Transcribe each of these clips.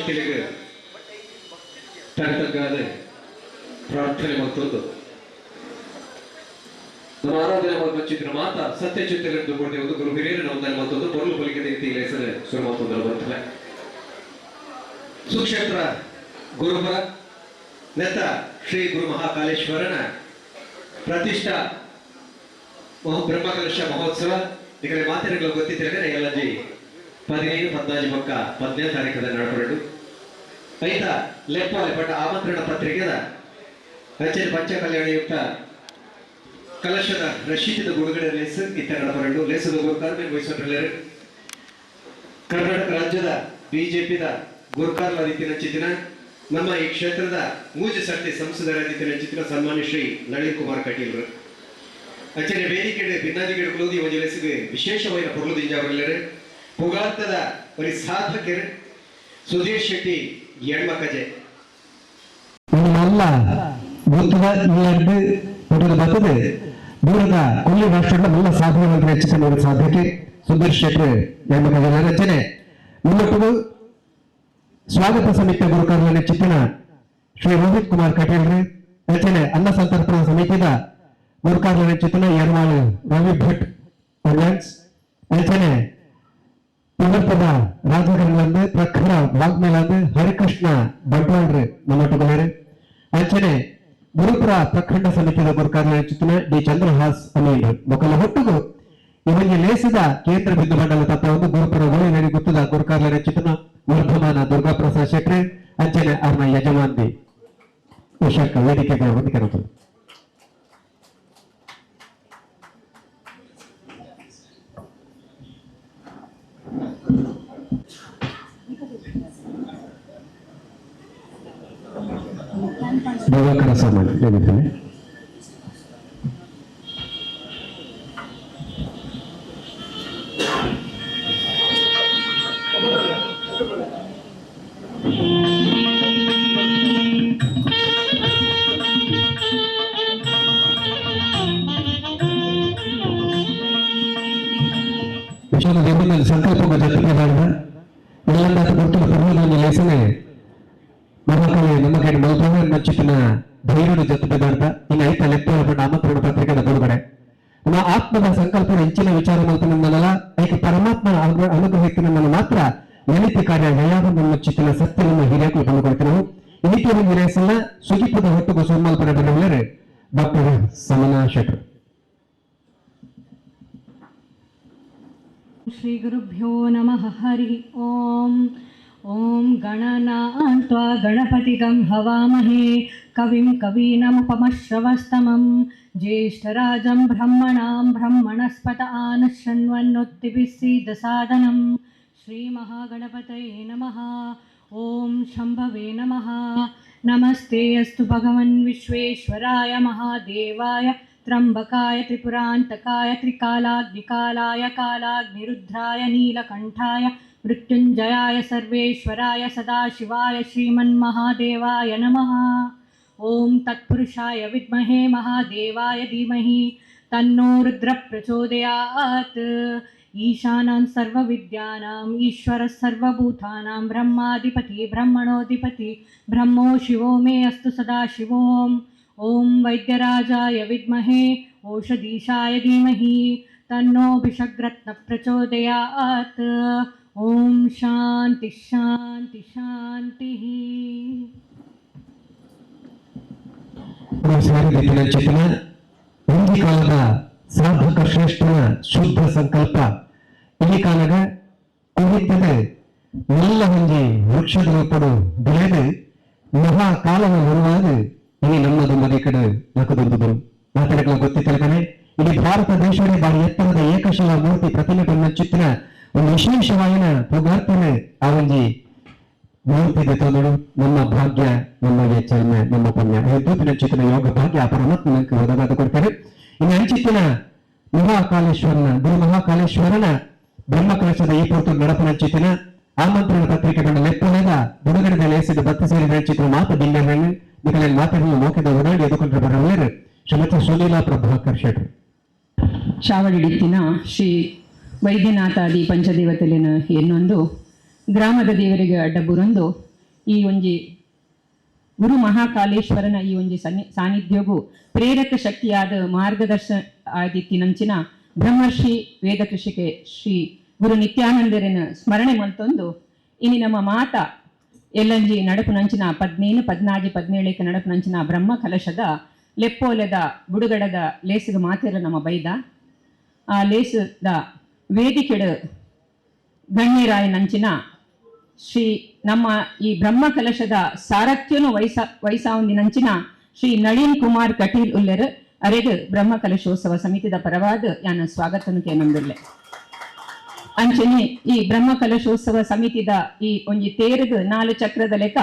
ಶಕ್ತಿಗಳಿಗೆ ತಡೆತಗ್ಗಾದ ಪ್ರಾರ್ಥನೆ ಮತ್ತೊಂದು ನಮ್ಮ ಆರಾಧನೆ ಮಚ್ಚಿದ್ರ ಮಾತ ಸತ್ಯಚಿತ್ತಲೆಂದು ಕೊಡುವುದು ಗುರು ಹಿರಿಯರ ಒಂದನ್ನು ಮತ್ತೊಂದು ಪೊರ್ಲು ಪಲಿಕೆ ರೀತಿಯಲ್ಲಿ ಹೆಸರು ಶುರು ಮತ್ತೊಂದರ ಬರ್ತದೆ ಸುಕ್ಷೇತ್ರ ಗುರುಪುರ ನೆತ್ತ ಶ್ರೀ ಗುರು ಮಹಾಕಾಲೇಶ್ವರನ ಪ್ರತಿಷ್ಠಾ ಬ್ರಹ್ಮಕಲಶ ಮಹೋತ್ಸವ ಈ ಕಡೆ ಮಾತಿನಗಳು ಗೊತ್ತಿದ್ದರೆ ಎಲ್ಲಜಿ 15, 14 ಪಕ್ಕ 15ನೇ ತಾರೀಕದ ನಡಪರಡು ಐತ ಲೆಪ್ಪಾಲೆ ಪಟ್ಟ ಆಮಂತ್ರಣ ಪತ್ರಿಕೆದ ರಚನೆ ಪಂಚಕಲ್ಯಾಣಯುಕ್ತ ಕಲಶದ ರಶೀದಿದ ಗುಡುಗಡೆ ಲೇಸ್ ಇತ್ತ ನಡಪರಡು ಲೇಸದ ಗುರುಕಾರ್ಮಿಕ ವಹಿಸಿಕೊಳ್ಳರು ಕರ್ನಾಟಕ ರಾಜ್ಯದ ಬಿಜೆಪಿದ ಗುರುಕಾರ್ಲ ರೀತಿಯ ಚಿತ್ರ ನಮ್ಮ ಈ ಕ್ಷೇತ್ರದ ಮೂಜ ಶಕ್ತಿ ಸಂಸದರ ರೀತಿಯ ಚಿತ್ರ ಸನ್ಮಾನ್ಯ ಶ್ರೀ ನಳಿನ್ ಕುಮಾರ್ ಕಟೀಲ್ ಅಚ್ಚನೆ ವೇದಿಕೆ ಭಿನ್ನಾದಿಗಳು ಈ ಒಂದು ಲೆಸಿಗೆ ವಿಶೇಷವಾದ ಪೊರ್ಲುದಿಂಜಾವರೆಲ್ಲರೆ ಪುಗಾರ್ತದ ಒಂದು ಸಾಧಕರು ಸುಧೀರ್ ಶೆಟ್ಟಿ ಎಣ್ಮಕಜೆ ನಲ್ಲ ಗೊತ್ತದ ಎರಡು ಹುಡುಗ ಬರ್ತದೆ ದೂರದ ಕೊಲ್ಲಿ ರಾಷ್ಟ್ರದ ಎಲ್ಲ ಸಾಧನೆಗಳನ್ನು ಹೆಚ್ಚಿಸಿದ ಸಾಧಕಿ ಸುಧೀರ್ ಶೆಟ್ಟಿ ಎಣ್ಮಕಜೆ ರಚನೆ ಮುನ್ನಟ್ಟು ಸ್ವಾಗತ ಸಮಿತಿಯ ಗುರುಕಾರ್ಯ ಚಿತ್ರಣ ಶ್ರೀ ರೋಹಿತ್ ಕುಮಾರ್ ಕಟೀಲ್ ರಚನೆ ಅನ್ನ ಸಂತರ್ಪಣಾ ಸಮಿತಿಯ ಗುರುಕಾರ್ಯ ಚಿತ್ರಣ ಯರ್ವಾಳು ರವಿ ಭಟ್ ರಚನೆ ಇವತ್ತದ ರಾಜಕಾರಣಿಗಳಿಂದ ಪ್ರಖರ ವಾಗ್ಮೇಲಾದ ಹರಿಕೃಷ್ಣ ಬಂಟ್ವಾಳ್ರು ನಮ್ಮೊಟ್ಟಿಗೆ ರಚನೆ ಗುರುಪುರ ಪ್ರಖಂಡ ಸಮಿತಿಯ ಗುರುಕಾರ್ಯ ಚಿತ್ರಣ ಡಿ ಚಂದ್ರಹಾಸ್ ಅಮೀನ್ ಮೊಕಲ ಹೊಟ್ಟುಗು ಇವರಿಗೆ ಲೇಸಿದ ಕೇಂದ್ರ ಬಿಂದು ಮಂಡಲ ತತ್ವವನ್ನು ಗುರುಪುರ ಓಳಿನಲ್ಲಿ ಗೊತ್ತದ ಗುರುಕಾರ್ಯ ಚಿತ್ರಣ ವರ್ಧಮಾನ ದುರ್ಗಾ ಪ್ರಸಾದ್ ಶೆಟ್ಟಿ ಅಂಚನೆ ಅವ್ರನ್ನ ಯಜಮಾನ್ದಿ ಉಷಾಕ ವೇದಿಕೆಗೆ ಹೊಂದಿಕೆ ದಿವಾಕರ ಸಾಮಾನ್ಯ ಹೇಳಿದ್ದೇನೆ ಸಂಕಲ್ಪದ ಜೊತೆಗೆ ಮಾಡಿದ ಎಲ್ಲ ಗುರುತಿನ ಪೂರ್ವದಲ್ಲಿ ಲೇಸನೆ ಮಹಾಕವಿ ನಮಗೆ ಮಲ್ಪವರ್ ನಚ್ಚಿನ ಧೈರ್ಯದ ಜೊತೆಗೆ ಮಾಡಿದ ಇನ್ನು ಐತ ಲೆಪ್ಪಪಟ್ಟ ಆಮಂತ್ರಣ ಪತ್ರಿಕೆದ ಬಿಡುಗಡೆ ನಮ್ಮ ಆತ್ಮದ ಸಂಕಲ್ಪದ ಹೆಚ್ಚಿನ ವಿಚಾರ ಮಲ್ಪನಲ್ಲ ಐಕ ಪರಮಾತ್ಮ ಅನುಗ್ರಹಿಸಿನ ಮಾತ್ರ ನಿಮಿತ್ತ ಕಾರ್ಯ ಜಯಾವನ್ನು ನಚ್ಚಿನ ಸತ್ಯವನ್ನು ಹಿರಿಯಕ್ಕೆ ತಂದುಕೊಳ್ತೀವಿ ನಾವು ಈ ರೀತಿಯ ಲೇಸನ್ನ ಸುದೀಪದ ಹೊಟ್ಟುಗೂ ಸೋಮಲ್ಪನೆ ಬರೆಯುವರೆ ಡಾಕ್ಟರ್ ಸಮನಾ ಶೆಟ್ಟಿ श्री गुरुभ्यो नमः हरि ओम ओम गणनान्त्वा गणपतिगं हवामहे कविं कवीनामुपमश्रवस्तमं ज्येष्ठराजं ब्रह्मणां ब्रह्मणस्पत आनशृण्वन्नोत्तिभिस्सीदसादनं श्रीमहागणपतये नमः ओम शम्भवे नमः नमस्ते अस्तु भगवन् विश्वेश्वराय महादेवाय त्र्यंबकाय त्रिपुरांतकाय त्रिकालाग्निकालाय कालाग्निरुद्राय नीलकंठाय मृत्युंजयाय सर्वेश्वराय सदाशिवाय श्रीमन्महादेवाय नमः ओम तत्पुरुषाय विद्महे महादेवाय धीमहि तन्नो रुद्रः प्रचोदयात् ईशानां सर्वविद्यानां ईश्वरः सर्वभूतानां ब्रह्माधिपति ब्रह्मणोऽधिपति ब्रह्मो शिवो मे अस्तु सदाशिवोम् ओम वैद्यराजाय विद्महे औषधीशाय धीमहि तन्नो भिषग्रत्न प्रचोदयात् ओम शांति शांति शांति ಚಿತ್ರಣ ಈ ಕಾಲದ ಸಾಧಕ ಶ್ರೇಷ್ಠನ ಶುದ್ಧ ಸಂಕಲ್ಪ ಈ ಕಾಲದ ಕುರಿತದೆ ಎಲ್ಲ ಹೊಂದಿ ವೃಕ್ಷದ ರೂಪಡು ಬೆಳೆದು ಮಹಾ ಕಾಲದ ಬರುವಾಗ ಇಲ್ಲಿ ನಮ್ಮದು ಮನೆ ಕಡೆ ನಕದೊಂದು ಮಾತಾಡಲು ಗೊತ್ತಿದ್ದಾನೆ ಇಡೀ ಭಾರತ ದೇಶವೇ ಬಾರಿ ಎತ್ತರದ ಏಕಶಿಲ ಮೂರ್ತಿ ಪ್ರತಿಮೆ ಬಂದ ಚಿತ್ರ ಒಂದು ವಿಶೇಷವಾಯಿನ ಪುಗಾರ್ತನೆ ಆ ಒಂದು ಮೂರ್ತಿ ತೊಂದರು ನಮ್ಮ ಭಾಗ್ಯ ನಮ್ಮ ವೆಚ್ಚನ ನಮ್ಮ ಪುಣ್ಯ ದೂತಿನ ಚಿತ್ರ ಯೋಗ ಭಾಗ್ಯ ಪರಮಾತ್ಮನಕ್ಕೆ ಒದಗಾದ ಕೊಡ್ತಾರೆ ಇನ್ನು ಅಂಚಿತ್ತಿನ ಗುರು ಮಹಾಕಾಲೇಶ್ವರನ ಬ್ರಹ್ಮಕಲಶದ ಈ ಪೂರ್ತಿ ನಡಪನ ಚಿತ್ರ ಆಮಂತ್ರಣ ಪತ್ರಿಕೆಗಳ ಲೆಪ್ಪನೆದ ಬಿಡುಗಡೆ ಲೇಸಿದ ಬತ್ತು ಸೇರಿದ ಚಿತ್ರ ಮಾತು ಬಿಲ್ಲರನ್ನು ನಿಖಿಲ್ ಮಾತಾಡಲು ಮೋಕದ ಓಡಾಡಿ ಎದುಕೊಂಡ್ರೆ ಬರಲೇರು ಶ್ರೀಮತಿ ಸುಲೀಲಾ ಪ್ರಭಾಕರ್ ಶೆಟ್ಟಿ ಶಾವಡಿಡಿತ್ತಿನ ಶ್ರೀ ವೈದ್ಯನಾಥಾದಿ ಪಂಚದೇವತೆಲಿನ ಎನ್ನೊಂದು ಗ್ರಾಮದ ದೇವರಿಗೆ ಅಡ್ಡಬುರೊಂದು ಈ ಒಂಜಿ ಗುರು ಮಹಾಕಾಲೇಶ್ವರನ ಈ ಒಂಜಿ ಸಾನ್ನಿಧ್ಯಗೂ ಪ್ರೇರಕ ಶಕ್ತಿಯಾದ ಮಾರ್ಗದರ್ಶನ ಆದಿತ್ತಿನಂಚಿನ ಬ್ರಹ್ಮರ್ಷಿ ವೇದಕೃಷಿಕೆ ಶ್ರೀ ಗುರು ನಿತ್ಯಾನಂದರನ ಸ್ಮರಣೆ ಮಲ್ತೊಂದು ಇನಿ ನಮ್ಮ ಮಾತ ಎಲ್ಲಂಜಿ ನಡಪುನಂಚಿನ 17 14 17 ನಡಪುನಂಚಿನ ಬ್ರಹ್ಮ ಕಲಶದ ಲೆಪ್ಪೋಲೆದ ಬುಡುಗಡದ ಲೇಸಿಗೆ ಮಾತೆರ ನಮ್ಮ ಬೈದ ಆ ಲೇಸದ ವೇದಿಕೆಡು ಗಣ್ಯರಾಯನಂಚಿನ ಶ್ರೀ ನಮ್ಮ ಈ ಬ್ರಹ್ಮ ಕಲಶದ ಸಾರಥ್ಯನು ವಯಸಾವಂದಿನಂಚಿನ ಶ್ರೀ ನಳಿನ್ ಕುಮಾರ್ ಕಟೀಲ್ ಉಲ್ಲೆರ್ ಅರೆದು ಬ್ರಹ್ಮ ಕಲಶೋತ್ಸವ ಸಮಿತಿದ ಪರವಾದ ಯಾನ ಸ್ವಾಗತನು ಕೇನೊಂದುಲ್ಲೆ ಅಂಚನೆ ಈ ಬ್ರಹ್ಮ ಕಲಶೋತ್ಸವ ಸಮಿತಿದ ಈ ಒಂಜಿ ತೇರುಗು 4 ಚಕ್ರದ ಲೆಕ್ಕ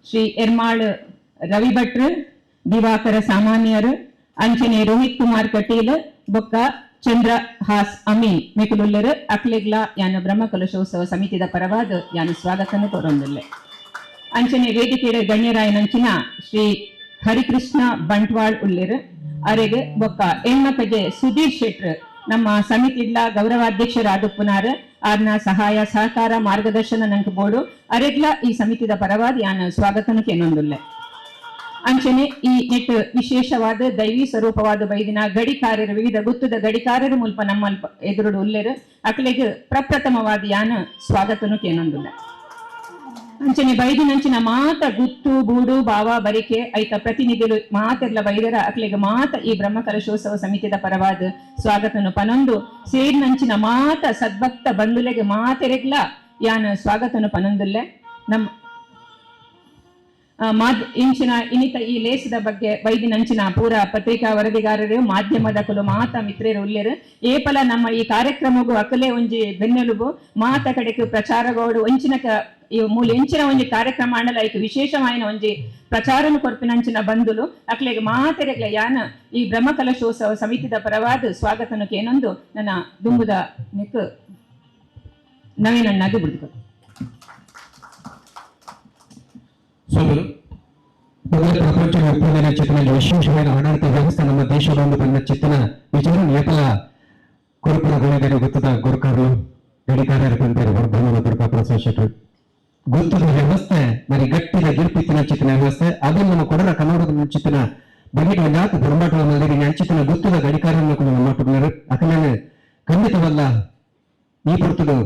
ಶ್ರೀ ಎರ್ಮಾಳ್ ರವಿ ಭಟ್ರು ದಿವಾಕರ ಸಾಮಾನ್ಯರು ಅಂಚನೆ ರೋಹಿತ್ ಕುಮಾರ್ ಕಟೀಲ್ ಬೊಕ್ಕ ಚಂದ್ರಹಾಸ್ ಅಮೀನ್ ಮೆಕುಲುಲ್ಲರು ಅಕ್ಲೆಗ್ಲ ಯಾನ ಬ್ರಹ್ಮ ಕಲಶೋತ್ಸವ ಸಮಿತಿದ ಪರವಾದ ಯಾನ ಸ್ವಾಗತನು ಕೋರೊಂದುಲ್ಲೆ ಅಂಚನೆ ವೇದಿಕೆಯ ಗಣ್ಯರಾಯನಂಚಿನ ಶ್ರೀ ಹರಿಕೃಷ್ಣ ಬಂಟ್ವಾಳ್ ಉಲ್ಲೆರ್ ಅರೆಗೆ ಬೊಕ್ಕ ಹೆಣ್ಮಕ್ಕಗೆ ಸುಧೀರ್ ಶೆಟ್ರ್ ನಮ್ಮ ಸಮಿತಿಡ್ಲ ಗೌರವಾಧ್ಯಕ್ಷರಾದುಪ್ಪುನಾರ್ ಆರ್ನ ಸಹಾಯ ಸಹಕಾರ ಮಾರ್ಗದರ್ಶನ ನಂಗೆ ಬೋಡು ಅರೆಗ್ಲ ಈ ಸಮಿತಿದ ಪರವಾದ ಯಾನ ಸ್ವಾಗತನು ಕೇನೊಂದುಲ್ಲೆ ಅಂಚನೆ ಈ ನೆಟ್ ವಿಶೇಷವಾದ ದೈವಿ ಸ್ವರೂಪವಾದ ಬೈದಿನ ಗಡಿಕಾರರು ವಿವಿಧ ಗುತ್ತದ ಗಡಿಕಾರರು ಮುಲ್ಪ ನಮ್ಮ ಎದುರುಡು ಉಲ್ಲೆರು ಅಕ್ಲೆಗೆ ಪ್ರಪ್ರಥಮವಾದ ಯಾನ ಸ್ವಾಗತನು ಕೇನೊಂದುಲ್ಲ ಅಂಚನೆ ಬೈದಿನಂಚಿನ ಮಾತ ಗುತ್ತು ಬೂಡು ಬಾವ ಬರಿಕೆ ಐತ ಪ್ರತಿನಿಧಿಗಳು ಮಾತೆಲ್ಲ ಬೈದರ ಅಕ್ಲೆಗೆ ಮಾತ ಈ ಬ್ರಹ್ಮ ಕಲಶೋತ್ಸವ ಸಮಿತಿದ ಪರವಾದ ಸ್ವಾಗತನು ಪನೊಂದು ಸೇರಿನಂಚಿನ ಮಾತ ಸದ್ಭಕ್ತ ಬಂಧುಲೆಗೆ ಮಾತೆರೆಗ್ಲ ಯಾನ ಸ್ವಾಗತನು ಪನೊಂದುಲ್ಲೆ ನಮ್ಮ ಇಂಚಿನ ಇನಿತ ಈ ಲೇಸದ ಬಗ್ಗೆ ಬೈದಿನಂಚಿನ ಪೂರ ಪತ್ರಿಕಾ ವರದಿಗಾರರು ಮಾಧ್ಯಮದ ಕುಲು ಮಾತ ಮಿತ್ರರು ಉಲ್ಲೆರು ಏಪಲ ನಮ್ಮ ಈ ಕಾರ್ಯಕ್ರಮಗೂ ಅಕಲೆ ಒಂಜಿ ಬೆನ್ನೆಲುಬು ಮಾತ ಕಡೆಗೆ ಪ್ರಚಾರಗೋಡು ಒಂಚಿನ ಮೂಲ ಎಂಚಿನ ಒಂಜಿ ಕಾರ್ಯಕ್ರಮ ಅಂಡಲ ಐಕ್ ವಿಶೇಷವಾಯಿನ ಒಂಜಿ ಪ್ರಚಾರನು ಕೊರ್ಪಿನಂಚಿನ ಬಂಧುಲು ಅಕ್ಲೆಗೆ ಮಾತೆರೆಗ್ಲ ಯಾನ ಈ ಬ್ರಹ್ಮ ಕಲಶೋತ್ಸವ ಸಮಿತಿದ ಪರವಾದ ಸ್ವಾಗತನು ಕೇನೊಂದು ನನ್ನ ದುಂಬುದ ನೆಕ್ ನವೀನಣ್ಣಾಗಿ ಬಿಡ್ತು ಸೋದರು ಪ್ರಪಂಚ ಒಪ್ಪಂದದ ಚಿತ್ರದಲ್ಲಿ ವಿಶೇಷವಾದ ಆಡಳಿತ ವ್ಯವಸ್ಥೆ ನಮ್ಮ ದೇಶದೊಂದು ಬಂದ ಚಿತ್ರನ ವಿಚಾರ ಏಕಲ ಕುರುಪುರ ಗುಣಿಗರಿ ಗೊತ್ತದ ಗುರುಕಾರರು ಗಡಿಕಾರರು ಬಂದರು ವರ್ಧಮಾನ ದುರ್ಗಾ ಪ್ರಸಾದ್ ಶೆಟ್ರು ಗೊತ್ತದ ವ್ಯವಸ್ಥೆ మరి ಗಟ್ಟಿದ ಗಿರ್ಪಿತ್ತಿನ ಚಿತ್ರ ವ್ಯವಸ್ಥೆ ಅದು ನಮ್ಮ ಕೊಡರ ಕನ್ನಡದ ಚಿತ್ರ ಬಗೆಟ್ ಒಂದಾತು ಬೊಂಬಾಟುವ ಮಲ್ಲಿಗೆ ಅಂಚಿತನ ಗೊತ್ತದ ಗಡಿಕಾರನ್ನು ಕೂಡ ಮಾತುన్నారు ಅಕಲನೆ ಖಂಡಿತವಲ್ಲ ಈ ಪುರ್ತದು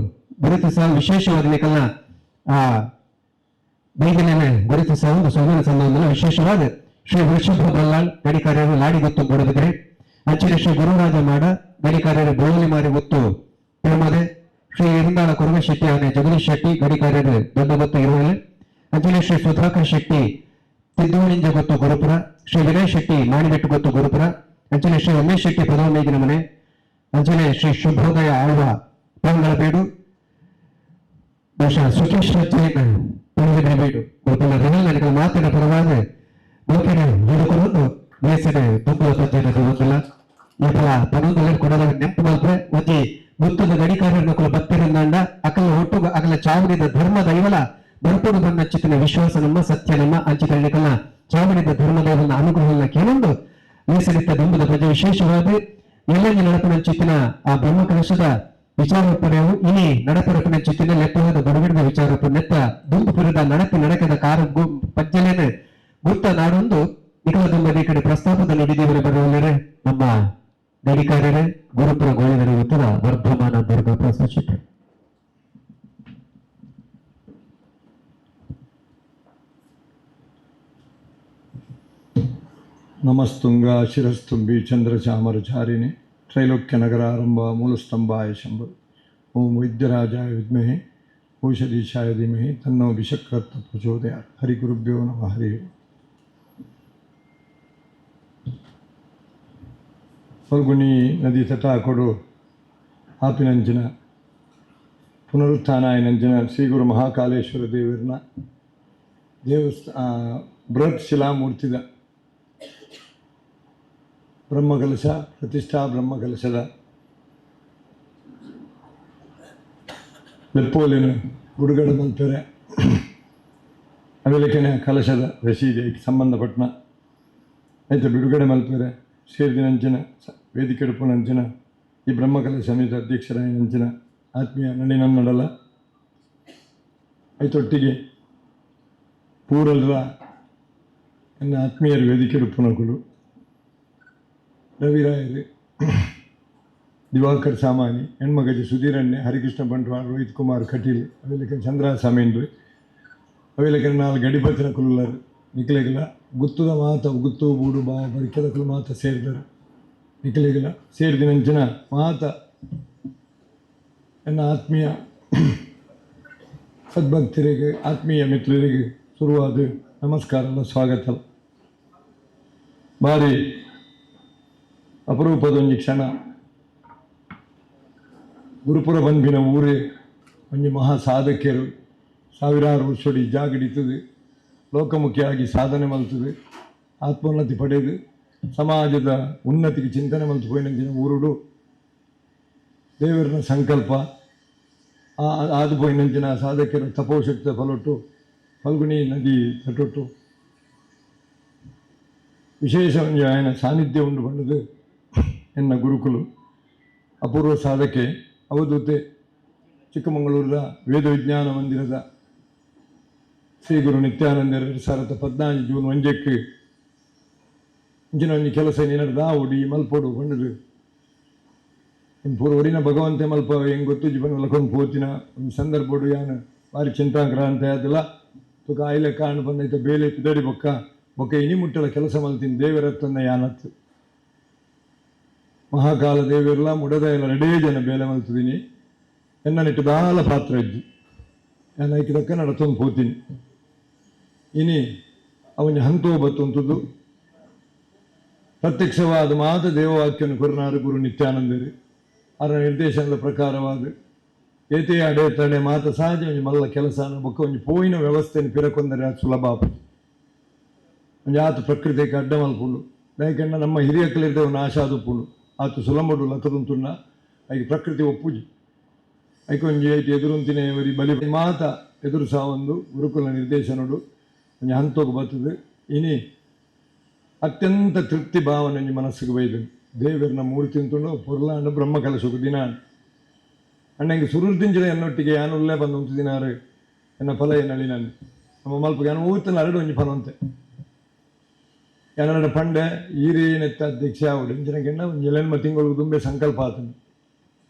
ಗುರುತಿಸ ವಿಶೇಷವಾದ ನಿಕಲ್ನ ಆ ಬೈದಿನ ಗುರುತಿಸ ಒಂದು ಸೋದರ ಸಂಬಂಧ ವಿಶೇಷವಾದ ಶ್ರೀ ವೃಷಭ ಬಲ್ಲಾಳ್ ಗಡಿಕಾರರು ಲಾಡಿ ಗೊತ್ತು ಕೊಡದಿದ್ರೆ ಅಂಚಿನ ಶ್ರೀ ಗುರುರಾಜ ಮಾಡ ಗಡಿಕಾರರು ಬೋಳಿ ಮಾರಿ ಗೊತ್ತು ತಿರುಮದೆ ಶ್ರೀ ಇರುಂದಾಳ ಕೊರಗ ಶೆಟ್ಟಿ ಆನೆ ಜಗದೀಶ್ ಶೆಟ್ಟಿ ಗಡಿಕಾರರು ದೊಡ್ಡ ಗೊತ್ತು ಇರುವಲ್ಲಿ ಅಂಚಿನ ಶ್ರೀ ಸುಧಾಕರ್ ಶೆಟ್ಟಿ ತಿದ್ದುವಳಿಂಜ ಗೊತ್ತು ಗುರುಪುರ ಶ್ರೀ ವಿನಯ್ ಶೆಟ್ಟಿ ಮಾಣಿಬೆಟ್ಟು ಗೊತ್ತು ಗುರುಪುರ ಅಂಚಿನ ಶ್ರೀ ಉಮೇಶ್ ಶೆಟ್ಟಿ ಪ್ರಧಾನ ಮೇಜಿನ ಮನೆ ಅಂಚಿನ ಶ್ರೀ ಶುಭೋದಯ ಆಳ್ವ ಪಂಗಳಬೇಡು ಬಹುಶಃ ಸುಖೇಶ್ ಬೀಡು ಗೊತ್ತಿಲ್ಲ ರಿನಲ್ ನನಗೆ ಮಾತಿನ ಪರವಾದ ಗೋಪಿನ ಹಿಡುಕೊಂಡು ಬೇಸಡೆ ತುಂಬುವ ಪದ್ಯನದು ಗೊತ್ತಿಲ್ಲ ಏಪಲ ಪನೊಂದು ಕೊಡದ ನೆಂಪು ಮಾತ್ರ ಒಂಜಿ ಗುತ್ತದ ಗಡಿಕಾರರ ಕುಲ ಭಕ್ತರಿಂದಾಂಡ ಅಕಲ ಒಟ್ಟು ಅಕಲ ಚಾವಣಿದ ಧರ್ಮದ ಇವಲ ಬರ್ಪುಡು ಬನ್ನ ಚಿತ್ತಿನ ವಿಶ್ವಾಸ ನಮ್ಮ ಸತ್ಯ ನಮ್ಮ ಅಂಚಿಕಲ ಚಾವಣಿದ ಧರ್ಮದೇವನ ಅನುಗ್ರಹನ ಕೇಳೊಂದು ಮೀಸಲಿಟ್ಟ ದುಂಬದ ಪ್ರಜೆ ವಿಶೇಷವಾದ ಎಲ್ಲೆಂದು ನಡಪಿನ ಚಿತ್ತಿನ ಆ ಬ್ರಹ್ಮ ಕಲಶದ ವಿಚಾರಪುರವು ಇನಿ ನಡಪರಪಿನ ಚಿತ್ತಿನ ಲೆಪ್ಪವಾದ ಬಡಗಿಡದ ವಿಚಾರಪುರ ನೆತ್ತ ದುಂಬುಪುರದ ನಡಪು ನಡೆಕದ ಕಾರ ಪಜ್ಜಲೇನೆ ಗುತ್ತ ನಾಡೊಂದು ನಿಖಲ ದುಂಬದ ಈ ಕಡೆ ಪ್ರಸ್ತಾಪದ ನುಡಿದೇವರ ಬರುವಲ್ಲರೆ ನಮ್ಮ ಗಡಿಕಾರರೇ ಗುರುಪುರ ಗೋಳಿಗರ ಉತ್ತರ ವರ್ಧಮಾನ ದುರ್ಗಾ ಪ್ರಸಾದ್ ಶೆಟ್ಟಿ ನಮಸ್ತುಂಗ ಶಿರಸ್ತುಂಬಿ ಚಂದ್ರಚಾಮರಚಾರಿಣಿ ತ್ರೈಲೋಕ್ಯ ನಗರಾರಂಭ ಮೂಲಸ್ತಂಭಾಯ ಶಂಭ ಓಂ ವೈದ್ಯರಾಜಾಯ ವಿದ್ಮಹೆ ಔಷಧೀಶಾಯ ಧೀಮಹಿ ತನ್ನೋ ವಿಷಕರ್ತ ಪ್ರಚೋದಯಾತ್ ಹರಿಗುರುಭ್ಯೋ ನಮಃ ಹರಿ ಫಲ್ಗುಣಿ ನದಿ ತಟಾಕೊಡು ಆಪಿನಂಚಿನ ಪುನರುತ್ಥಾನಾಯನಂಚಿನ ಶ್ರೀ ಗುರು ಮಹಾಕಾಲೇಶ್ವರ ದೇವರನ್ನ ಬೃಹತ್ ಶಿಲಾಮೂರ್ತಿದ ಬ್ರಹ್ಮಕಲಶ ಪ್ರತಿಷ್ಠಾ ಬ್ರಹ್ಮಕಲಶದ ಲೆಪ್ಪೋಲಿನ ಬುಡುಗಡೆ ಮಲ್ಪೆರೆ ಅವೆಲೆಕೆನೆ ಕಲಶದ ರಸೀದಿಗೆ ಸಂಬಂಧಪಟ್ಟ ಆಯ್ತು ಬಿಡುಗಡೆ ಮಲ್ಪೆರೆ ಸೇರಿದಿನಂಚಿನ ವೇದಿಕೆ ನಂಚಿನ ಈ ಬ್ರಹ್ಮಕಲಶ ಸಮಿತಿ ಅಧ್ಯಕ್ಷರಾಯನಂಚಿನ ಆತ್ಮೀಯ ನಡಿನ ನಡಲ ಐತೊಟ್ಟಿಗೆ ಪೂರಲ್ರ ನನ್ನ ಆತ್ಮೀಯರ ವೇದಿಕೆ ಉಪನಕುಲು ರವಿರಾಯರು, ದಿವಾಕರ್ ಸಾಮಾನಿ, ಹೆಣ್ಮಗಜಿ ಸುಧೀರಣ್ಣೆ, ಹರಿಕೃಷ್ಣ ಬಂಟ್ವಾಳ, ರೋಹಿತ್ ಕುಮಾರ್ ಕಟೀಲ್, ಅವೆಲ್ಲಕ್ಕೆ ಚಂದ್ರ ಸಾಮೇನ್ರು, ಅವೆಲ್ಲಕ್ಕೆ 4 ಗಡಿಪತಿನ ಕುಲ್ಲರು ನಿಖಲೆಗಳ ಗುತ್ತುದ ಮಾತ ಗುತ್ತು ಬೂಡು ಬಾ ಬರಿಕೆದಕಲು ಮಾತ ಸೇರಿದರು ನಿಖಲೆಗಳ ಸೇರಿದಿನಂಚಿನ ಮಾತ ನನ್ನ ಆತ್ಮೀಯ ಸದ್ಭಕ್ತರಿಗೆ, ಆತ್ಮೀಯ ಮಿತ್ರರಿಗೆ ಶುರುವಾದ ನಮಸ್ಕಾರದ ಸ್ವಾಗತ. ಭಾರಿ ಅಪರೂಪದೊಂದು ಕ್ಷಣ. ಗುರುಪುರ ಬಂದಿನ ಊರೇ ಒಂಜಿ ಮಹಾ ಸಾಧಕರು ಸಾವಿರಾರು ವರ್ಷಡಿ ಜಾಗಡಿತದೆ, ಲೋಕಮುಖಿಯಾಗಿ ಸಾಧನೆ ಮಲ್ತದೆ, ಆತ್ಮೋನ್ನತಿ ಪಡೆದು ಸಮಾಜದ ಉನ್ನತಿಗೆ ಚಿಂತನೆ ಮಲ್ತು ಪೋಯಿನಂಚಿನ ಊರುಡು ದೇವರನ ಸಂಕಲ್ಪ ಆದು ಪೋಯಿನಂಚಿನ ಸಾಧಕರ ತಪೋಶಕ್ತ ಫಲೊಟ್ಟು ಫಲ್ಗುಣಿ ನದಿ ತಟೊಟ್ಟು ವಿಶೇಷ ఆయన ಸಾನ್ನಿಧ್ಯ ಉಂಡು ಬಂದದು ಎನ್ನ ಗುರುಕುಲು ಅಪೂರ್ವ ಸಾಧಕೆ ಅವಧೂತೆ ಚಿಕ್ಕಮಗಳೂರಿನ ವೇದ ವಿಜ್ಞಾನ ಮಂದಿರದ ಶ್ರೀ ಗುರು ನಿತ್ಯಾನಂದರ 2014 ಜೂನ್ 1ಕ್ಕೆ ಇಂಚಿನ ಒಂಜಿ ಕೆಲಸ ನಡೆದ ಉಡಿ ಮಲ್ಪೋಡು ಬಂಡದು ಇನ್ನು ಪೂರ್ವರಿನ ಭಗವಂತೆ ಮಲ್ಪ ಹೆಂಗೆ ಗೊತ್ತು ಜೀವನ ಲಕೊಂಡು ಪೋತಿನ ಒಂದು ಸಂದರ್ಭಡು ಯಾನು ಭಾರಿ ಚಿಂತಾಂಕರ ಅಂತ ಅದಲ್ಲ ತುಕ ಆಯ್ಲೆ ಕಾಣು ಬಂದೈತೆ ಬೇಲೆ ಪಿದಡಿ ಬೊಕ್ಕ ಇನಿ ಮುಟ್ಟಲ ಕೆಲಸ ಮಲ್ತೀನಿ ದೇವರತ್ತನ್ನ ಯಾನತ್ತು ಮಹಾಕಾಲ ದೇವರೆಲ್ಲ ಮುಡದ ಎಲ್ಲ 2 ಜನ ಬೇಲೆ ಮಲ್ತಿದ್ದೀನಿ ಎನ್ನ ನೆಟ್ಟು ದಾಲ ಪಾತ್ರ ಅಜ್ಜಿ ನಾನು ಐಕಿದಕ್ಕ ನಡತೊಂದು ಪೋತೀನಿ ಇನಿ ಅವನ ಹಂತೋ ಬತ್ತೊಂತದ್ದು ಪ್ರತ್ಯಕ್ಷವಾದ ಮಾತ ದೇವವಾಕ್ಯನ ಕೊರನಾರು ಗುರು ನಿತ್ಯಾನಂದರು ಅವರ ನಿರ್ದೇಶನದ ಪ್ರಕಾರವಾದ ಏತೇ ಅಡೆ ತಡೆ ಮಾತ ಸಹಜ ಒಂಜಿ ಮಲ್ಲ ಕೆಲಸನ ಬೊಕ್ಕ ಒಂಜಿ ಪೋಯಿನ ವ್ಯವಸ್ಥೆಯನ್ನು ಪಿರಕೊಂದರೆ ಅದು ಸುಲಭ ಒಂಜಿ ಆತು ಪ್ರಕೃತಿಗೆ ಅಡ್ಡ ಮಲ್ಪುಂಡು ಯಾಕೆಂಡ ನಮ್ಮ ಹಿರಿಯಕ್ಕಲಿರ್ದೇವು ನಾಶ ಆದುಪ್ಪುಂಡು ಆತು ಸುಲಭಡು ಲಕ್ಕದುಂತುಣ್ಣ ಐಗೆ ಪ್ರಕೃತಿ ಒಪ್ಪುಜಿ ಐಕೆ ಒಂಜಿ ಐತಿ ಎದುರುಂತಿನ ಬರಿ ಬಲಿ ಮಾತ ಎದುರು ಸಹ ಒಂದು ಗುರುಕುಲ ನಿರ್ದೇಶನಡು ಒಂಜಿ ಹಂತೋಗಿ ಬರ್ತದೆ ಇನಿ ಅತ್ಯಂತ ತೃಪ್ತಿ ಭಾವನೆ ಒಂಜಿ ಮನಸ್ಸಿಗೆ ಬೈದನು ದೇವರನ್ನ ಮೂರ್ತಿ ಅಂತುಂಡು ಪೊರ್ಲಾಂಡ ಬ್ರಹ್ಮ ಕಲಶಕ್ಕೆ ದಿನ ಅಣ್ಣಂಗೆ ಸುರುರ್ದಿಂಜಲ ಎನ್ನೊಟ್ಟಿಗೆ ಯಾನುಲ್ಲೇ ಬಂದು ಉಂಟು ದಿನಾರು ಎನ್ನ ಫಲ ಏನಳಿ ನಾನು ನಮ್ಮ ಮಲ್ಪಗೆ ನಾನು ಊತನ 2 ಒಂಜಿ ಫಲ ಅಂತೆ ಯಾನ ಪಂಡೆ ಈರೇನೆತ್ತ ಅಧ್ಯಕ್ಷ ಆವಡು ಇಂಚಿನಗೆಣ್ಣ ಒಂದು 7 ತಿಂಗಳು ತುಂಬೆ ಸಂಕಲ್ಪ ಆತನು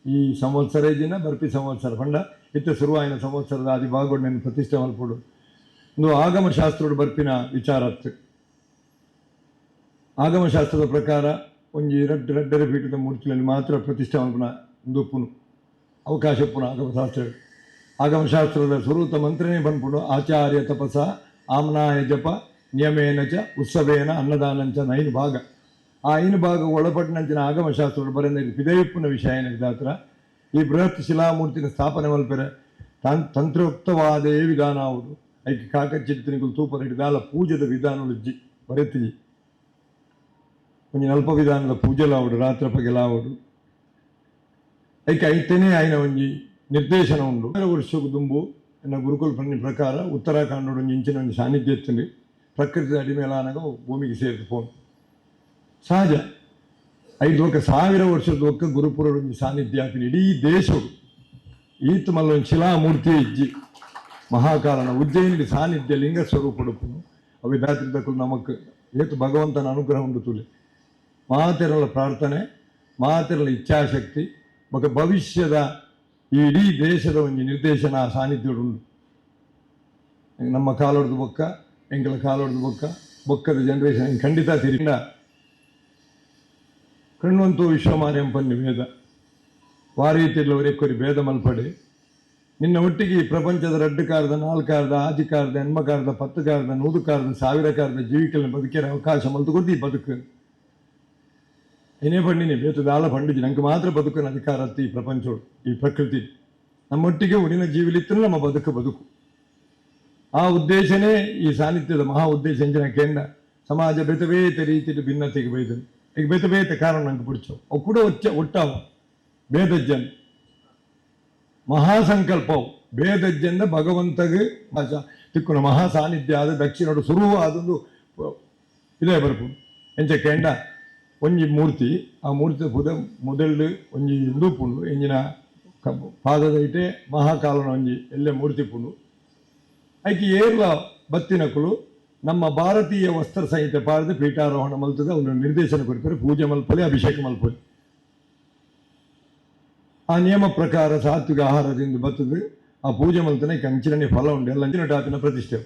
ಈ ಸಂವತ್ಸರ ದಿನ ಬರ್ಪಿ ಸಂವತ್ಸರ ಪಂಡ ಇತ್ತ ಶುರುವಾಯಿನ ಸಂವತ್ಸರದ ಆದಿ ಭಾಗಗಳು ನಾನು ಪ್ರತಿಷ್ಠೆ ಮಲ್ಪಡು ಒಂದು ಆಗಮಶಾಸ್ತ್ರೋಡು ಬರ್ಪಿನ ವಿಚಾರತ್ತು ಆಗಮಶಾಸ್ತ್ರದ ಪ್ರಕಾರ ಒಂಜಿ ರಡ್ಡರೆ ಪೀಠದ ಮೂರ್ತಿಗಳಲ್ಲಿ ಮಾತ್ರ ಪ್ರತಿಷ್ಠೆ ಮಲ್ಪನ ಒಂದು ಉಪ್ಪುನು ಅವಕಾಶ ಪುನಃ ಆಗಮಶಾಸ್ತ್ರದ ಸ್ವರೂತ ಮಂತ್ರನೇ ಬಂದ್ಬಿಡು ಆಚಾರ್ಯ ತಪಸ ಆಮ್ನಾಯ ಜಪ ನಿಯಮೇನ ಚ ಉತ್ಸವೇನ ಅನ್ನದಾನಂಚ 5 ಭಾಗ ಆ 5 ಭಾಗ ಒಳಪಟ್ಟಿನಂಚಿನ ಆಗಮಶಾಸ್ತ್ರ ಬರೆದ ಪಿದಯುಪ್ಪನ ವಿಷಯ ಏನಿದಾತ್ರ ಈ ಬೃಹತ್ ಶಿಲಾಮೂರ್ತಿನ ಸ್ಥಾಪನೆ ಮಲ್ಪೆರೆ ತಂತ್ರೋಕ್ತವಾದೇ ವಿಧಾನ ಆವುದು ಐಕೆ ಕಾಕಚಿತ್ತಿನಿಗಳು ತೂಪರ ಹಿಡಿದಾಲ ಪೂಜದ ವಿಧಾನಗಳು ಬರೆತಿಜಿ ಒಂಜಿ ನಲ್ಪ ವಿಧಾನದ ಪೂಜೆಲಾವುಡು ರಾತ್ರ ಪಗೆಲಾವುಡು ಐಕೆ ಐತನೇ ಆಯ್ನ ಒಂಜಿ ನಿರ್ದೇಶನ ಉಂಡು ವರ್ಷಕ್ಕೂ ದುಂಬು ಎನ್ನ ಗುರುಕುಲ ಪ್ರಕಾರ ಉತ್ತರಾಖಂಡ ಒಂಜಿ ಇಂಚಿನ ಒಂಜಿ ಸಾನ್ನಿಧ್ಯ ಎತ್ತಂಡು ಪ್ರಕೃತಿ ಅಡಿಮೇಲಾನಾಗ ಭೂಮಿಗೆ ಸೇರಿದು ಫೋನ್ ಸಹಜ 5,000 ವರ್ಷದ ಒಕ್ಕ ಗುರುಪುರ ಒಂಜಿ ಸಾನ್ನಿಧ್ಯ ಹಾಕಿನ ಇಡೀ ದೇಶವು ಈತ ಮಲ್ಲ ಒಂದು ಶಿಲಾಮೂರ್ತಿ ಇಜ್ಜಿ ಮಹಾಕಾಲನ ಉಜ್ಜಯಿನಿ ಸಾನ್ನಿಧ್ಯ ಲಿಂಗ ಸ್ವರೂಪ ಉಡುಪುನು ಅವು ದಾತ್ರಿದಕ್ಕೂ ನಮಕ್ ಏತು ಭಗವಂತನ ಅನುಗ್ರಹ ಉಂಡು ತುಲಿ ಮಾತೆರಳ ಪ್ರಾರ್ಥನೆ ಮಾತೆರಳ ಇಚ್ಛಾಶಕ್ತಿ ಬೊಕ್ಕ ಭವಿಷ್ಯದ ಈ ಇಡೀ ದೇಶದ ಒಂದು ನಿರ್ದೇಶನ ಸಾನ್ನಿಧ್ಯ ಉಂಡು ನಮ್ಮ ಕಾಲೊಡ್ದು ಬೊಕ್ಕ ಎಂಕಲ ಕಾಲೊಡ್ದು ಬೊಕ್ಕದ ಜನರೇಷನ್ ಖಂಡಿತ ತಿರಿಂದ ಕಣ್ಣುವಂತೂ ವಿಶ್ವಮಾರ್ಯಂ ಪನ್ನಿ ವೇದ ವಾರೀತಿರ್ಲವರೆಕ್ಕೊರಿ ಭೇದ ಮಲ್ಪಡೆ ನಿನ್ನ ಒಟ್ಟಿಗೆ ಈ ಪ್ರಪಂಚದ 2 ಕಾರದ 4 ಕಾರದ 5 ಕಾರದ 8 ಕಾರದ 10 ಕಾರದ 100 ಕಾರದ 1000 ಕಾರದ ಜೀವಿಕಲ್ನ ಬದುಕಿನ ಅವಕಾಶ ಮಲ್ತು ಕೊದ್ದು ಈ ಬದುಕು ಏನೇ ಪಂಡಿನಿ ಬೇತದ ಆಳ ಪಂಡಿಜಿ ನಂಗೆ ಮಾತ್ರ ಬದುಕಿನ ಅಧಿಕಾರ ಅತ್ತಿ ಈ ಪ್ರಪಂಚೋಡು ಈ ಪ್ರಕೃತಿ ನಮ್ಮೊಟ್ಟಿಗೆ ಉಡಿನ ಜೀವಿಲಿತ್ತರೂ ನಮ್ಮ ಬದುಕು ಆ ಉದ್ದೇಶನೇ ಈ ಸಾನ್ನಿಧ್ಯದ ಮಹಾ ಉದ್ದೇಶ ಎಂಜಿನ ಕೇಂದ್ರ ಸಮಾಜ ಬೆತಬೇತ ರೀತಿಯಲ್ಲಿ ಭಿನ್ನತೆಗೆ ಬೈದನು ಈಗ ಬೆತಬೇತ ಕಾರಣ ನಂಗೆ ಬಿಡ್ಚವು ಅವು ಕೂಡ ಒಟ್ಟಾವ ಬೇದಜ್ಜನ್ ಮಹಾಸಂಕಲ್ಪವು ಬೇದಜ್ಜಂದ ಭಗವಂತಗೆ ತಿಕ್ಕುನ ಮಹಾ ಸಾನ್ನಿಧ್ಯ ಆದ ದಕ್ಷಿಣಡು ಶುರುವಾದೊಂದು ಇದೇ ಬರ್ಪು ಎಂಚ ಕೇಂಡ ಒಂಜಿ ಮೂರ್ತಿ ಆ ಮೂರ್ತಿ ಪುದ ಮೊದಲು ಒಂಜಿ ಇಂದು ಪುಂಡು ಎಂಜಿನ ಪಾದದ ಇಟೆ ಮಹಾಕಾಲನ ಒಂಜಿ ಎಲ್ಲೆ ಮೂರ್ತಿ ಪುಂಡು ಐಕಿ ಏರ್ಲ ಬತ್ತಿನಕುಲು ನಮ್ಮ ಭಾರತೀಯ ವಸ್ತ್ರ ಸಂಹಿತೆ ಪಾಡ್ದು ಪೀಠಾರೋಹಣ ಮಲ್ತದೆ ಅವನು ನಿರ್ದೇಶನ ಕೊಡ್ತಾರೆ, ಪೂಜೆ ಮಲ್ಪಲೆ, ಅಭಿಷೇಕ ಮಲ್ಪಲೆ. ಆ ನಿಯಮ ಪ್ರಕಾರ ಸಾತ್ವಿಕ ಆಹಾರದಿಂದ ಬರ್ತದೆ. ಆ ಪೂಜೆ ಮಲ್ತನೆ ಅಂಚಿನ ಫಲ ಉಂಟು ಎಲ್ಲ ಅಂಚಿನ ಟಾಪಿನ ಪ್ರತಿಷ್ಠೆ.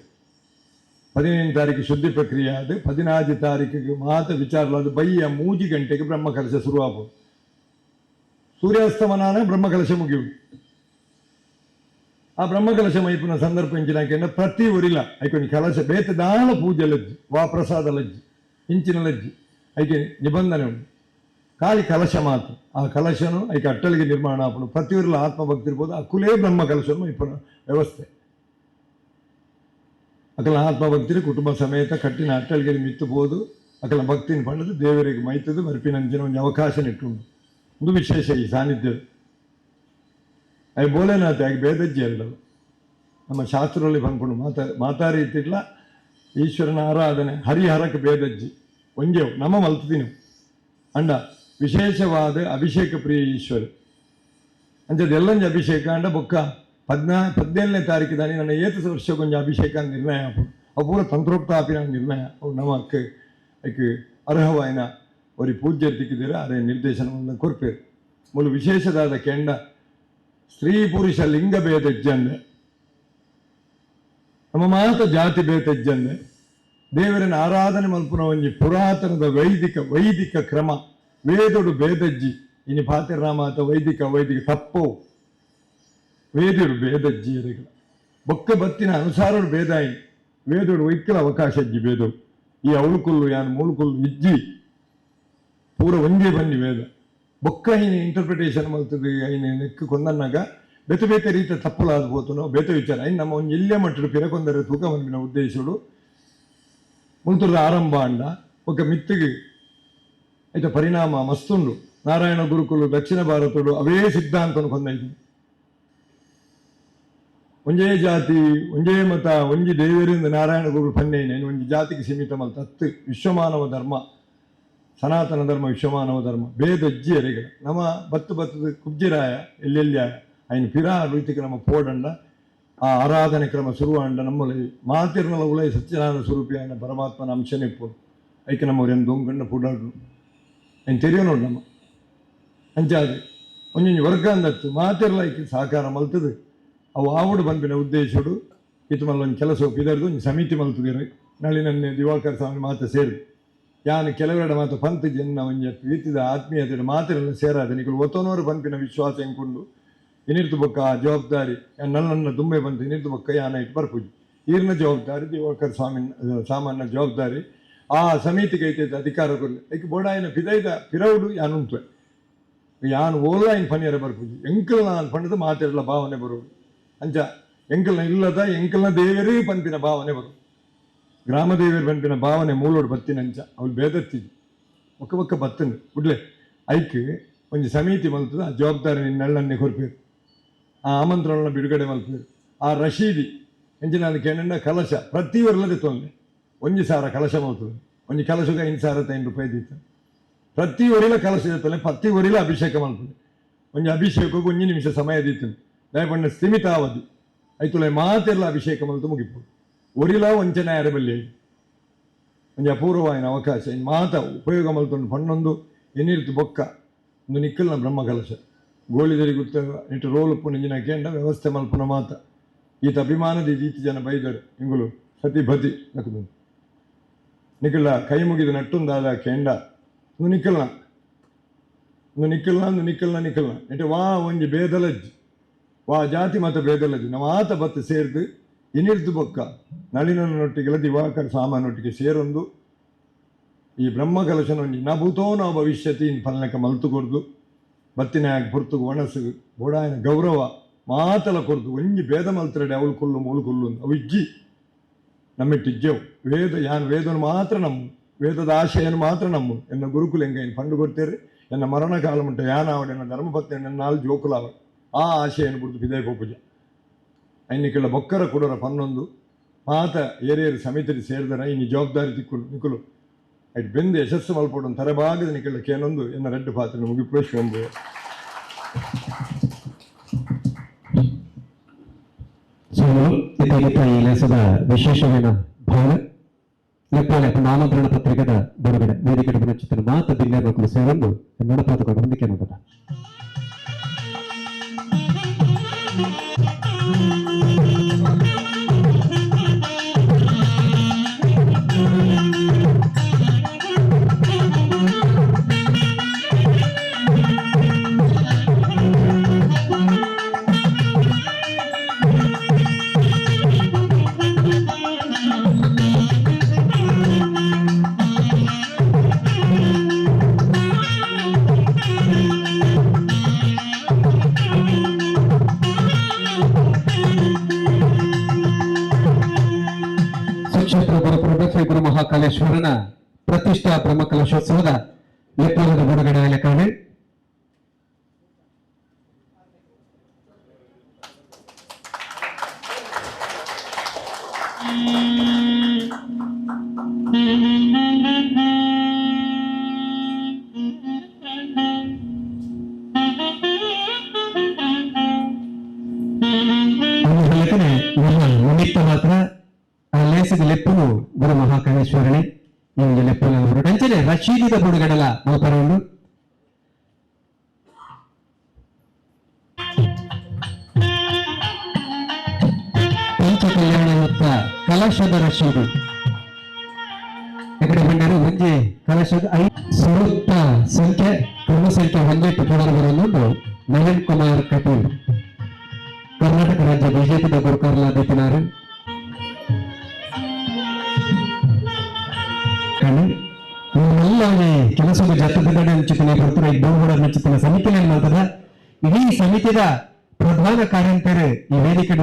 15 ತಾರೀಕು ಶುದ್ಧಿ ಪ್ರಕ್ರಿಯೆ ಆದ 14 ತಾರೀಕಿಗೆ ಮಾತ ವಿಚಾರಲಾದ ಬಯ್ಯ 3 ಗಂಟೆಗೆ ಬ್ರಹ್ಮಕಲಶ ಶುರುವಾಗುವುದು. ಸೂರ್ಯಾಸ್ತಮನಾನ ಬ್ರಹ್ಮಕಲಶ ಮುಗಿಯುವುದು. ಆ ಬ್ರಹ್ಮಕಲಶ ಮೈಪುನ ಸಂದರ್ಭ ಇಂಚಿನ ಪ್ರತಿ ಊರಿಲ್ಲ ಐಕೊಂದು ಕಲಶ ಬೇತ ದಾನ ಪೂಜೆ ಲಜ್ಜಿ, ವಾ ಪ್ರಸಾದ ಲಜ್ಜಿ, ಇಂಚಿನ ಲಜ್ಜಿ ಐಕೆ ನಿಬಂಧನೆ ಉಂಟು. ಖಾಲಿ ಕಲಶ ಮಾತ್ರ. ಆ ಕಲಶನು ಐಕೆ ಅಟ್ಟಳಿಗೆ ನಿರ್ಮಾಣ ಆಪನು. ಪ್ರತಿ ಊರಿಲ್ಲ ಆತ್ಮಭಕ್ತಿ ಇರ್ಬೋದು. ಅಕ್ಕುಲೇ ಬ್ರಹ್ಮ ಕಲಶನು ಮೈಪುನ ವ್ಯವಸ್ಥೆ. ಅಕಲ ಆತ್ಮಭಕ್ತಿ ಕುಟುಂಬ ಸಮೇತ ಕಟ್ಟಿನ ಅಟ್ಟಳಿಗೆ ಮಿತ್ತಬಹುದು. ಅಕಲ ಭಕ್ತಿನ ಪಂಡದು ದೇವರಿಗೆ ಮೈತದು ಮರಿಪಿನಂಚಿನ ಒಂದು ಅವಕಾಶ ನಿಟ್ಟುಂಟು. ಒಂದು ವಿಶೇಷ ಈ ಸಾನ್ನಿಧ್ಯದ ಅవి ಬೋಲೆನಾಥ ಆಗಿ ಬೇದಜ್ಜಿ ಅಲ್ಲದು. ನಮ್ಮ ಶಾಸ್ತ್ರದಲ್ಲಿ ಬಂದ್ಕೊಂಡು ಮಾತಾರೀತಿಲ್ಲ ಈಶ್ವರನ ಆರಾಧನೆ ಹರಿಹರಕ್ಕೆ ಬೇದಜ್ಜಿ ಒಂಜೇವು ನಮ್ಮ ಮಲ್ತದಿನ ಅಂಡ ವಿಶೇಷವಾದ ಅಭಿಷೇಕ ಪ್ರಿಯ ಈಶ್ವರ ಅಂಚದ ಎಲ್ಲಂಜ ಅಭಿಷೇಕ ಅಂಡ ಬೊಕ್ಕ 17ನೇ ತಾರೀಕು ದಾನಿ ನನ್ನ ಏತು ವರ್ಷ ಕೊಂಚ ಅಭಿಷೇಕ ನಿರ್ಣಯ ಅವು ಪೂರ ತಂತ್ರೋಕ್ತ ಆಪಿನ ನಿರ್ಣಯ ಅವು ನಮ್ಮ ಅಕ್ಕೆ ಅರ್ಹವಾಯಿನ ಅವರಿಗೆ ಪೂಜ್ಯ ತಿಕ್ಕಿದ್ದೀರ ಅದೇ ನಿರ್ದೇಶನವನ್ನು ಕೊರ್ಪೇರು. ಮೂಲ ವಿಶೇಷದಾದ ಕೆಂಡ ಸ್ತ್ರೀ ಪುರುಷ ಲಿಂಗ ಭೇದಜ್ಜಂದೆ ನಮ್ಮ ಮಾತ ಜಾತಿ ಭೇದಜ್ಜಂದೆ ದೇವರನ್ನ ಆರಾಧನೆ ಮಲ್ಪುನ ಒಂಜಿ ಪುರಾತನದ ವೈದಿಕ ಕ್ರಮ ವೇದೋಡು ಭೇದಜ್ಜಿ ಇನಿ ಪಾತಿರಾಮಾತ ವೈದಿಕ ತಪ್ಪೋ ವೇದಿಡು ಭೇದಜ್ಜಿ ಎರೆಗಳ ಬೊಕ್ಕ ಬತ್ತಿನ ಅನುಸಾರಡು ಭೇದಾಯಿ ವೇದೋಡು ವೈಕ್ಕಲ ಅವಕಾಶ ಅಜ್ಜಿ ಭೇದವು ಈ ಅವಳುಕುಲ್ಲು ಯಾನು ಮೂಳುಕುಲ್ಲು ಇಜ್ಜಿ ಪೂರ ಒಂದೇ ಬನ್ನಿ ವೇದ ಬೊಕ್ಕ ಐನ ಇಂಟರ್ಪ್ರಿಟೇಷನ್ ಮಲ್ತದೆ ಐನ ನೆಕ್ಕು ಕೊಂದನ್ನಾಗ ಬೇತೆ ಬೇತೆ ರೀತಿಯ ತಪ್ಪಲಾದ್ಬೋತನೋ ಬೇತೆ ವಿಚಾರ ಐನ್ ನಮ್ಮ ಒಂದು ಇಲ್ಲೇ ಮಟ್ಟಡು ಪಿರಕೊಂದರೆ ತೂಕ ಮನ್ಪಿನ ಉದ್ದೇಶಡು ಮುಂತುರದ ಆರಂಭ ಅಂಡ ఒక ಮಿತ್ತಿಗೆ ಐತ ಪರಿಣಾಮ ಮಸ್ತುಂಡು. ನಾರಾಯಣ ಗುರುಕುಲು ದಕ್ಷಿಣ ಭಾರತಡು ಅವೇ ಸಿದ್ಧಾಂತನು ಕೊಂದೈತು. ಒಂಜೇ ಜಾತಿ ಒಂಜೇ ಮತ ಒಂಜಿ ದೇವರಿಂದ ನಾರಾಯಣ ಗುರು ಪನ್ನೇನೆ ಒಂಜಿ ಜಾತಿಗೆ ಸೀಮಿತ ಮಲ್ತ ಹತ್ತು ವಿಶ್ವಮಾನವ ಧರ್ಮ ಸನಾತನ ಧರ್ಮ ವಿಶ್ವಮಾನವ ಧರ್ಮ ಭೇದಜ್ಜಿ ಅರೆಗಳ ನಮ್ಮ ಬತ್ತದ ಕುಬ್ಜಿರಾಯ ಎಲ್ಲೆಲ್ಯಾಯ ఆయన పిరా రీతికి ನಮ್ಮ పోడండ ఆ ఆరాధన క్రమ శురువాండ నమ్మలి మాతిర్నల ఉలై సత్యనారాయణ స్వరూపి ఆయన పరమాత్మన అంశనే ఇప్పుడు ఐక ನಮ್ಮ రెండు దొంగండ పుడాడు ఆయన తెలియనోడు ನಮ್ಮ ಅಂಚಾದು ಒಂಜೊಂಜಿ ವರ್ಗ ಅಂದತ್ತು ಮಾತಿರ್ಲ ಐಕಿ ಸಹಕಾರ ಮಲ್ತದು ಅವು ಆವುಡು ಬಂಪಿನ ಉದ್ದೇಶಡು ಇತ್ತು ಮಲ್ಲ ಒಂದು ಕೆಲಸ ಒಪ್ಪಿದರ್ದು ಒಂದು ಸಮಿತಿ ಮಲ್ತದಿರಿ ನಳಿನನ್ನೇ ದಿವಾಕರ್ ಸ್ವಾಮಿ ಮಾತ ಸೇರಿ ಯಾನು ಕೆಲವೆರಡು ಮಾತು ಪಂತ್ ಜನ್ನ ಒಂಜ ರೀತಿದ ಆತ್ಮೀಯತೆ ಮಾತಿರಲ್ಲ ಸೇರಾದ ನಿಗಳು ಒತ್ತನೋರು ಪಂಪಿನ ವಿಶ್ವಾಸ ಎಂಕೊಂಡು ಇನ್ನಿರ್ತು ಬೊಕ್ಕ ಆ ಜವಾಬ್ದಾರಿ ನನ್ನ ದುಂಬೆ ಬಂತು ಇನ್ನಿರ್ತು ಬೊಕ್ಕ ಯಾನ ಇಟ್ಟು ಬರ್ಪುಜಿ ಈರ್ನ ಜವಾಬ್ದಾರಿ ದಿವಾಕರ್ ಸ್ವಾಮಿ ಸಾಮಾನ್ಯ ಜವಾಬ್ದಾರಿ ಆ ಸಮಿತಿಗೆ ಐತೈತೆ ಅಧಿಕಾರ ಕೊರಲಿ ಐಕೆ ಬೋಡಾಯಿನ ಪಿದೈದ ಪಿರವುಡು ಯಾನುಂಟು ಯಾನು ಓಲಾಯಿನ ಪನಿಯರ ಬರ್ಪುಜಿ ಎಂಕಲ್ ನಾನು ಪಂಡದ ಮಾತಿರಲ್ಲ ಭಾವನೆ ಬರುವುದು ಅಂಚ ಎಂಕಲ್ನ ಇಲ್ಲದ ಎಂಕಲ್ನ ದೇವರೇ ಪಂಪಿನ ಭಾವನೆ ಬರುವುದು ಗ್ರಾಮ ದೇವರ ಪಂಪಿನ ಭಾವನೆ ಮೂಲೋಡು ಬತ್ತಿನಂಚ ಅವಳು ಬೇದತ್ತಿದ್ದು ಒಕ್ಕ ಬತ್ತನು ಬಿಡ್ಲೆ ಐಕೆ ಒಂದು ಸಮಿತಿ ಮಲ್ತದ ಆ ಜವಾಬ್ದಾರಿ ನಿನ್ನೆಳ್ಳನ್ನೇ ಕೊರ್ಪೇರು ಆ ಆಮಂತ್ರಣನ ಬಿಡುಗಡೆ ಮಲ್ಪೇರು ಆ ರಶೀದಿ ಎಂಚಿನ ಕೆಂಡ ಕಲಶ ಪ್ರತಿ ವರ್ಷದ ತೊಂದರೆ 1,000 ಕಲಶ ಮಲ್ತದೆ ಒಂದು ಕಲಶಕ್ಕೆ 5,500 ರೂಪಾಯಿ ದಿತ್ತ ಪ್ರತಿ ಒರಿಲ ಕಲಶ ಇರುತ್ತಲ್ಲ ಪ್ರತಿ ಒರಿಲ ಅಭಿಷೇಕ ಮಲ್ಪದೆ ಒಂದು ಅಭಿಷೇಕಕ್ಕೆ 1 ನಿಮಿಷ ಸಮಯ ದಿತ್ತು ದಯಪಣ್ಣ ಸ್ಥಿಮಿತ ಅವಧಿ ಐತುಲೆ ಮಾತೆಲ್ಲ ಅಭಿಷೇಕ ಮಲ್ತು ಮುಗಿಪು ಒರಿಲ ವಂಚನೆ ಅರಬಲ್ಲಿ ಒಂದು ಅಪೂರ್ವವಾಯಿನ ಅವಕಾಶ ಇನ್ನು ಮಾತ ಉಪಯೋಗ ಮಲ್ತೊಂಡು ಪಣ್ಣೊಂದು ಎನ್ನಿರ್ತು ಬೊಕ್ಕ ಒಂದು ನಿಕ್ಕಲ್ನ ಬ್ರಹ್ಮ ಕಲಶ ಗೋಳಿದರಿ ಗುತ್ತ ಇಟ್ಟು ರೋಲುಪ್ಪು ನಿಂಜಿನ ಕೇಂಡ ವ್ಯವಸ್ಥೆ ಮಲ್ಪುನ ಮಾತ ಈತ ಅಭಿಮಾನದ ಈತಿ ಜನ ಬೈದರು ಇಂಗುಲು ಸತಿ ಬದಿ ನಕದು ನಿಕ್ಕಲ್ಲ ಕೈ ಮುಗಿದು ನಟ್ಟುಂದಾದ ಕೇಂಡ ಒಂದು ನಿಕ್ಕಲ್ನ ಇಟ್ಟು ವಾ ಒಂಜಿ ಬೇದಲಜ್ಜಿ ವಾ ಜಾತಿ ಮತ ಬೇದಲಜ್ಜಿ ನಾವು ಆತ ಬತ್ತು ಸೇರ್ದು ಇನ್ನಿರ್ದು ಬೊಕ್ಕ ನಳಿನೊಟ್ಟಿಗೆಲ್ಲ ದಿವಾಕರ್ ಸಾಮಾನೊಟ್ಟಿಗೆ ಸೇರೊಂದು ಈ ಬ್ರಹ್ಮಕಲಶನ ಒಂಜಿ ನಭೂತೋ ನಾವು ಭವಿಷ್ಯತಿ ಇನ್ ಪಲ್ನಕ ಮಲ್ತು ಕೊರ್ದು ಬತ್ತಿನ ಪುರ್ತು ಒಣಸು ಬೋಡಾಯನ ಗೌರವ ಮಾತಲ ಕೊರ್ದು ಒಂಜಿ ಭೇದ ಮಲ್ತರಡೆ ಅವಳು ಕೊಲ್ಲು ಮೂಳು ಕೊಲ್ಲು ಅವು ಇಜ್ಜಿ ನಮ್ಮಿಟ್ಟಿಜ್ಜೆವು ವೇದ ಯಾನು ವೇದನು ಮಾತ್ರ ನಮ್ಮ ವೇದದ ಆಶಯನು ಮಾತ್ರ ನಮ್ಮ ಎನ್ನ ಗುರುಕುಲ ಹೆಂಗೆ ಪಂಡು ಕೊಡ್ತೇರಿ ಎನ್ನ ಮರಣ ಕಾಲ ಮುಟ್ಟ ಯಾನಾವಡೆ ಎನ್ನ ಧರ್ಮಪತ್ನಿ ಎನ್ನ 4 ಜೋಕುಲಾವ ಆ ಆಶಯನು ಬಿಡ್ದು ವಿದಯ ಪೂಜೆ ಐನಿಕೆಲ್ಲ ಬೊಕ್ಕರ ಕೊಡೋರ ಪನ್ನೊಂದು ಮಾತ ಏರಿಯರು ಸಮಿತಿ ಸೇರಿದರ ಇನ್ನು ಜವಾಬ್ದಾರಿ ತಿಕ್ಕುಲು ನಿಕ್ಕಲು ಐಟ್ ಬೆಂದು ಯಶಸ್ಸು ಮಲ್ಪೊಡು ತರಭಾಗದ ನಿಕ್ಕಲ್ಲ ಕೇನೊಂದು ಎನ್ನ ರೆಡ್ಡು ಪಾತ್ರ ಮುಗಿಪೇಶ್ ಒಂದು ಸೊ ತೆಗೆತ ಈ ಲೆಸದ ವಿಶೇಷವೇನ ಭಾಳ ಲೆಪ್ಪಾಲೆ ಆಮಂತ್ರಣ ಪತ್ರಿಕೆದ ಬಿಡುಗಡೆ ವೇದಿಕೆ ಚಿತ್ರ ಮಾತ ದಿಲ್ಲ ಮಕ್ಕಳು ಸೇರೊಂದು ನಡಪಾತಕೊಂಡು ಹೊಂದಿಕೆ ನೋಡದ ಗುರು ಮಹಾಕಾಲೇಶ್ವರನ ಪ್ರತಿಷ್ಠಾ ಬ್ರಹ್ಮಕಲಶೋತ್ಸವದ ಲೆಪ್ಪಲದ ಬಿಡುಗಡೆ ಲೆಕ್ಕವೇ ನಿಮಿತ್ತ ಮಾತ್ರ ಆ ಲೇಸಿದ ಲೆಪ್ಪನು ಗುರು ಮಹಾಕಾಲೇಶ್ವರನೇ ಈ ಲೆಪ್ಪನ ಹೊರಟಂಚನೆ ರಶೀದಿದ ಬಿಡುಗಡಲ ಮಾತಾಡೋದು ಪಂಚ ಕಲ್ಯಾಣ ಮತ್ತು ಕಲಶದ ರಶೀದು ಎಕಡೆ ಬಂದರು ಒಂಜಿ ಕಲಶದ ಸುರುತ್ತ ಸಂಖ್ಯೆ ಕ್ರಮ ಸಂಖ್ಯೆ 18 ಪುನರ್ಬರಲು ನಳಿನ್ ಕುಮಾರ್ ಕಟೀಲ್ ಕರ್ನಾಟಕ ರಾಜ್ಯ ಬಿಜೆಪಿದ ಗುರುಕಾರಲಾದಿತ್ತಿನಾರು ಕೆಲಸದ ಜತದಿನ ಚಿಂತನೆ ಬರ್ತಾರೆ ಬೋರ್ಡ್ ಚಿಂತನೆ ಸಮಿತಿ ಮಾಡ್ತದ ಇಡೀ ಸಮಿತಿದ ಪ್ರಧಾನ ಕಾರ್ಯಂತರು ಈ ವೇದಿಕೆ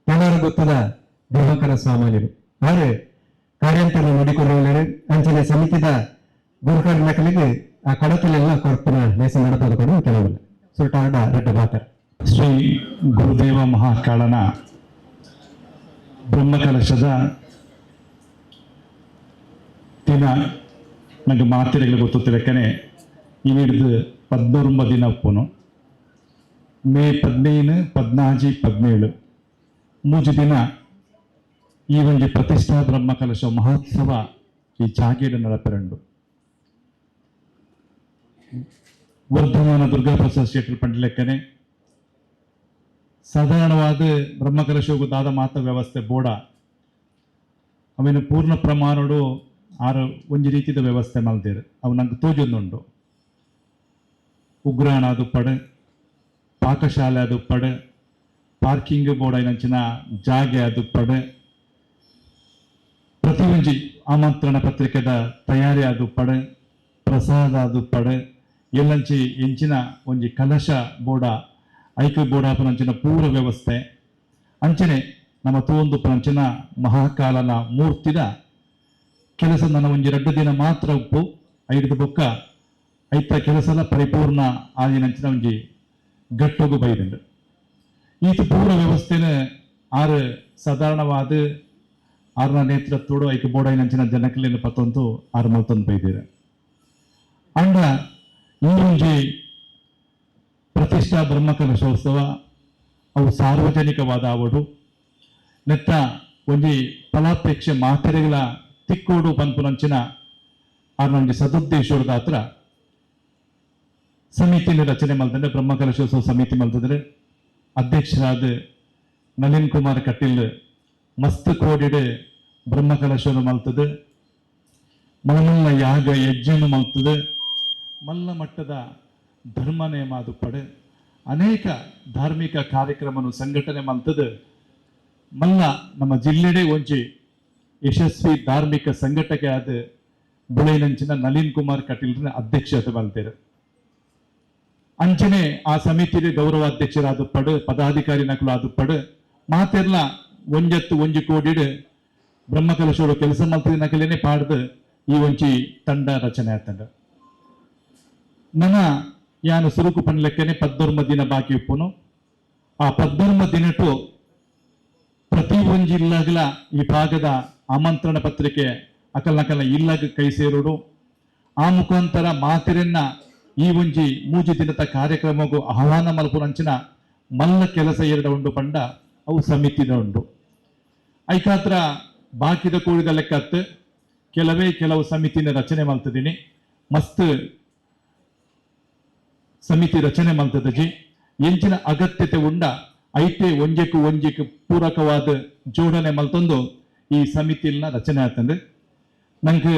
ಎಲ್ಲರೂ ಗೊತ್ತದ ದಿವಾಕರ ಸಾಮಾನ್ಯರು ಆದರೆ ಕಾರ್ಯಂತರ ನೋಡಿಕೊಳ್ಳುವವರು ಅಂಚನೆ ಸಮಿತಿದ ಗುರುಕಾರ ಮಕ್ಕಳಿಗೆ ಆ ಕಡತಲೆಲ್ಲ ಕೊರ್ಪನ ನೇಸ ನಡೆದುಕೊಂಡು ಕೆಲವಲ್ಲ ಸುಲ್ಟಾಡ ರೆಡ್ಡ ಬಾಕರ್ ಶ್ರೀ ಗುರುದೇವ ಮಹಾಕಾಳನ ಬ್ರಹ್ಮಕಲಶದ ದಿನ ನನಗೆ ಮಾತಿರಗಳು ಗೊತ್ತಿರಕ್ಕನೆ ಈ ಹಿಡಿದು 19 ದಿನ ಒಪ್ಪನು ಮೇ 15, 14, 17 ಮೂಜು ದಿನ ಈ ಒಂದು ಪ್ರತಿಷ್ಠಾ ಬ್ರಹ್ಮಕಲಶ ಮಹೋತ್ಸವ ಈ ಜಾಗೇಡು ನಡಪೆರಂಡು ವರ್ಧಮಾನ ದುರ್ಗಾಪ್ರಸಾದ್ ಶೆಟ್ಟರ್ ಪಂಡ್ಲೆಕ್ಕನೆ ಸಾಧಾರಣವಾದ ಬ್ರಹ್ಮಕಲಶೋಗು ದಾದ ಮಾತ ವ್ಯವಸ್ಥೆ ಬೋಡ ಅವೇನು ಪೂರ್ಣ ಪ್ರಮಾಣಡು ಆರು ಒಂಜಿ ರೀತಿಯ ವ್ಯವಸ್ಥೆ ಮಲ್ದೇರು ಅವು ನಂಗೆ ತೋಜೊಂದುಂಡು ಉಗ್ರಾಣ ಅದು ಪಡೆ ಪಾಕಶಾಲೆ ಅದು ಪಡೆ ಪಾರ್ಕಿಂಗ್ ಬೋರ್ಡ್ ನಂಚಿನ ಜಾಗೆ ಅದು ಪಡೆ ಪ್ರತಿ ಒಂಜಿ ಆಮಂತ್ರಣ ಪತ್ರಿಕೆದ ತಯಾರಿ ಅದು ಪಡೆ ಪ್ರಸಾದ ಅದು ಪಡೆ ಎಲ್ಲಂಚಿ ಎಂಚಿನ ಒಂಜಿ ಕಲಶ ಬೋಡ ಐಕ್ಯ ಬೋಡಾಪನಂಚಿನ ಪೂರ ವ್ಯವಸ್ಥೆ ಅಂಚನೆ ನಮ್ಮ ತೋಂದು ಪನಂಚಿನ ಮಹಾಕಾಲನ ಮೂರ್ತಿದ ಕೆಲಸ ನನ್ನ ಒಂಜಿ 2 ದಿನ ಮಾತ್ರ ಉಪ್ಪು 5 ಬೊಕ್ಕ ಐತ ಕೆಲಸದ ಪರಿಪೂರ್ಣ ಆದಿನಂಚಿನ ಒಂಜಿ ಗಟ್ಟೋಗು ಬೈದಂಡು ಈತ ಪೂರ ವ್ಯವಸ್ಥೆನ ಆರು ಸಾಧಾರಣವಾದ ಆರ್ನ ನೇತೃತ್ವಡು ಐಕ್ಯ ಬೋಡೈನಂಚಿನ ಜನಕಲಿನ ಪತ್ತೊಂದು ಆರು ಮಲ್ತೊಂದು ಬೈದಿರ ಅಂಡ ಈ ಒಂಜಿ ಪ್ರತಿಷ್ಠಾ ಬ್ರಹ್ಮಕಲಶೋತ್ಸವ ಅವು ಸಾರ್ವಜನಿಕವಾದ ಅವಡು ನೆತ್ತ ಒಂಜಿ ಫಲಾಪೇಕ್ಷೆ ಮಾತೆರೆಗಳ ತಿಕ್ಕೋಡು ಪಂಪುನಂಚಿನ ಆರ್ನೊಂಜಿ ಸದುದ್ದೇಶದ ಹತ್ರ ಸಮಿತಿನ ರಚನೆ ಮಲ್ತಂದ್ರೆ ಬ್ರಹ್ಮಕಲಶೋತ್ಸವ ಸಮಿತಿ ಮಲ್ತಂದ್ರೆ ಅಧ್ಯಕ್ಷರಾದ ನಳಿನ್ ಕುಮಾರ್ ಕಟೀಲ್ ಮಸ್ತ್ ಕೋಡಿಡ್ ಬ್ರಹ್ಮಕಲಶವನ್ನು ಮಲ್ತದೆ ಮಲ್ಲ ಯಾಗ ಯಜ್ಞನು ಮಲ್ತದೆ ಮಲ್ಲ ಮಟ್ಟದ ಧರ್ಮ ನೇಮಾದು ಪಡೆ ಅನೇಕ ಧಾರ್ಮಿಕ ಕಾರ್ಯಕ್ರಮವನ್ನು ಸಂಘಟನೆ ಮಲ್ತದೆ ಮಲ್ಲ ನಮ್ಮ ಜಿಲ್ಲೆಡೆ ಒಂಜಿ ಯಶಸ್ವಿ ಧಾರ್ಮಿಕ ಸಂಘಟನೆ ಆದ ಬುಳೈನಂಚಿನ ನಳಿನ್ ಕುಮಾರ್ ಕಟೀಲ್ನ ಅಧ್ಯಕ್ಷತೆ ಮಲ್ತೇರು ಅಂಚನೆ ಆ ಸಮಿತಿಗೆ ಗೌರವಾಧ್ಯಕ್ಷರಾದ ಪಡು ಪದಾಧಿಕಾರಿ ನಕಲು ಆದ ಪಡು ಮಾತೆರ್ಲ ಒಂಜತ್ತು ಒಂಜಿ ಕೋಡಿಡ್ ಬ್ರಹ್ಮಕಲಶೋಡು ಕೆಲಸ ಮಲ್ತದ ನಕಲೇನೆ ಪಾಡ್ದು ಈ ಒಂಜಿ ತಂಡ ರಚನೆ ಆತಂಡ ನನ್ನ ಯಾನು ಸುರುಕು ಪನ್ಲೆಕ್ಕನೆ 19 ದಿನ ಬಾಕಿ ಉಪ್ಪುನು ಆ 19 ದಿನಟು ಪ್ರತಿ ಒಂಜಿ ಇಲ್ಲಾಗಲ ಈ ಭಾಗದ ಆಮಂತ್ರಣ ಪತ್ರಿಕೆ ಅಕಲ್ನಕಲ್ನ ಇಲ್ಲಾಗ ಕೈ ಸೇರುಡು ಆ ಮುಖಾಂತರ ಮಾತಿರನ್ನ ಈ ಒಂಜಿ ಮೂಜಿ ದಿನದ ಕಾರ್ಯಕ್ರಮಗೂ ಆಹ್ವಾನ ಮಲ್ಪುನಂಚಿನ ಮಲ್ಲ ಕೆಲಸ 2 ಉಂಡು ಪಂಡ ಅವು ಸಮಿತಿದ ಉಂಡು ಐಕಾತ್ರ ಬಾಕಿದ ಕೂಡಿದ ಲೆಕ್ಕತ್ತು ಕೆಲವು ಸಮಿತಿನ ರಚನೆ ಮಾಡ್ತಿದ್ದೀನಿ. ಮಸ್ತ್ ಸಮಿತಿ ರಚನೆ ಮಾಡ್ತದಜಿ. ಎಂಚಿನ ಅಗತ್ಯತೆ ಉಂಡ ಐತೆ ಒಂಜೆಕು ಪೂರಕವಾದ ಜೋಡಣೆ ಮಲ್ತೊಂದು ಈ ಸಮಿತಿಲ್ನ ರಚನೆ ಆತಂದ್ರೆ ನಂಗೆ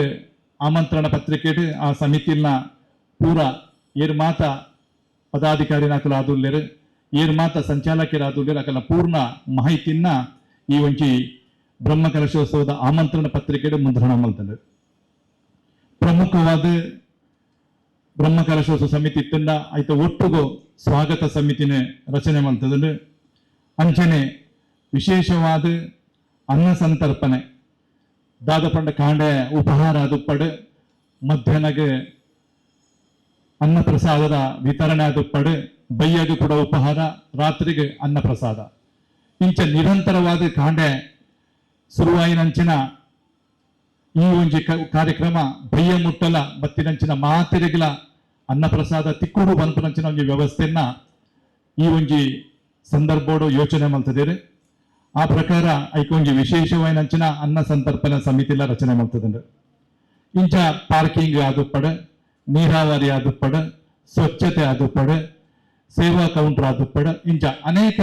ಆಮಂತ್ರಣ ಪತ್ರಿಕೆ ಆ ಸಮಿತಿಲ್ನ ಪೂರ ಏರ್ ಮಾತ ಪದಾಧಿಕಾರಿ ನಾಕಲು ಆದುಲ್ಲೇರು ಏರ್ ಮಾತ ಸಂಚಾಲಕರು ಆದುಲ್ಲೇರು ಅಕಲ ಪೂರ್ಣ ಮಾಹಿತಿನ ಈ ಒಂಜಿ ಬ್ರಹ್ಮಕಲಶೋತ್ಸವದ ಆಮಂತ್ರಣ ಪತ್ರಿಕೆ ಮುದ್ರಣ ಮಲ್ತಂದ್ರೆ ಪ್ರಮುಖವಾದ ಬ್ರಹ್ಮಕಲಶೋತ್ಸವ ಸಮಿತಿ ಇತ್ತಂಡ ಆಯ್ತ ಒಟ್ಟುಗು ಸ್ವಾಗತ ಸಮಿತಿನ ರಚನೆ ಮಾಡ್ತದೆ. ಅಂಚನೆ ವಿಶೇಷವಾದ ಅನ್ನ ಸಂತರ್ಪಣೆ ದಾದಪಂಡ ಕಾಂಡೆ ಉಪಹಾರ ದುಪ್ಪಡು ಮಧ್ಯಾಹ್ನಗೆ ಅನ್ನ ಪ್ರಸಾದದ ವಿತರಣೆ ದುಪ್ಪಡು ಬಯ್ಯಗೆ ಕೂಡ ಉಪಹಾರ ರಾತ್ರಿಗೆ ಅನ್ನ ಪ್ರಸಾದ ಇಂಚ ನಿರಂತರವಾದ ಕಾಂಡೆ ಶುರುವಾಯಿನಂಚಿನ ಈ ಒಂಜಿ ಕಾರ್ಯಕ್ರಮ ಬಯ್ಯ ಮುಟ್ಟಲ ಬತ್ತಿನಂಚಿನ ಮಾತೆರೆಗಿಲ ಅನ್ನ ಪ್ರಸಾದ ತಿಕ್ಕುಡು ಬಂಪನಂಚಿನ ಒಂಜಿ ವ್ಯವಸ್ಥೆಯನ್ನ ಈ ಒಂಜಿ ಸಂದರ್ಭೋಡು ಯೋಚನೆ ಮಾಡ್ತಿದ್ದೀರಿ. ಆ ಪ್ರಕಾರ ಐಕೊಂಜಿ ವಿಶೇಷವಾಯಿನಂಚಿನ ಅನ್ನ ಸಂತರ್ಪಣೆ ಸಮಿತಿಲ ರಚನೆ ಮಾಡ್ತದೆ. ಇಂಚ ಪಾರ್ಕಿಂಗ್ ಆದುಪ್ಪಡ ನೀರಾವರಿ ಆದುಪ್ಪಡ ಸ್ವಚ್ಛತೆ ಆದುಪ್ಪಡ ಸೇವಾ ಕೌಂಟರ್ ಆದುಪ್ಪಡ ಇಂಚ ಅನೇಕ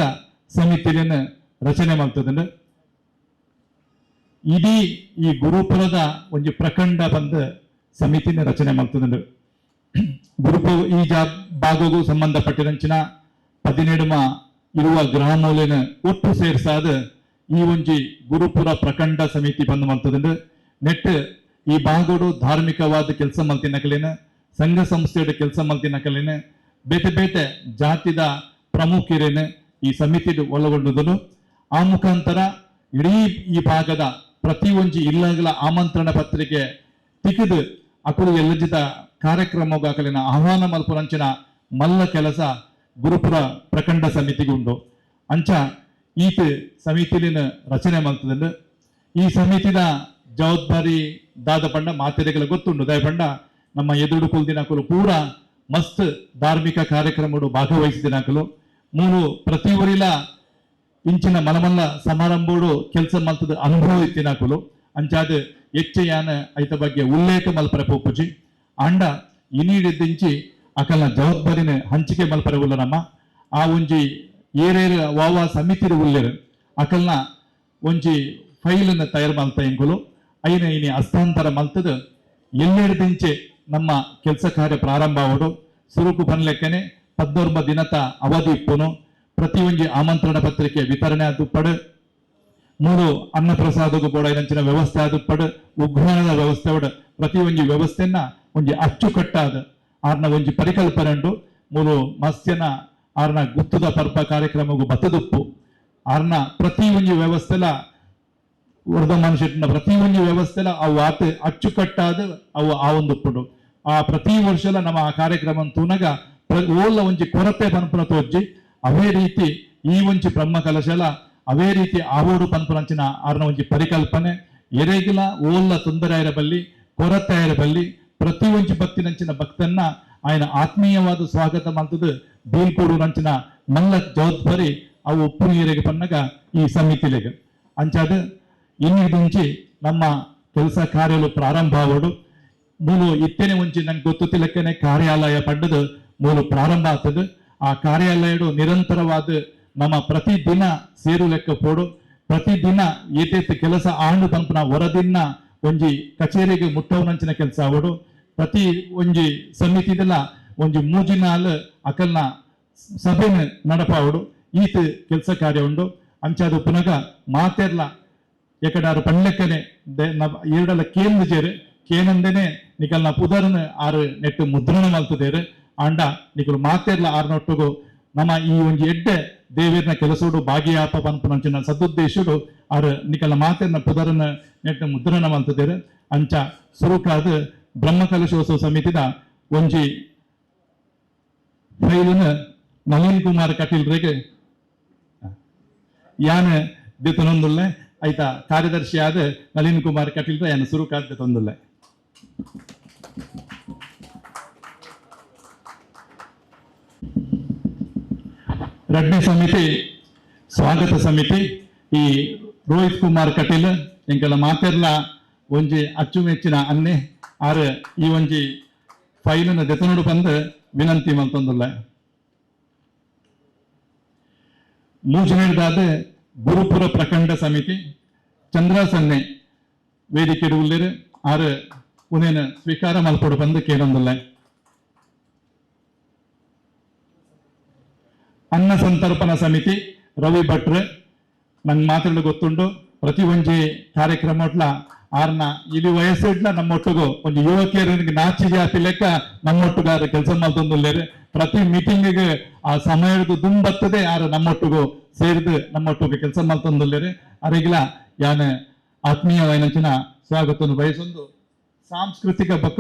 ಸಮಿತಿಗಳನ್ನು ರಚನೆ ಮಾಡ್ತದೆ. ಇಡೀ ಈ ಗುರುಪುರದ ಒಂದು ಪ್ರಖಂಡ ಬಂದ ಸಮಿತಿನ ರಚನೆ ಮಾಡ್ತದೆ. ಗುರುಪು ಈ ಭಾಗಗೂ ಸಂಬಂಧಪಟ್ಟಿರಂಚಿನ 17 ಇರುವ ಗ್ರಾಮೋಲಿನ ಒಟ್ಟು ಸೇರ್ಸಾದ ಈ ಒಂಜಿ ಗುರುಪುರ ಪ್ರಖಂಡ ಸಮಿತಿ ಬಂದು ಮಾಡ್ತದೆ. ನೆಟ್ ಈ ಭಾಗೋಡು ಧಾರ್ಮಿಕವಾದ ಕೆಲಸ ಮಲ್ತಿನಕಲಿನ ಸಂಘ ಸಂಸ್ಥೆಯ ಕೆಲಸ ಮಲ್ತಿನಕಲಿನ ಬೇತೆ ಜಾತಿದ ಪ್ರಮುಖರೇನು ಈ ಸಮಿತಿ ಒಳಗೊಂಡುದನು. ಆ ಮುಖಾಂತರ ಇಡೀ ಈ ಭಾಗದ ಪ್ರತಿ ಒಂಜಿ ಇಲ್ಲಗಳ ಆಮಂತ್ರಣ ಪತ್ರಿಕೆ ತಿಕ್ಕಿದು ಅಕುಲು ಎಲ್ಲಜಿತ ಕಾರ್ಯಕ್ರಮಗಾಕಲಿನ ಆಹ್ವಾನ ಮಲ್ಪುರಂಚಿನ ಮಲ್ಲ ಕೆಲಸ ಗುರುಪುರ ಪ್ರಖಂಡ ಸಮಿತಿಗುಂಡು. ಅಂಚ ಈತ ಸಮಿತಿಲಿನ ರಚನೆ ಮಾಡ್ತದೆ. ಈ ಸಮಿತಿದ ಜವಾಬ್ದಾರಿ ದಾದ ಪಂಡ ಮಾತೆರೆಗಳ ಗೊತ್ತುಂಡು. ದಯಪಂಡ ನಮ್ಮ ಎದುರು ಕುಲ್ದಿನಕಲು ಪೂರ ಮಸ್ತ್ ಧಾರ್ಮಿಕ ಕಾರ್ಯಕ್ರಮಗಳು ಭಾಗವಹಿಸಿದಿನಕಲು ಮೂರು ಪ್ರತಿ ಊರಿಲ ಇಂಚಿನ ಮಲಮಲ್ಲ ಸಮಾರಂಭೋಡು ಕೆಲಸ ಮಲ್ತದ ಅನುಭವ ಇತ್ತಿನಕಲು ಅಂಚಾದ ಹೆಚ್ಚೆಯಾನ ಐತ ಬಗ್ಗೆ ಉಲ್ಲೇಖ ಮಲ್ಪರ ಪೋಪುಜಿ ಅಂಡ ಇನಿಡಿದ್ದಿಂಚಿ ಅಕಲ್ನ ಜವಾಬ್ದಾರಿನ ಹಂಚಿಕೆ ಮಲ್ಪರ ಉಲ್ಲ ನಮ್ಮ ಆ ಒಂಜಿ ಏರೇರು ವಾವ ಸಮಿತಿರು ಉಲ್ಲೇರು ಅಕಲ್ನ ಒಂಜಿ ಫೈಲನ್ನು ತಯಾರು ಮಲ್ತ ಎಂಗುಲು ಐನ ಇನಿ ಹಸ್ತಾಂತರ ಮಲ್ತದ ಎಲ್ಲೆರದಿಂಚೆ ನಮ್ಮ ಕೆಲಸ ಕಾರ್ಯ ಪ್ರಾರಂಭ ಆವಡು ಸುರುಕು ಬನ್ಲೆಕ್ಕನೆ 19 ದಿನದ ಅವಧಿ ಇಪ್ಪುನು. ಪ್ರತಿ ಒಂಜಿ ಆಮಂತ್ರಣ ಪತ್ರಿಕೆ ವಿತರಣೆ ಆದುಪ್ಪಡು ಮೂರು ಅನ್ನ ಪ್ರಸಾದಗೂ ಕೂಡ ಇರಂಚಿನ ವ್ಯವಸ್ಥೆ ಆದುಪ್ಪಡು ಉಗ್ರಾಣದ ವ್ಯವಸ್ಥೆ ಒಡ ಪ್ರತಿ ಒಂಜಿ ವ್ಯವಸ್ಥೆಯನ್ನ ಒಂಜಿ ಅಚ್ಚುಕಟ್ಟಾದ ಆರ್ನ ಒಂಜಿ ಪರಿಕಲ್ಪನೆ ಉಂಡು. ಮೂರು ಮತ್ಸ್ಯನ ಆರ್ನ ಗುತ್ತದ ಪರ್ಪ ಕಾರ್ಯಕ್ರಮಗೂ ಬತ್ತದುಪ್ಪು ಆರ್ನ ಪ್ರತಿ ಒಂಜಿ ವ್ಯವಸ್ಥೆಲ ವರ್ಧಮಾನ ಶೆಟ್ಟಿನ ಪ್ರತಿ ಒಂಜಿ ವ್ಯವಸ್ಥೆಲ ಅವು ಆತ ಅಚ್ಚುಕಟ್ಟಾದ ಅವು ಆ ಒಂದು ಉಪ್ಪುಂಡು. ಆ ಪ್ರತಿ ವರ್ಷಲ ನಮ್ಮ ಆ ಕಾರ್ಯಕ್ರಮ ತೂನಗ ಓಲ್ಲ ಒಂಜಿ ಕೊರತೆ ಪನ್ಪುನ ತೋಜಿ ಅವೇ ರೀತಿ ಈ ಒಂಜಿ ಬ್ರಹ್ಮ ಕಲಶಲ ಅವೇ ರೀತಿ ಆವೋಡು ಪನ್ಪುನಂಚಿನ ಆರ್ನ ಒಂಜಿ ಪರಿಕಲ್ಪನೆ ಎರೆಗಿಲ ಓಲ್ಲ ತೊಂದರೆ ಇರಬಲ್ಲಿ ಕೊರತೆ ಇರಬಲ್ಲಿ ಪ್ರತಿ ಒಂಜಿ ಭಕ್ತಿನಂಚಿನ ಭಕ್ತನ್ನ ಆಯ್ನ ಆತ್ಮೀಯವಾದ ಸ್ವಾಗತ ಮಾಡ್ತದ ಬೀಳ್ಕೊಡು ನಂಚಿನ ಮಲ್ಲ ಜವಾಬ್ದಾರಿ ಅವು ಉಪ್ಪು ನೀರಿಗೆ ಪನ್ನಗ ಈ ಸಮಿತಿಲೆಗೆ ಅಂಚಾದ ಇನ್ನಿದಿಂಚಿ ನಮ್ಮ ಕೆಲಸ ಕಾರ್ಯಲು ಪ್ರಾರಂಭ ಆವಡು ಮೂಲು ಇತ್ತೇನೆ ಒಂಚಿ ನಂಗೆ ಗೊತ್ತಿಲ್ಲಕ್ಕನೆ ಕಾರ್ಯಾಲಯ ಪಡ್ಡದು ಮೂಲು ಪ್ರಾರಂಭ ಆಗ್ತದೆ. ಆ ಕಾರ್ಯಾಲಯಡು ನಿರಂತರವಾದ ನಮ್ಮ ಪ್ರತಿ ದಿನ ಸೇರು ಲೆಕ್ಕ ಪೋಡು ಪ್ರತಿ ದಿನ ಏತೇತ್ ಕೆಲಸ ಆಂಡು ಪಂಪನ ಹೊರದಿನ ಒಂಜಿ ಕಚೇರಿಗೆ ಮುಟ್ಟವನಂಚಿನ ಕೆಲಸ ಆವಡು ಪ್ರತಿ ಒಂಜಿ ಸಮಿತಿದೆಲ್ಲ ಒಂಜಿ ಮೂಜಿನಾಲ್ ಅಕಲ್ನ ಸಭೆನ ನಡಪಾವಡು ಈತ ಕೆಲಸ ಕಾರ್ಯ ಉಂಡು. ಅಂಚಾದ ಪುನಗ ಮಾತೆರ್ಲ ಎಕಡಾರು ಪಣ್ಣೆಕ್ಕನೆ ಎರಡಲ ಕೇಂದ್ರ ಜೇರು ಕೇನಂದೇನೆ ನಿಕಲ್ನ ಪುದರ್ನ ಆರು ನೆಟ್ಟು ಮುದ್ರಣ ಮಲ್ತದೇರು ಆಂಡ ನಿಕಲು ಮಾತೆರ್ಲ ಆರ್ನೊಟ್ಟುಗು ನಮ್ಮ ಈ ಒಂಜಿ ಎಡ್ಡೆ ದೇವೇರ್ನ ಕೆಲಸೋಡು ಭಾಗಿಯಾಪ ಪನ್ಪುನಂಚಿನ ಸದುದ್ದೇಶುಡು ಆರು ನಿಕಲ್ನ ಮಾತೆರ್ನ ಪುದರ್ನ ನೆಟ್ಟು ಮುದ್ರಣ ಮಲ್ತದೇರು ಅಂಚ ಸುರುಕಾದ ಬ್ರಹ್ಮಕಲಶೋತ್ಸವ ಸಮಿತಿದ ಒಂಜಿ ಫೈಲನ್ನ ನಳಿನ್ ಕುಮಾರ್ ಕಟೀಲ್ರಿಗೆ ಯಾನ ದೆತನೊಂದುಲ್ಲೆ ಐತ ಕಾರ್ಯದರ್ಶಿಯಾದ ನಳಿನ್ ಕುಮಾರ್ ಕಟೀಲ್ರ ಯಾನ ಸುರುಕಾದ ದೆತೊಂದುಲ್ಲೆ. ಎರಡನೇ ಸಮಿತಿ ಸ್ವಾಗತ ಸಮಿತಿ. ಈ ರೋಹಿತ್ ಕುಮಾರ್ ಕಟೀಲ್ ಎಂಕಲ ಮಾತೆರ್ಲ ಒಂಜಿ ಅಚ್ಚುಮೆಚ್ಚಿನ ಅನ್ನೆ ಆರು ಈ ಒಂಜಿ ಫೈಲನ್ನು ದೆತನೋಡು ಬಂದು ವಿನಂತಿ ಮಲ್ತೊಂದುಲ್ಲ. ಮೂಜನೇದಾದ ಗುರುಪುರ ಪ್ರಖಂಡ ಸಮಿತಿ ಚಂದ್ರಸನ್ನೆ ವೇದಿಕೆ ಉಳ್ಳೇರು ಆರು ಉನೇನು ಸ್ವೀಕಾರ ಮಲ್ಪಡು ಬಂದು ಕೇಳೊಂದಿಲ್ಲ. ಅನ್ನ ಸಂತರ್ಪಣಾ ಸಮಿತಿ ರವಿ ಭಟ್ರು ನಂಗೆ ಮಾತಾಡಲು ಗೊತ್ತುಂಡು. ಪ್ರತಿ ಒಂಜಿ ಕಾರ್ಯಕ್ರಮ ಆರ್ನ ಇಲ್ಲಿ ವಯಸ್ಸಿಡ್ಲ ನಮ್ಮೊಟ್ಟಿಗೂ ಒಂದು ಯುವಕಿಯರಿಗೆ ನಾಚಿಗೆ ಹಾಕಿ ಲೆಕ್ಕ ನಮ್ಮೊಟ್ಟಿಗಾರ ಕೆಲಸ ಮಾಡ್ತೊಂದುಲ್ಲೇರು. ಪ್ರತಿ ಮೀಟಿಂಗಿಗೆ ಆ ಸಮಯದ ದುಂಬತ್ತದೆ ಆರು ನಮ್ಮೊಟ್ಟಿಗೂ ಸೇರಿದು ನಮ್ಮೊಟ್ಟಿಗೆ ಕೆಲಸ ಮಾಡ್ತೊಂದುಲ್ಲೇರು. ಅರಿಗಿಲ ಯಾನ ಆತ್ಮೀಯವಾಯಿನಂಚಿನ ಸ್ವಾಗತವನ್ನು ಬಯಸೊಂದು ಸಾಂಸ್ಕೃತಿಕ ಪಕ್ಕ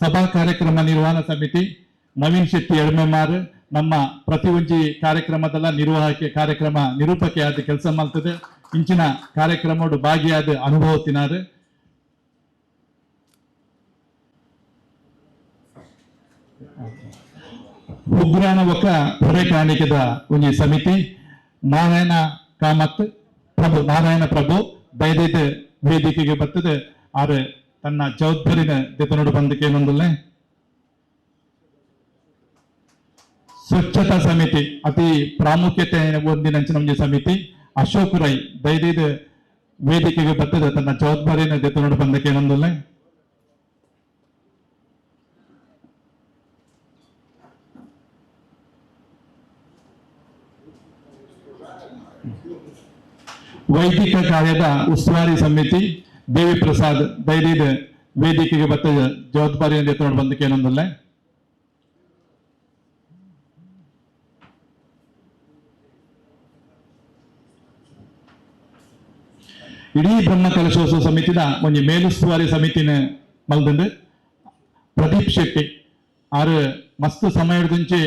ಸಭಾ ಕಾರ್ಯಕ್ರಮ ನಿರ್ವಹಣಾ ಸಮಿತಿ ನವೀನ್ ಶೆಟ್ಟಿ ಎಳ್ಮೆಮಾರ್ ನಮ್ಮ ಪ್ರತಿ ಒಂಜಿ ಕಾರ್ಯಕ್ರಮದಲ್ಲ ನಿರ್ವಾಹಕ ಕಾರ್ಯಕ್ರಮ ನಿರೂಪಕೆ ಆದ ಕೆಲಸ ಮಾಡ್ತದೆ. ಇಂಚಿನ ಕಾರ್ಯಕ್ರಮ ಭಾಗಿಯಾದ ಅನುಭವ ತಿನ್ನಾರು. ಉಗ್ರಾಣ ಒಕ್ಕ ಹೊರೆ ಕಾಣಿಕೆದ ಒಂಜಿ ಸಮಿತಿ ನಾರಾಯಣ ಕಾಮತ್ ಪ್ರಭು ನಾರಾಯಣ ಪ್ರಭು ದಯದೈದ ವೇದಿಕೆಗೆ ಬರ್ತದೆ. ಆರು ತನ್ನ ಜವಾಬ್ದಾರಿನ ದೆತನೋಡು ಬಂದಕ್ಕೆ ಏನೊಂದಲ್ಲೇ. ಸ್ವಚ್ಛತಾ ಸಮಿತಿ ಅತಿ ಪ್ರಾಮುಖ್ಯತೆ ಹೊಂದಿನಂಚಿನ ಒಂದು ಸಮಿತಿ ಅಶೋಕ್ ರೈ ದಯದೈದ ವೇದಿಕೆಗೆ ಬರ್ತದೆ. ತನ್ನ ಜವಾಬ್ದಾರಿನ ದೆತನೋಡು ಬಂದಕ್ಕೆ ಏನೊಂದಲ್ಲೇ. ವೈದಿಕ ಕಾರ್ಯದ ಉಸ್ತುವಾರಿ ಸಮಿತಿ ದೇವಿ ಪ್ರಸಾದ್ ದೈದೈದ ವೇದಿಕೆಗೆ ಬರ್ತದೆ. ಜವಾಬ್ದಾರಿಯನ್ನು ಎತ್ಕೊಂಡು ಬಂದಕ್ಕೆ ಏನೊಂದಲ್ಲ. ಇಡೀ ಬ್ರಹ್ಮ ಕಲಶೋತ್ಸವ ಸಮಿತಿನ ಒಂದು ಮೇಲುಸ್ತುವಾರಿ ಸಮಿತಿನ ಮಲ್ದಂಡು ಪ್ರದೀಪ್ ಶೆಟ್ಟಿ ಆರು ಮಸ್ತ್ ಸಮಯದಿಂಚೆ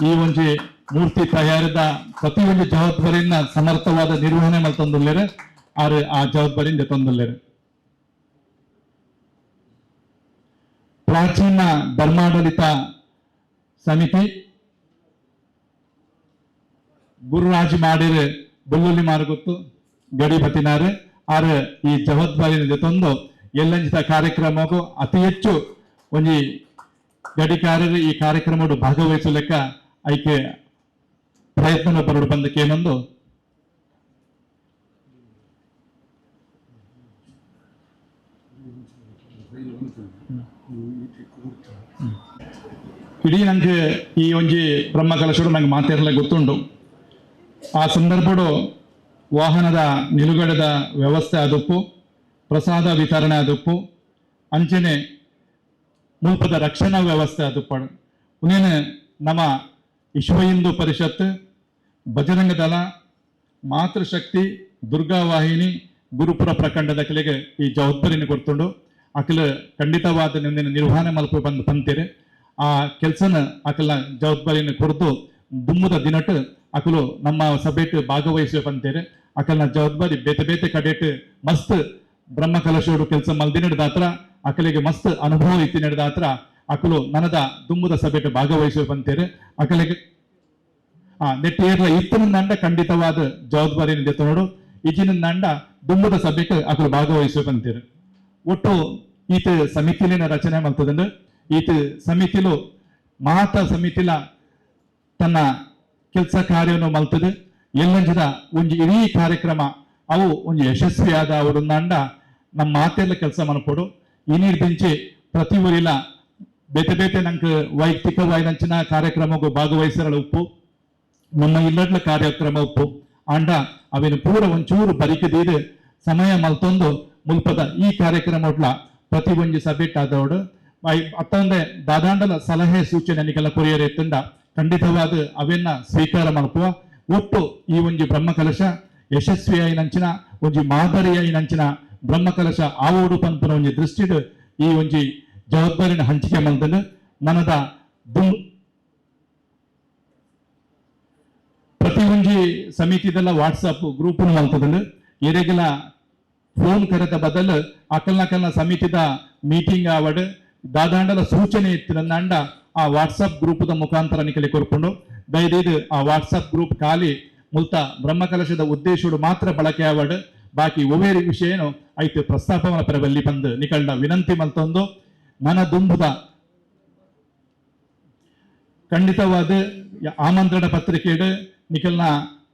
ಈ ಒಂಜಿ ಮೂರ್ತಿ ತಯಾರಿದ ಪ್ರತಿ ಒಂದು ಜವಾಬ್ದಾರಿಯನ್ನ ಸಮರ್ಥವಾದ ನಿರ್ವಹಣೆ ಮಲ್ತೊಂದುಲ್ಲೇರು. ಆರು ಆ ಜವಾಬ್ದಾರಿಯಿಂದ ತಂದುಲ್ಲೇರು. ಪ್ರಾಚೀನ ಧರ್ಮಾಡಳಿತ ಸಮಿತಿ ಗುರುರಾಜ್ ಮಾಡಿರು ಬೆಳ್ಳುಳ್ಳಿ ಮಾರುಗುತ್ತು ಗಡಿ ಬತ್ತಿನಾರು. ಆರು ಈ ಜವಾಬ್ದಾರಿಯಿಂದ ತಂದು ಎಲ್ಲಂಚಿತ ಕಾರ್ಯಕ್ರಮಕ್ಕೂ ಅತಿ ಹೆಚ್ಚು ಒಂಜಿ ಗಡಿಕಾರರು ಈ ಕಾರ್ಯಕ್ರಮ ಭಾಗವಹಿಸಲೆಕ್ಕ ಐಕೆ ಪ್ರಯತ್ನ ಬರೋಡು ಬಂದಕ್ಕೆ ಏನೊಂದು. ಇಡೀ ನಂಗೆ ಈ ಒಂಜಿ ಬ್ರಹ್ಮ ಕಲಶೋಡು ನಂಗೆ ಮಾತಾಡಲ ಗೊತ್ತುಂಡು. ಆ ಸಂದರ್ಭಡು ವಾಹನದ ನಿಲುಗಡೆದ ವ್ಯವಸ್ಥೆ ಆದಪ್ಪು, ಪ್ರಸಾದ ವಿತರಣೆ ಆದಪ್ಪು, ಅಂಚನೆ ಮುಲ್ಪದ ರಕ್ಷಣಾ ವ್ಯವಸ್ಥೆ ಆದಪ್ಪಡು ಉನೇನು ನಮ್ಮ ವಿಶ್ವ ಹಿಂದೂ ಪರಿಷತ್, ಬಜರಂಗ ದಳ, ಮಾತೃಶಕ್ತಿ, ದುರ್ಗಾವಾಹಿನಿ, ಗುರುಪುರ ಪ್ರಖಂಡದ ಕೆಳಗೆ ಈ ಜವಾಬ್ದಾರಿನ ಕೊಡ್ತುಂಡು. ಅಕಲು ಖಂಡಿತವಾದ ನಿಂದಿನ ನಿರ್ವಹಣೆ ಮಲ್ಪ ಬಂದು ಬಂತೀರಿ. ಆ ಕೆಲಸನ ಅಕಲ ಜವಾಬ್ದಾರಿಯನ್ನು ಕೊಡ್ದು ದುಮ್ಮದ ದಿನಟ್ಟು ಅಕಲು ನಮ್ಮ ಸಭೆಟ್ ಭಾಗವಹಿಸುವ ಬಂತೀರಿ. ಅಕಲ್ನ ಜವಾಬ್ದಾರಿ ಬೇತೆ ಬೇತೆ ಕಡೆಟ್ ಮಸ್ತ್ ಬ್ರಹ್ಮ ಕಲಶೋಡು ಕೆಲಸ ಮಲ್ದಿನದಾತ್ರ ಅಕಲಿಗೆ ಮಸ್ತ್ ಅನುಭವ ಇತ್ತಿ ನಡೆದಾತ್ರ ಅಕಲು ನನದ ದುಮ್ಮದ ಸಭೆಟ್ ಭಾಗವಹಿಸುವ ಬಂತೀರಿ. ಅಕಲಿಗೆ ನೆಟ್ಟಿಯರ್ಲ ಇತ್ತನ ನಂಡ ಖಂಡಿತವಾದ ಜವಾಬ್ದಾರಿಯಿಂದ ನೋಡು ಈಚಿನ ನಂಡ ದುಮ್ಮದ ಸಭೆಗೆ ಅಕಲು ಭಾಗವಹಿಸುವ ಬಂತೀರಿ. ಒಟ್ಟು ಈತ ಸಮಿತಿಲಿನ ರಚನೆ ಮಾಡ್ತದಂಡು ಈತ ಸಮಿತಿಲು ಮಾತ ಸಮಿತಿಲ ತನ್ನ ಕೆಲಸ ಕಾರ್ಯವನ್ನು ಮಲ್ತದೆ. ಎಲ್ಲಂಜದ ಒಂಜಿ ಇಡೀ ಕಾರ್ಯಕ್ರಮ ಅವು ಒಂಜಿ ಯಶಸ್ವಿಯಾದ ಅವರು ನಂಡ ನಮ್ಮ ಮಾತೆಲ್ಲ ಕೆಲಸ ಮನ್ಕೊಡು ಈ ನಿರ್ದಿಂಚಿ ಪ್ರತಿ ಊರಿಲ ಬೇತೆ ಬೇತೆ ನಂಗೆ ವೈಯಕ್ತಿಕವಾಯಿನಂಚಿನ ಕಾರ್ಯಕ್ರಮಕ್ಕೂ ಭಾಗವಹಿಸರಳ ಉಪ್ಪು ನಮ್ಮ ಇಲ್ಲಡ್ಲ ಕಾರ್ಯಕ್ರಮ ಉಪ್ಪು ಅಂಡ ಅವೇನು ಪೂರ ಒಂಚೂರು ಬರಿಕದೀದು ಸಮಯ ಮಲ್ತೊಂದು ಮುಲ್ಪದ ಈ ಕಾರ್ಯಕ್ರಮ ಪ್ರತಿ ಒಂಜಿ ಸಬ್ಜೆಕ್ಟ್ ಆದವಡು ಅತ್ತಂದೆ ದಾದಾಂಡಲ ಸಲಹೆ ಸೂಚನೆಗಳಿಗೆಲ್ಲ ಕೊರಿಯರ್ ಎತ್ತಂಡ ಖಂಡಿತವಾದ ಅವೆನ್ನ ಸ್ವೀಕಾರ ಮಲ್ಪುವ. ಒಟ್ಟು ಈ ಒಂಜಿ ಬ್ರಹ್ಮ ಕಲಶ ಯಶಸ್ವಿಯಾಯಿನಂಚಿನ ಒಂಜಿ ಮಾದರಿಯಾಯಿನಂಚಿನ ಬ್ರಹ್ಮ ಕಲಶ ಆವೋಡು ಪಂಪನ ಒಂಜಿ ದೃಷ್ಟಿಡು ಈ ಒಂಜಿ ಜವಾಬ್ದಾರಿನ ಹಂಚಿಕೆ ಮಲ್ದನು ನನದ ಪ್ರತಿ ಒಂಜಿ ಸಮಿತಿದೆಲ್ಲ ವಾಟ್ಸಪ್ ಗ್ರೂಪ್ ಮಲ್ತದನು ಎರೆಗೆಲ ಫೋನ್ ಕರೆದ ಬದಲು ಅಕಲ್ನ ಸಮಿತಿದ ಮೀಟಿಂಗ್ ಆವಡ್ ದಾದಾಂಡಲ ಸೂಚನೆ ಇತ್ತಿರಂದ ಆ ವಾಟ್ಸಪ್ ಗ್ರೂಪ್ ಮುಖಾಂತರ ನಿಕಲಿ ಕೊರ್ಕೊಂಡು ದಯದೈದು ಆ ವಾಟ್ಸಪ್ ಗ್ರೂಪ್ ಖಾಲಿ ಮುಲ್ತ ಬ್ರಹ್ಮ ಕಲಶದ ಉದ್ದೇಶಡು ಮಾತ್ರ ಬಳಕೆ ಆವಡ್ ಬಾಕಿ ಒವೇರಿ ವಿಷಯನು ಐತೆ ಪ್ರಸ್ತಾಪ ಪರಬಲ್ಲಿ ಬಂದು ನಿಕಲ್ನ ವಿನಂತಿ ಮಲ್ತೊಂದು ಮನ ದುಂಬುದ ಖಂಡಿತವಾದ ಆಮಂತ್ರಣ ಪತ್ರಿಕೆಡು ನಿಕಲ್ನ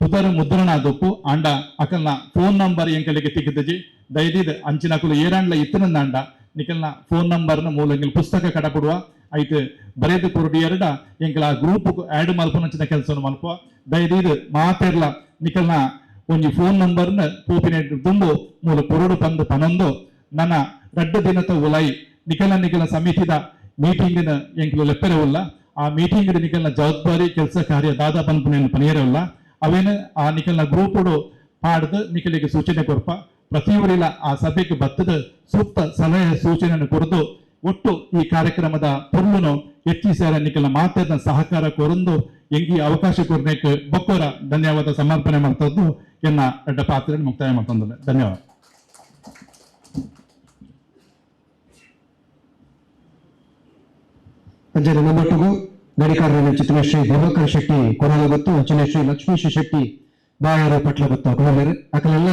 ಪುದರು ಮುದ್ರಣ ಆದಪ್ಪು ಆಂಡ ಅಕಲ್ನ ಫೋನ್ ನಂಬರ್ ಎಂಕಲಿಗೆ ತಿಕ್ಕಿದಜಿ ದಯದಿದ್ ಅಂಚಿನಕುಲು ಏರಾಂಡ್ಲ ಇತ್ತನಂದಾಂಡ ನಿಕಲ್ನ ಫೋನ್ ನಂಬರ್ನ ಮೂಲಂಗಿಲ್ ಪುಸ್ತಕ ಕಡಪಡುವ ಐತೆ ಬರೆದು ಕೊರಡಿ ಎರಡ ಎಂಕಲ ಗ್ರೂಪ್ ಆಡ್ ಮಲ್ಪನಂಚಿನ ಕೆಲಸವನ್ನು ಮಲ್ಪುವ ದಯದಿದ್ ಮಾತೆರ್ಲ ನಿಕಲ್ನ ಒಂಜಿ ಫೋನ್ ನಂಬರ್ನ ಪೋಪಿನ ದುಂಬು ಮೂಲ ಕೊರಡು ಪಂದು ಪನೊಂದು ನನ್ನ ರಡ್ಡು ದಿನದ ಉಲೈ ನಿಕಲ ಸಮಿತಿದ ಮೀಟಿಂಗಿನ ಎಂಕಲು ಲೆಪ್ಪರೆ ಉಲ್ಲ ಆ ಮೀಟಿಂಗ್ ನಿಕಲ್ನ ಜವಾಬ್ದಾರಿ ಕೆಲಸ ಕಾರ್ಯ ದಾದಾ ಪನ್ಪುನೇನು ಪನಿಯರಲ್ಲ ಅವೇನು ಆ ನಿಕಲ್ನ ಗ್ರೂಪುಡು ಪಾಡ್ದು ನಿಕಲಿಗೆ ಸೂಚನೆ ಕೊರ್ಪ ಪ್ರತಿಯೊಬ್ಬರಿಲ್ಲ ಆ ಸಭೆಗೆ ಬತ್ತದ ಸೂಕ್ತ ಸಲಹೆ ಸೂಚನೆಯನ್ನು ಕೊರದು ಒಟ್ಟು ಈ ಕಾರ್ಯಕ್ರಮದ ಪುರ್ಲುನು ಹೆಚ್ಚಿಸಾರ ನಿಕಲ್ನ ಮಾತದ ಸಹಕಾರ ಕೊರಂದು ಎಂಗಿ ಅವಕಾಶ ಕೊರ್ನೇಕ್ ಬೊಕ್ಕೋರ ಧನ್ಯವಾದ ಸಮರ್ಪಣೆ ಮಾಡ್ತದ್ದು ಎನ್ನ ಅಡ್ಡ ಪಾತ್ರ ಮುಕ್ತಾಯ ಮಾಡ್ತಂದ್ರೆ ಧನ್ಯವಾದ. ಅಂಜನ ನಮ್ಮೊಟ್ಟಿಗೂ ಗಡಿಕಾರರ ಚಿತ್ರಶ್ರೀ ದಿವಾಕರ್ ಶೆಟ್ಟಿ ಕೊರಲ ಗೊತ್ತು ಅಂಚನೆ ಶ್ರೀ ಲಕ್ಷ್ಮೀಶ್ರೀ ಶೆಟ್ಟಿ ಬಾಯರು ಪಟ್ಲ ಗೊತ್ತು ಕೊರಲೇರು ಅಕಲೆಲ್ಲ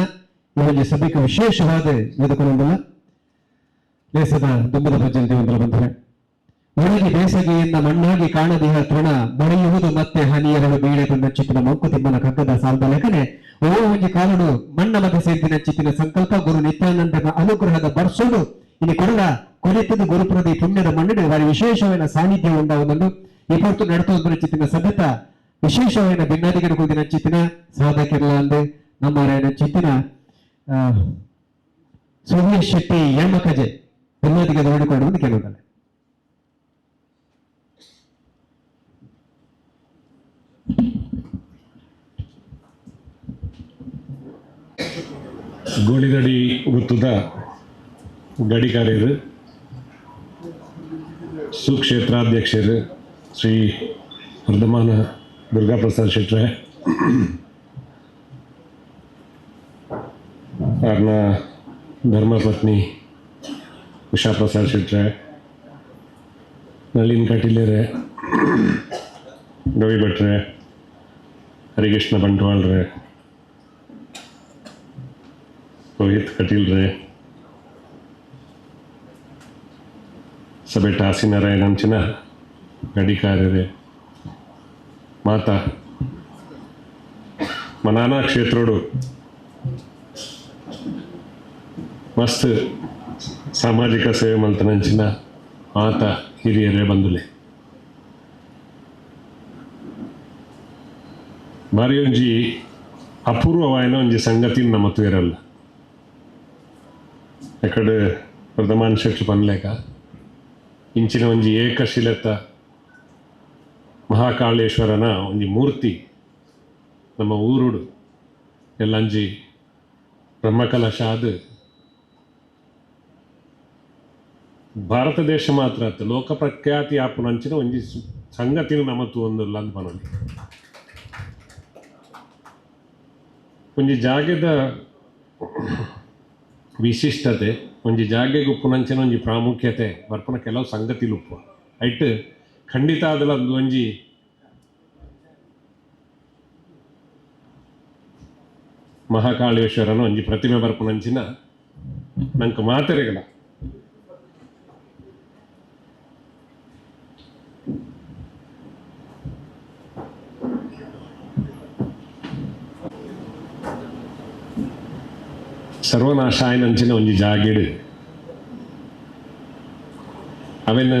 ಇವರಿಗೆ ಸಭೆಗೆ ವಿಶೇಷವಾದ ಎದುಕೊಂಡಲ್ಲ ದೇಶದ ದುಂಬದ ಭಜಂತಿ ಒಂದರ ಬಂದರೆ ಒಳಗೆ ಬೇಸಗೆಯಿಂದ ಮಣ್ಣಾಗಿ ಕಾಣದಿಹ ತೃಣ ಬರೆಯುವುದು ಮತ್ತೆ ಹನಿಯರಳು ಬೀಳೆ ಬಂದ ಚಿತ್ತಿನ ಮಂಕುತಿಮ್ಮನ ಕಗ್ಗದ ಸಾಲದ ಲೆಕ್ಕನೆ ಓ ಒಂಜಿ ಕಾಲುಡು ಮಣ್ಣ ಮತ ಸೇರ್ತಿನ ಚಿತ್ತಿನ ಸಂಕಲ್ಪ ಗುರು ನಿತ್ಯಾನಂದನ ಅನುಗ್ರಹದ ಬರ್ಸೋಡು ಇನ್ನು ಕೊಡಲ ಕೊನೆತದ ಗುರುಪ್ರದಿ ಪುಣ್ಯದ ಮಣ್ಣಿನ ವಾರಿ ವಿಶೇಷವಾದ ಸಾನ್ನಿಧ್ಯ ಉಂಟಾವುದನ್ನು ಇಪ್ಪತ್ತು ನಡತೋದ್ರ ಚಿತ್ತಿನ ಸದ್ಯತ ವಿಶೇಷವಾದ ಭಿನ್ನಾದಿಗರ ಕೂದಿನ ಚಿತ್ತಿನ ಸಾಧಕರಲ್ಲ ಅಂದು ನಮ್ಮ ಚಿತ್ತಿನ ಸುರೇಶ್ ಶೆಟ್ಟಿ ಯಮಕಜೆ ಭಿನ್ನಾದಿಗ ನೋಡಿಕೊಂಡು ಕೆಲವುದಲ್ಲ ಗೋಳಿಗಡಿ ಗೊತ್ತದ ಗಡಿಕಾರ್ಯರು ಸುಕ್ಷೇತ್ರಾಧ್ಯಕ್ಷರು ಶ್ರೀ ವರ್ಧಮಾನ ದುರ್ಗಾಪ್ರಸಾದ್ ಶೆಟ್ರೆ ಅವ್ರನ್ನ ಧರ್ಮಪತ್ನಿ ಉಷಾ ಪ್ರಸಾದ್ ಶೆಟ್ರೆ ನಳಿನ್ ಕಟೀಲರೆ ರವಿ ಭಟ್ರೆ ಹರಿಕೃಷ್ಣ ಬಂಟ್ವಾಳ್ರೆ ರೋಹಿತ್ ಕಟೀಲ್ರೆ ಸಭೆ ಟಾಸಿನಾರಾಯಣಂಚಿನ ಗಡಿಕಾರ್ಯರೆ ಮಾತಾ ಮನಾನಾ ಕ್ಷೇತ್ರೋಡು ಮಸ್ತ್ ಸಾಮಾಜಿಕ ಸೇವೆ ಮಲ್ತನಂಚಿನ ಮಾತ ಹಿರಿಯರೇ ಬಂದುಲೆ ಬಾರಿ ಒಂಜಿ ಅಪೂರ್ವವಾಯಿನ ಒಂಜಿ ಸಂಗತಿ ನಮ್ಮ ತೂರಲ್ಲ ಎಕಡೆ ಪ್ರಧಾನ ಶೆಟ್ರು ಪನ್ಲೇಕ ಇಂಚಿನ ಒಂಜಿ ಏಕಶಿಲತ ಮಹಾಕಾಳೇಶ್ವರನ ಒಂಜಿ ಮೂರ್ತಿ ನಮ್ಮ ಊರುಡು ಎಲ್ಲಂಜಿ ಬ್ರಹ್ಮಕಲಶ ಅದು ಭಾರತ ದೇಶ ಮಾತ್ರ ಆಯ್ತು ಲೋಕ ಪ್ರಖ್ಯಾತಿ ಆಪುನಂಚಿನ ಒಂಜಿ ಸಂಗತಿನ ನಮ್ಮ ತೂಂದಿಲ್ಲ ಅಂತ ಪನೊಲಿ ಒಂಜಿ ಜಾಗದ ವಿಶಿಷ್ಟತೆ ಒಂಜಿ ಜಾಗೆಗೆ ಉಪ್ಪುನಂಚಿನ ಒಂಜಿ ಪ್ರಾಮುಖ್ಯತೆ ಬರ್ಪುನ ಕೆಲವು ಸಂಗತಿಲು ಉಪ್ಪು ಐಟ್ ಖಂಡಿತ ಅದಲ್ಲ ಒಂದು ಒಂಜಿ ಮಹಾಕಾಳೇಶ್ವರನ ಒಂಜಿ ಪ್ರತಿಮೆ ಬರ್ಪುನಂಚಿನ ನಂಗೆ ಮಾತೆರೆಗಲ ಸರ್ವನಾಶ ಆಯ್ನಂಚಿನ ಒಂಜಿ ಜಾಗಿಡು ಅವೇನು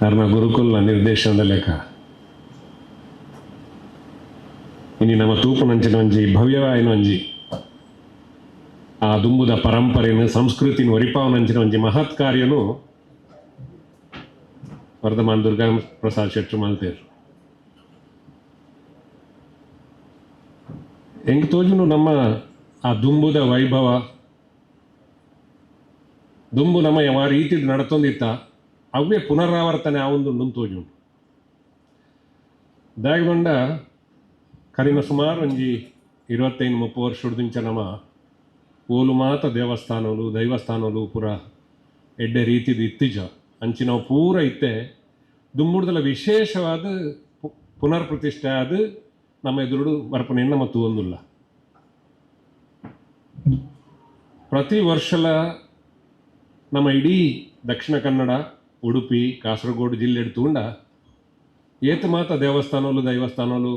ಅವ್ರನ್ನ ಗುರುಕುಲ್ನ ನಿರ್ದೇಶನದ ಲೆಕ್ಕ ಇನ್ನು ನಮ್ಮ ತೂಪುನಂಚಿನ ಒಂಜಿ ಭವ್ಯವಾಯಿನ ಒಂಜಿ ಆ ದುಂಬುದ ಪರಂಪರೆಯನ್ನು ಸಂಸ್ಕೃತಿನ ಒರಿಪಾವನಂಚಿನ ಒಂಜಿ ಮಹತ್ ಕಾರ್ಯನು ವರ್ಧಮಾನ ದುರ್ಗಾ ಪ್ರಸಾದ್ ಶೆಟ್ರು ಮಲ್ತೇರು ಹೆಂಗೆ ತೋಜುನು ನಮ್ಮ ಆ ದುಂಬುದ ವೈಭವ ದುಂಬು ನಮ್ಮ ಯಾವ ರೀತಿ ನಡ್ತೊಂದಿತ್ತ ಅವೇ ಪುನರಾವರ್ತನೆ ಆ ಒಂದು ತೋಜುಂಡು ದಾಯಗೊಂಡ ಕರಿನ ಸುಮಾರು ಒಂಜಿ 25-30 ವರ್ಷದಿಂಚ ನಮ್ಮ ಓಲು ಮಾತ ದೇವಸ್ಥಾನಗಳು ದೈವಸ್ಥಾನಗಳು ಪೂರ ಎಡ್ಡೆ ರೀತಿದು ಇತ್ತೀಜ ಅಂಚಿ ನಾವು ಪೂರ ಇತ್ತೆ ದುಂಬುಡ್ದಲ್ಲ ವಿಶೇಷವಾದ ಪುನರ್ ಪ್ರತಿಷ್ಠೆ ಅದು ನಮ್ಮ ಎದುರುಡು ಬರ್ಪಣೆಯನ್ನು ಮತ್ತು ಒಂದಿಲ್ಲ ಪ್ರತಿ ವರ್ಷಲ ನಮ್ಮ ಇಡೀ ದಕ್ಷಿಣ ಕನ್ನಡ, ಉಡುಪಿ, ಕಾಸರಗೋಡು ಜಿಲ್ಲೆ ತೂಂಡ ಏತು ಮಾತ ದೇವಸ್ಥಾನಗಳು ದೈವಸ್ಥಾನಗಳು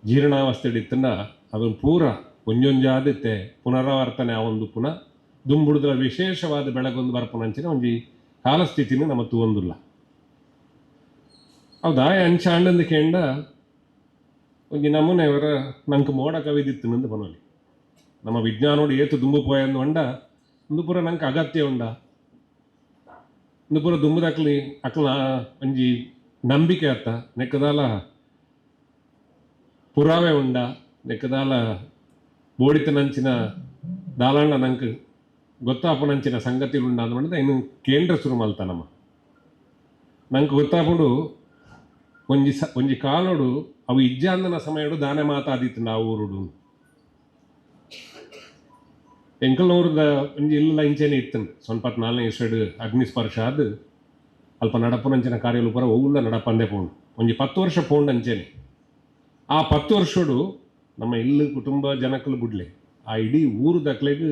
ಜೀರ್ಣಾವಸ್ಥೆ ಇತ್ತಂಡ ಅದನ್ನು ಪೂರ ಒಂಜೊಂಜಾದಿತ್ತೆ ಪುನರಾವರ್ತನೆ ಆವೊಂದು ಪುನಃ ದುಂಬುಡುದ್ರ ವಿಶೇಷವಾದ ಬೆಳಗೊಂದು ಬರ್ಪನಂಚಿನ ಒಂಜಿ ಕಾಲಸ್ಥಿತಿನ ನಮ್ಮ ತೂವೊಂದುಲ್ಲ. ಅವು ದಾಯ ಅಂಚ ಅಂಡಂದು ಕೇಂಡ ಒಂಜಿ ನಮೂನೆ ಅವರ ನಂಗೆ ಮೋಡ ಕವಿದಿತ್ತು ಬನೋಲಿ ನಮ್ಮ ವಿಜ್ಞಾನೋಡು ಏತು ದುಂಬು ಪೋಯಂದು ಅಂಡ ಒಂದು ಪೂರ ನಂಗೆ ಅಗತ್ಯ ಉಂಡ ಒಂದು ಪೂರ ದುಂಬುದಕ್ಲಿ ಅಕ್ಲ ಒಂಜಿ ನಂಬಿಕೆ ಅತ್ತ ನೆಕ್ಕದಾಲ ಪುರಾವೆ ಉಂಡ ನೆಕ್ಕದಾಲ ಬೋಡಿತನಂಚಿನ ದಾಲಾಂಡ ನಂಗೆ ಗೊತ್ತಾಪನಂಚಿನ ಸಂಗತಿಗಳು ಉಂಡ ಅಂದ ಇನ್ನು ಕೇಂದ್ರ ಶುರು ಮಲ್ತ ನಮ್ಮ ನಂಗೆ ಗೊತ್ತಾಪುಡು ಒಂಜಿ ಕಾಲೋಡು ಅವು ಇಜ್ಜಾಂದನ ಸಮಯಡು ದಾನೆ ಮಾತಾದಿತ್ತು ಆ ಊರುಡು ಎಂಕಲ್ನೂರದ ಒಂಜಿ ಇಲ್ಲ ಇಂಚೆನೆ ಇತ್ತು ಸ್ವಲ್ಪ 4ನೇ ಇಸ್ಟೆಡ್ ಅಗ್ನಿಸ್ಪರ್ಶ ಅದು ಅಲ್ಪ ನಡಪನಂಚಿನ ಕಾರ್ಯಗಳು ಪರ ಒಳ್ಳ ನಡಪಂದೆ ಪೋಂಡು ಒಂಜಿ 10 ವರ್ಷ ಪೋಂಡು ಅಂಚೆನೆ. ಆ 10 ವರ್ಷಡು ನಮ್ಮ ಇಲ್ಲು ಕುಟುಂಬ ಜನಕ್ಕಲು ಬಿಡ್ಲೆ ಆ ಇಡೀ ಊರು ದಕ್ಲೆಗೆ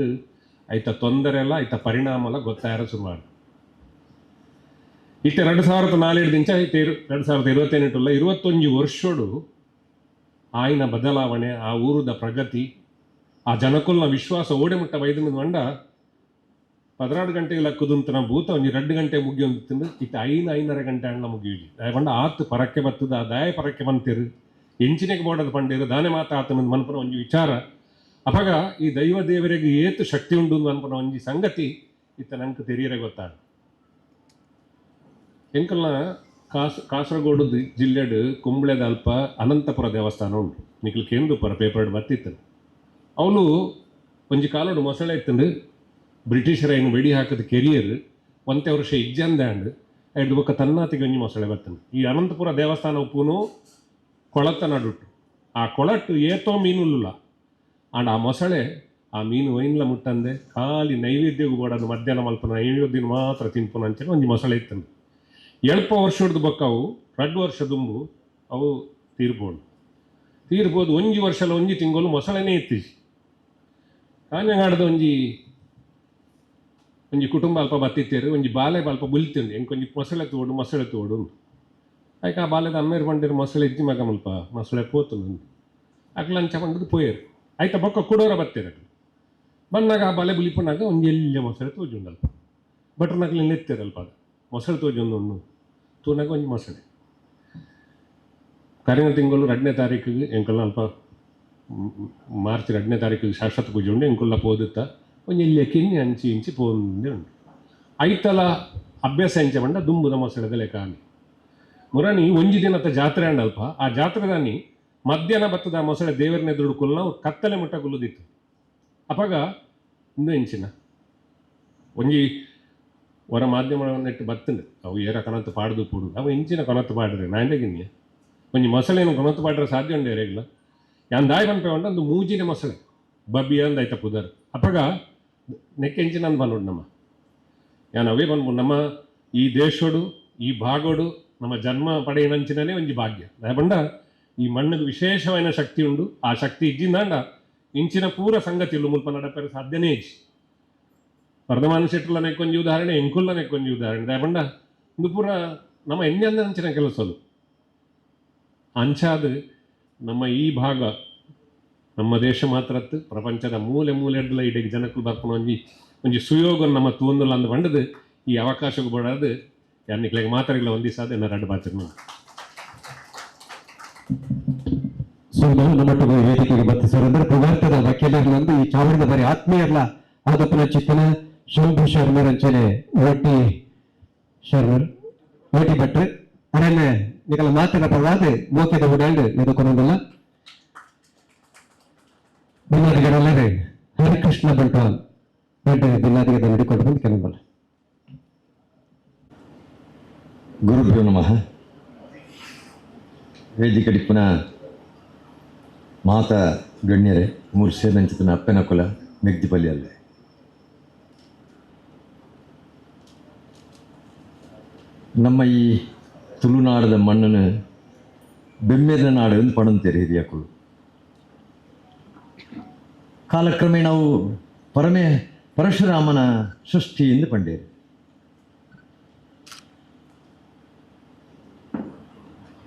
ಐತ ತೊಂದರೆ ಎಲ್ಲ ಐತ ಪರಿಣಾಮ ಎಲ್ಲ ಗೊತ್ತಾರ ಶುರುವಾದ ಇಟ್ಟು 2004 ದಿಂಚ ಐತೆ 2028 21 ವರ್ಷಡು ಆಯ್ನ ಬದಲಾವಣೆ, ಆ ಊರದ ಪ್ರಗತಿ, ಆ ಜನಕ್ಕುಲ್ನ ವಿಶ್ವಾಸ ಓಡೆ ಮುಟ್ಟ ವೈದ್ಯನ ಮಂಡ 16 ಗಂಟೆಗೆ ಲಕ್ಕುದಂತ ನಾವು ಭೂತ ಒಂಜಿ 2 ಗಂಟೆ ಮುಗಿ ಹೊಂದಿತ್ತು ಇತ್ತು 5:30 ಗಂಟೆ ಅಣ್ಣ ಮುಗಿಯುಜಿ ದಯಪಂಡ ಆತು ಪರಕ್ಕೆ ಬರ್ತದ ಆ ದಯ ಪರಕ್ಕೆ ಬಂತಿರು ಎಂಚಿನೆಗೆ ಬೋಡದ ಪಂಡಿರು ದಾನೆ ಮಾತಾತನ ಮನ್ಪನ ಒಂಜಿ ವಿಚಾರ ಅಪಗ ಈ ದೈವ ದೇವರಿಗೆ ಏತು ಶಕ್ತಿ ಉಂಡು ಅನ್ಪನ ಒಂಜಿ ಸಂಗತಿ ಇತ್ತ ನಂಗೆ ತೆರಿಯರೆ ಗೊತ್ತಾಗ. ಎಂಕಲ್ನ ಕಾಸರಗೋಡು ಜಿಲ್ಲೆಡ್ ಕುಂಬ್ಳೆದ ಅಲ್ಪ ಅನಂತಪುರ ದೇವಸ್ಥಾನ ಉಂಟು ನಿಖಲ್ ಕೇಂದ್ರಪುರ ಪೇಪರ್ ಬರ್ತಿತ್ತು. ಅವನು ಒಂಜಿ ಕಾಲೋಡು ಮೊಸಳೆ ಇತ್ತಂಡು ಬ್ರಿಟಿಷರ ಏನು ಬೆಡಿ ಹಾಕಿದ ಕೆರಿಯರ್ 1 ವರ್ಷ ಇಜ್ಜಂದಾಂಡ್ ಐದು ಬೊಕ್ಕ ತನ್ನಾತಿಗೆ ಒಂಜಿ ಮೊಸಳೆ ಬರ್ತಂಡು. ಈ ಅನಂತಪುರ ದೇವಸ್ಥಾನ ಉಪ್ಪುನು ಕೊಳತ ನಡುಟ್ಟು ಆ ಕೊಳಟ್ಟು ಏತೋ ಮೀನುಲ್ಲ ಆಂಡ್ ಆ ಮೊಸಳೆ ಆ ಮೀನು ಒಯ್ನ್ಲ ಮುಟ್ಟಂದೆ ಖಾಲಿ ನೈವೇದ್ಯಗೂ ಬೋಡದು ಮಧ್ಯಾಹ್ನ ಮಲ್ಪನ ನೈವೇದ್ಯನ ಮಾತ್ರ ತಿನ್ಪುನ ಅಂಚನೆ ಒಂಜಿ ಮೊಸಳೆ ಇತ್ತಂಡು. 7 ವರ್ಷದ ಬೊಕ್ಕ ಅವು 2 ವರ್ಷ ದುಂಬು ಅವು ತೀರ್ಬೋದು ಒಂಜಿ ವರ್ಷಲ ಒಂಜಿ ತಿಂಗಳು ಮೊಸಳೆನೇ ಇತ್ತೀಜಿ ಕಾಂಜಂಗಾಡದ ಒಂಜಿ ಕುಟುಂಬ ಅಲ್ಪ ಬತ್ತಿತ್ತೇರು ಒಂಜಿ ಬಾಲೆ ಅಲ್ಪ ಬುಲ್ತಿಂಡು ಎಂಕೊಂಜಿ ಮೊಸಳೆ ತೋಡು ಆಯ್ಕೆ ಆ ಬಾಲ್ಯದ ಅಮ್ಮೇರು ಬಂದಿರು ಮೊಸಳೆ ಇಜ್ಜಿ ಮಗ ಮಲ್ಪ ಮೊಸಳೆ ಪೋತು ನಂದು ಅಕ್ಲ ಅಂಚ ಬಂದದ್ದು ಪೋಯರು ಆಯ್ತಾ ಬೊಕ್ಕ ಕುಡೋರ ಬತ್ತೇರು ಬಂದಾಗ ಆ ಬಾಲೆ ಬುಲಿಪನಾಗ ಒಂಜಿ ಎಲ್ಲ ಮೊಸಳೆ ತೋಜುಂಡಲ್ಪ ಬಟ್ರ ನಕ್ಲಿ ನೆತ್ತೇರಲ್ಪ ಅದು ಮೊಸಳೆ ತೋಜೊಂದು ತೂನಾಗ ಒಂಜಿ ಮೊಸಳೆ ಕರಿನ ತಿಂಗಳು 2ನೇ ತಾರೀಕಿಗೆ ಎಂಕಲ್ನ ಅಲ್ಪ ಮಾರ್ಚ್ 2ನೇ ತಾರೀಕಿಗೆ ಶಾಶ್ವತ ಪೂಜೆ ಉಂಡು ಎಂಕುಲ್ಲ ಪೋದುತ್ತ ಒಂಜಿ ಇಲ್ಲಿಯ ಕಿನ್ನಿ ಅಂಚಿ ಇಂಚಿ ಪೋಂದೆ ಉಂಡು ಐತಲ ಅಭ್ಯಾಸ ಇಂಚ ಬಂಡ ದುಂಬುದ ಮೊಸಳೆದಲೆ ಕಾಣಿ ಮುರಣಿ ಒಂಜಿ ದಿನದ ಜಾತ್ರೆ ಅಂಡಲ್ಪ ಆ ಜಾತ್ರೆದಾನಿ ಮಧ್ಯಾಹ್ನ ಬತ್ತದ ಮೊಸಳೆ ದೇವರನ್ನ ದುಡುಕುಲ್ ನಾವು ಕತ್ತಲೆ ಮುಟ್ಟ ಗುಲ್ಲುದಿತ್ತು ಅಪಾಗ ಇಂದು ಇಂಚಿನ ಒಂಜಿ ಹೊರ ಮಾಧ್ಯಮ ನೆಟ್ಟು ಬತ್ತಂಡು ಅವು ಏರ ಕನತ್ತು ಪಾಡ್ದು ಪೂಡು ಅವು ಇಂಚಿನ ಕೊನತ್ತು ಪಾಡ್ರೆ ನಾಂಡೆಗಿನ್ಯ ಒಂಜಿ ಮೊಸಳೆನು ಕೊನತ್ತು ಪಾಡ್ರೆ ಸಾಧ್ಯ ಉಂಡೆ ರೇಗ್ಲ ಯಾನ್ ದಾಯಿ ಬಂಪೆ ಉಂಡ ಒಂದು ಮೂಜಿನ ಮೊಸಳೆ ಬಬ್ಬಿ ಅಂದ ಆಯ್ತ ಪುದರ್ ಅಪಾಗ ನೆಕ್ಕೆ ಇಂಚಿನ ಅಂದ್ ಬಂದ್ಬಿಡು ನಮ್ಮ ಯಾನ್ ಅವೇ ಬಂದ್ಬಿಡು ನಮ್ಮ ಈ ದೇಶೋಡು ಈ ಭಾಗೋಡು ನಮ್ಮ ಜನ್ಮ ಪಡೆಯನಂಚಿನೇ ಒಂಜಿ ಭಾಗ್ಯ ದಯಪಂಡ ಈ ಮಣ್ಣಿಗೆ ವಿಶೇಷವಾದ ಶಕ್ತಿ ಉಂಡು ಆ ಶಕ್ತಿ ಇಜ್ಜಿಂದಾಂಡ ಇಂಚಿನ ಪೂರ ಸಂಗತಿಗಳು ಮುಲ್ಪ ನಡಪರೆ ಸಾಧ್ಯನೇ ಇಜ್ಜಿ ವರ್ಧಮಾನ ಶೆಟ್ಟುಲ ನೆಕ್ಕೊಂಜಿ ಉದಾಹರಣೆ ಎಂಕುಲ್ಲ ನೆಕ್ಕೊಂಜಿ ಉದಾಹರಣೆ ದಯಪಂಡ ಇದು ಪೂರ ನಮ್ಮ ಎಣ್ಣೆ ಅಂಚಿನ ಕೆಲಸಲು ಅಂಚಾದ ನಮ್ಮ ಈ ಭಾಗ ನಮ್ಮ ದೇಶ ಮಾತ್ರತ್ತು ಪ್ರಪಂಚದ ಮೂಲೆ ಇಡೀ ಜನಕ್ಕೂ ಬರ್ಕೊಂಡು ಒಂಜಿ ಸುಯೋಗ ನಮ್ಮ ತೂಂದಲ್ಲ ಅಂದು ಬಂಡದು ಈ ಅವಕಾಶಕ್ಕೆ ಬಡದು ಯಾನಿಕ್ಲೆಗೆ ಮಾತಾಡಲ್ಲ ಒಂದಿಸಾದ ಎನ್ನ 2 ಬಾಚರ್ನು ನಮ್ಮೊಟ್ಟಿಗೆ ವೇದಿಕೆಗೆ ಬರ್ತಿಸೋರಂದ್ರೆ ಪುಗಾರ್ತದ ವಕೀಲರ್ಲಂದು ಈ ಚಾವಡಿದ ಬರೀ ಆತ್ಮೀಯರ್ಲ ಆದಪ್ಪನ ಚಿತ್ತನ ಶಂಭು ಶರ್ಮರ್ ಅಂಚನೆ ಓಟಿ ಶರ್ಮರ್ ಓಟಿ ಭಟ್ರು ಅರಣ್ಯ ನಿಕಲ ಮಾತಿನ ಪರವಾದ ಮೋಕೆದ ಉಡಾಂಡು ಎದುಕೊನೊಂದಲ್ಲ ಭಿನ್ನಾದಿಗಳೆಲ್ಲರೇ ಹರಿಕೃಷ್ಣ ಬಂಟ್ವಾಲ್ ಭಿನ್ನಾದಿಗದ ಹಿಡಿಕೊಂಡು ಬಂದು ಕೆಲವಲ್ಲ. ಗುರುಭ್ಯೋ ನಮಃ. ವೇದಿಕಡಿಪ್ಪನ ಮಾತ ಗಣ್ಯರೇ ಮೂರು ಸೇರಿದಂಚಿನ ಅಪ್ಪನ ಕುಲ ಮೆಗ್ದಿಪಲ್ಲಿ ಅಲ್ಲೇ ನಮ್ಮ ಈ ತುಳುನಾಡದ ಮಣ್ಣನ್ನು ಬೆಮ್ಮೆದ ನಾಡು ಪಣಂತೇರಿ ಹಿರಿಯಕುಳು ಕಾಲಕ್ರಮೇಣ ಅವು ಪರಶುರಾಮನ ಸೃಷ್ಟಿ ಎಂದು ಪಂಡೇರು.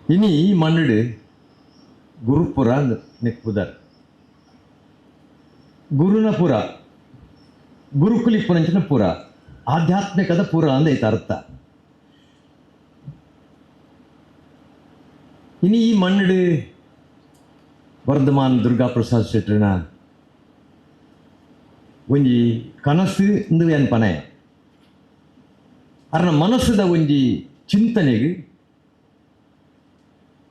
ಇನಿ ಈ ಮಣ್ಣಡು ಗುರುಪುರ ನೆಕ್ಕುದರ್ ಗುರುನ ಪುರ ಗುರುಕುಲಿಪ್ಪುನಂಚಿನ ಪುರ ಆಧ್ಯಾತ್ಮಿಕದ ಪುರ ಅಂದೈತ ಅರ್ಥ. ಇನಿ ಈ ಮಣ್ಣಡು ವರ್ಧಮಾನ್ ದುರ್ಗಾ ಪ್ರಸಾದ್ ಶೆಟ್ಟರ್ನ ಒಂಜಿ ಕನಸು ಎಂದು ಎನ್ಪನೆ ಅರ್ನ ಮನಸ್ಸದ ಒಂಜಿ ಚಿಂತನೆಗೆ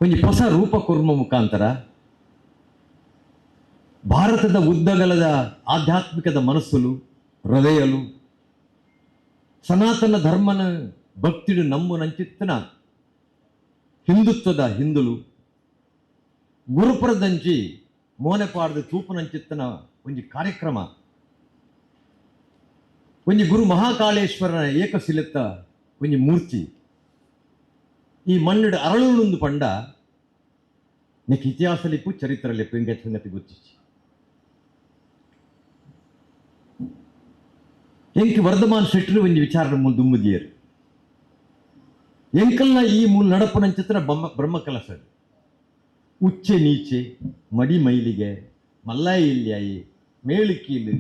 ಒಂಜಿ ಹೊಸ ರೂಪ ಕೊರ್ಮ ಮುಖಾಂತರ ಭಾರತದ ಉದ್ದಗಲದ ಆಧ್ಯಾತ್ಮಿಕದ ಮನಸ್ಸುಲು ಹೃದಯಲು ಸನಾತನ ಧರ್ಮನ ಭಕ್ತಿಡು ನಂಬು ನಂಚಿತ್ತನ ಹಿಂದುತ್ವದ ಹಿಂದುಲು ಗುರುಪುರದಂಚಿ ಮೋನೆಪಾಡ್ದು ತೂಪುನಂಚಿತ್ತನ ಒಂಜಿ ಕಾರ್ಯಕ್ರಮ ಒಂಜಿ ಗುರು ಮಹಾಕಾಳೇಶ್ವರನ ಏಕಶಿಲೆತ್ತ ಒಂಜಿ ಮೂರ್ತಿ ಈ ಮಣ್ಣುಡು ಅರಳುಂದು ಪಂಡ ನೆಕ್ ಇತಿಹಾಸಲಿಪ್ಪು ಚರಿತ್ರಲಿಪ್ಪು ಇಂಗೆ ಸಂಗತಿ ಗೊತ್ತಿಚ್ಚಿ ಎಂಕ್ ವರ್ಧಮಾನ್ ಶೆಟ್ಟರು ಒಂಜಿ ವಿಚಾರ ದುಮ್ಮುದಿಯರು ಎಂಕಲ್ನ ಈ ಮೂಲ ನಡಪುನಂಚಿತ್ರ ಬ್ರಹ್ಮಕಲಶ ಉಚ್ಚೆ ನೀಚೆ ಮಡಿ ಮೈಲಿಗೆ ಮಲ್ಲಾಯಿ ಇಲ್ಯಾಯಿ ಮೇಳುಕೀಲು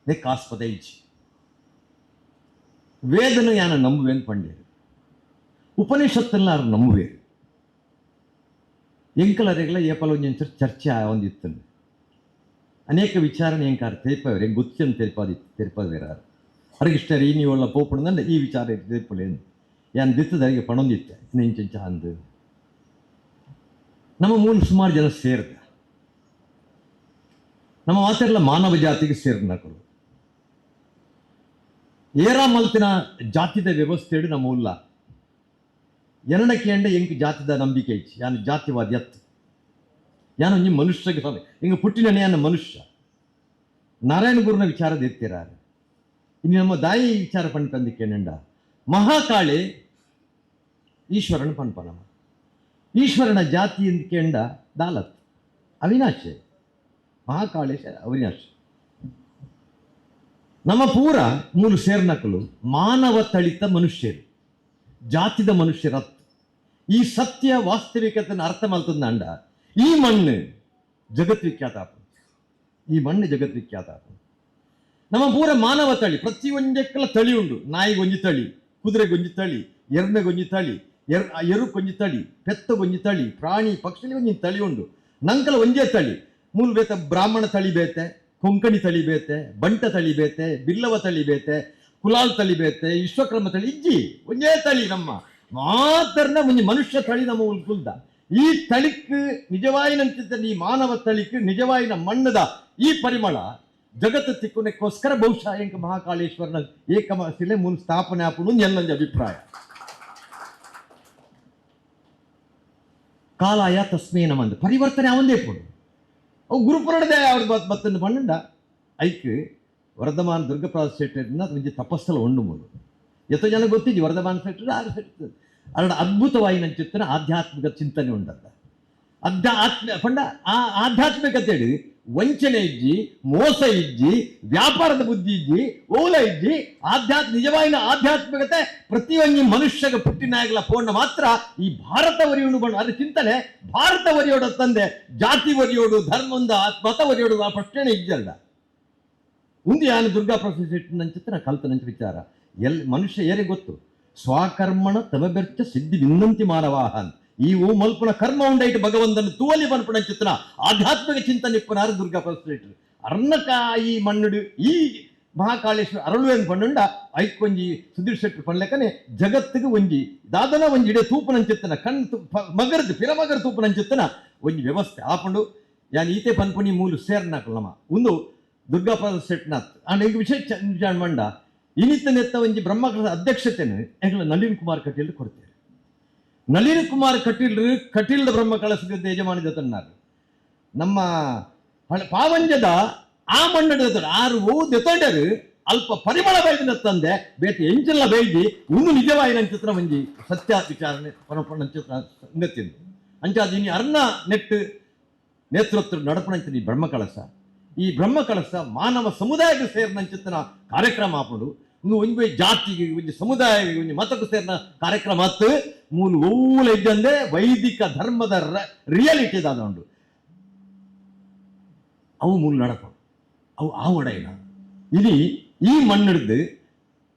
ನೆಕ್ ಆಸ್ಪದ ಇಚ್ಚಿ ವೇದನು ಯಾನ ನಂಬುವೆನ್ ಪಂಡೇರು ಉಪನಿಷತ್ತನ್ನ ಅವ್ರು ನಂಬುವೇರು ಎಂಕಲರೆಗಳ ಏಪಲೊಂಜ ಚರ್ಚೆ ಒಂದಿತ್ತು ಅನೇಕ ವಿಚಾರಣೆ ಎಂಕಾರ ತೆರಿಪವ್ರು ಹೆಂಗೆ ಗೊತ್ತಿನ ತೆರಿಪವೇರಾರು ಅವ್ರಿಗೆ ಇಷ್ಟ ರೀ ನೀವು ಒಳ್ಳೆ ಪೋಪಣದಂದ್ರೆ ಈ ವಿಚಾರ ತೆರಿಪಲೇನು ಯಾನ್ ದಿತ್ತದರಿಗೆ ಪಣೊಂದಿತ್ತೆ ನೆಂಚ ಅಂದು ನಮ್ಮ ಮೂಲ ಸುಮಾರು ಜನ ಸೇರಿದ ನಮ್ಮ ಮಾತೆಲ್ಲ ಮಾನವ ಜಾತಿಗೆ ಸೇರಿನಕರು ಏರ ಮಲ್ತಿನ ಜಾತಿದ ವ್ಯವಸ್ಥೆ ನಮ್ಮ ಉಲ್ಲ ಎನ್ನಡಕ್ಕೆ ಎಂಕ್ ಜಾತಿದ ನಂಬಿಕೆ ಇಚ್ಚಿ ಯಾನು ಜಾತಿವಾದಿ ಎತ್ತು ಯಾನು ಒಂಜಿ ಮನುಷ್ಯಗೆ ಸ್ವಾಮಿ ಹಿಂಗೆ ಪುಟ್ಟಿನ ಯಾನ ಮನುಷ್ಯ ನಾರಾಯಣ ಗುರುನ ವಿಚಾರದ ಎತ್ತಿರಾರು ಇನ್ನು ನಮ್ಮ ದಾಯಿ ವಿಚಾರ ಪಂಪಂದಿಕ್ಕೆ ನೆಂಡ ಮಹಾಕಾಳಿ ಈಶ್ವರನ ಪಂಪನಮ್ಮ ಈಶ್ವರನ ಜಾತಿ ಎಂದು ಕೇಂಡ ದಾಲತ್ ಅವಿನಾಶ ಮಹಾಕಾಳೇಶ ಅವಿನಾಶ ನಮ್ಮ ಪೂರ ಮೂಲು ಸೇರ್ನಕಲು ಮಾನವ ತಳಿತ ಮನುಷ್ಯರು ಜಾತಿದ ಮನುಷ್ಯರತ್ತು ಈ ಸತ್ಯ ವಾಸ್ತವಿಕತೆಯನ್ನು ಅರ್ಥ ಮಾಡ್ತದ ಅಂಡ ಈ ಮಣ್ಣು ಜಗದ್ವಿಖ್ಯಾತ ಈ ಮಣ್ಣು ಜಗದ್ವಿಖ್ಯಾತ ನಮ್ಮ ಪೂರ ಮಾನವ ತಳಿ ಪ್ರತಿಯೊಂದಕ್ಕೆಲ್ಲ ತಳಿ ಉಂಡು ನಾಯಿಗೊಂಜಿ ತಳಿ ಕುದುರೆಗೊಂಜಿ ತಳಿ ಎರ್ಮೆಗೊಂಜಿ ತಳಿ ಎರುಕೊಂಜಿ ತಳಿ ಪೆತ್ತಗೊಂಜಿ ತಳಿ ಪ್ರಾಣಿ ಪಕ್ಷಿಲಿ ಒಂಜಿ ತಳಿ ಉಂಡು ನಂಕಲ ಒಂಜೇ ತಳಿ ಮೂಲ ಬೇತೆ ಬ್ರಾಹ್ಮಣ ತಳಿ ಬೇತೆ ಕೊಂಕಣಿ ತಳಿ ಬೇತೆ ಬಂಟ ತಳಿ ಬೇತೆ ಬಿಲ್ಲವ ತಳಿ ಬೇತೆ ಕುಲಾಲ್ ತಳಿ ಬೇತೆ ವಿಶ್ವಕ್ರಮ ತಳಿ ಇಜ್ಜಿ ಒಂದೇ ತಳಿ ನಮ್ಮ ಮಾತ್ರನ ಮುಂಜಿ ಮನುಷ್ಯ ತಳಿ ನಮ್ಮ ಉಲ್ಕುಲ್ದ ಈ ತಳಿಕ್ ನಿಜವಾಯಿನಂತಿದ್ದ ಈ ಮಾನವ ತಳಿಕ್ ನಿಜವಾಯಿನ ಮಣ್ಣದ ಈ ಪರಿಮಳ ಜಗತ್ತು ತಿಕ್ಕುನಕ್ಕೋಸ್ಕರ ಬಹುಶಃ ಎಂಕ ಮಹಾಕಾಳೇಶ್ವರನ ಏಕಮಶಿಲೆ ಮುನ್ ಸ್ಥಾಪನೆ ಆಪುಡು ಎಲ್ಲಂಜ ಅಭಿಪ್ರಾಯ ಕಾಲಾಯ ತಸ್ಮೇ ನಮಂದು ಪರಿವರ್ತನೆ ಅವಂದೇ ಪುಡು ಅವು ಗುರುಪುರಡದೆ ಅವ್ರ ಬತ್ತನ್ನು ಪಣ್ಣಂಡ ಐಕ್ ವರ್ಧಮಾನ್ ದುರ್ಗಪ್ರಸಾದ್ ಶೆಟ್ಟರ್ನ ಒಂಜಿ ತಪಸ್ಸಲ ಉಂಡು ಮೂಲು ಎಷ್ಟೋ ಜನ ಗೊತ್ತಿದ್ದಿ ವರ್ಧಮಾನ್ ಶೆಟ್ಟರ್ ಆರು ಶೆಟ್ಟರ್ ಅರಡ ಅದ್ಭುತವಾಯಿನ ಚಿಂತನೆ ಆಧ್ಯಾತ್ಮಿಕ ಚಿಂತನೆ ಉಂಟದ ಪಂಡ ಆ ಆಧ್ಯಾತ್ಮಿಕತೆ ವಂಚನೆ ಇಜ್ಜಿ ಮೋಸ ಇಜ್ಜಿ ವ್ಯಾಪಾರದ ಬುದ್ಧಿ ಇಜ್ಜಿ ಓಲ ಇಜ್ಜಿ ನಿಜವಾಯಿನ ಆಧ್ಯಾತ್ಮಿಕತೆ ಪ್ರತಿಯೊಂದು ಮನುಷ್ಯಗೆ ಪುಟ್ಟಿನಾಗಲ ಪೋಂಡ ಮಾತ್ರ ಈ ಭಾರತ ವರಿಯೋಡು ಬಂದು ಅದ್ರ ಚಿಂತನೆ ಭಾರತ ವರಿಯೋಡು ತಂದೆ ಜಾತಿ ವರಿಯೋಡು ಧರ್ಮದ ಮತ ವರಿಯೋಡು ಆ ಪ್ರಶ್ನೆ ಇಜ್ಜಲ್ಲ ಮುಂದೆ ಯಾನು ದುರ್ಗಾ ಪ್ರಸಾದ್ ಶೆಟ್ಟರ್ ಕಲ್ತನಂಚ ವಿಚಾರ ಮನುಷ್ಯ ಏರೇ ಗೊತ್ತು ಸ್ವಕರ್ಮಣ ತಮಬೆರ್ಚ ಸಿದ್ಧಿ ವಿನ್ನಂತಿ ಮಾನವಾಹ ಅಂತ ಈ ಮಲ್ಪನ ಕರ್ಮ ಉಂಡೈಟ್ ಭಗವಂತನ ತೂವಲಿ ಪನ್ಪುಣ ಚಿತ್ರ ಆಧ್ಯಾತ್ಮಿಕ ಚಿಂತನೆ ಇಪ್ಪನಾರು ದುರ್ಗಾ ಪ್ರಸಾದ್ ಶೆಟ್ಟರ್ ಅರ್ನಕ ಈ ಮಣ್ಣುಡು ಈ ಮಹಾಕಾಳೇಶ್ವರ ಅರಳುವೇನು ಪಣ್ಣುಂಡ ಐಕೊಂಜಿ ಸುಧೀರ್ ಶೆಟ್ಟರ್ ಪಣ್ಲೆಕ್ಕನೆ ಜಗತ್ತಿಗೆ ಒಂಜಿ ದಾದನ ಒಂಜಿ ಇಡೇ ತೂಪನಂಚಿತ್ತನ ಕಣ್ಣು ಮಗರ್ದು ಪಿರಮಗರ ತೂಪನಂಚಿತ್ತನ ಒಂಜಿ ವ್ಯವಸ್ಥೆ ಆಪಂಡು ಯಾನ್ ಈತೆ ಪನ್ಪುನಿ ಮೂಲು ಸೇರ್ನಾಕಲ್ ನಮ್ಮ ಒಂದು ದುರ್ಗಾ ಪ್ರಸಾದ್ ಶೆಟ್ಟರ್ನಾಥ್ ಅಂಡ್ ಈಗ ವಿಶೇಷ ಮಂಡ ಇನಿತನೆತ್ತ ಒಂಜಿ ಬ್ರಹ್ಮಕಲಶದ ಅಧ್ಯಕ್ಷತೆಯನ್ನು ಎಂಗ್ಲ ನಳಿನ್ ಕುಮಾರ್ ಕಟೀಲ್ ಕೊಡ್ತೇವೆ ನಳಿನ್ ಕುಮಾರ್ ಕಟೀಲ್ದ ಬ್ರಹ್ಮಕಲಶದ ಯಜಮಾನಿ ತನ್ನಾರು ನಮ್ಮ ಪಾವಂಜದ ಆ ಮಣ್ಣದ ಆರು ದೆತೊಂಡರು ಅಲ್ಪ ಪರಿಮಳ ಬೈದಿನ ತಂದೆ ಬೇತೆ ಎಂಚೆಲ್ಲ ಬೈದಿ ಒಂದು ನಿಜವಾಯಿನ ಚಿತ್ರ ಒಂಜಿ ಸತ್ಯ ವಿಚಾರಣೆ ಪರಪಣ ಚಿತ್ರ ಸಂಗತಿಂದು ಅಂಚಾದ ಇನಿ ಅರ್ನ ನೆಟ್ಟು ನೇತೃತ್ವ ನಡಪಣಂಚಿನ ಈ ಬ್ರಹ್ಮಕಲಶ ಈ ಬ್ರಹ್ಮ ಕಲಶ ಮಾನವ ಸಮುದಾಯಕ್ಕೆ ಸೇರಿದಂಚಿತ್ತಿನ ಕಾರ್ಯಕ್ರಮ ಆಪುಂಡು ಇಂದು ಒಂಜಿ ಜಾತಿಗೆ ಒಂಜಿ ಸಮುದಾಯಕ್ಕೆ ಒಂಜಿ ಮತಕ್ಕೆ ಸೇರಿನ ಕಾರ್ಯಕ್ರಮ ಅತ್ತು ಮೂಲ ಓಲ ಇದ್ದಂದೆ ವೈದಿಕ ಧರ್ಮದ ರಿಯಾಲಿಟಿ ದಾದ ಉಂಡು ಅವು ಮೂಲ ನಡಪಡು ಅವು ಆ ಒಡೆಯಿನ ಇಡೀ ಈ ಮಣ್ಣಿಡ್ದು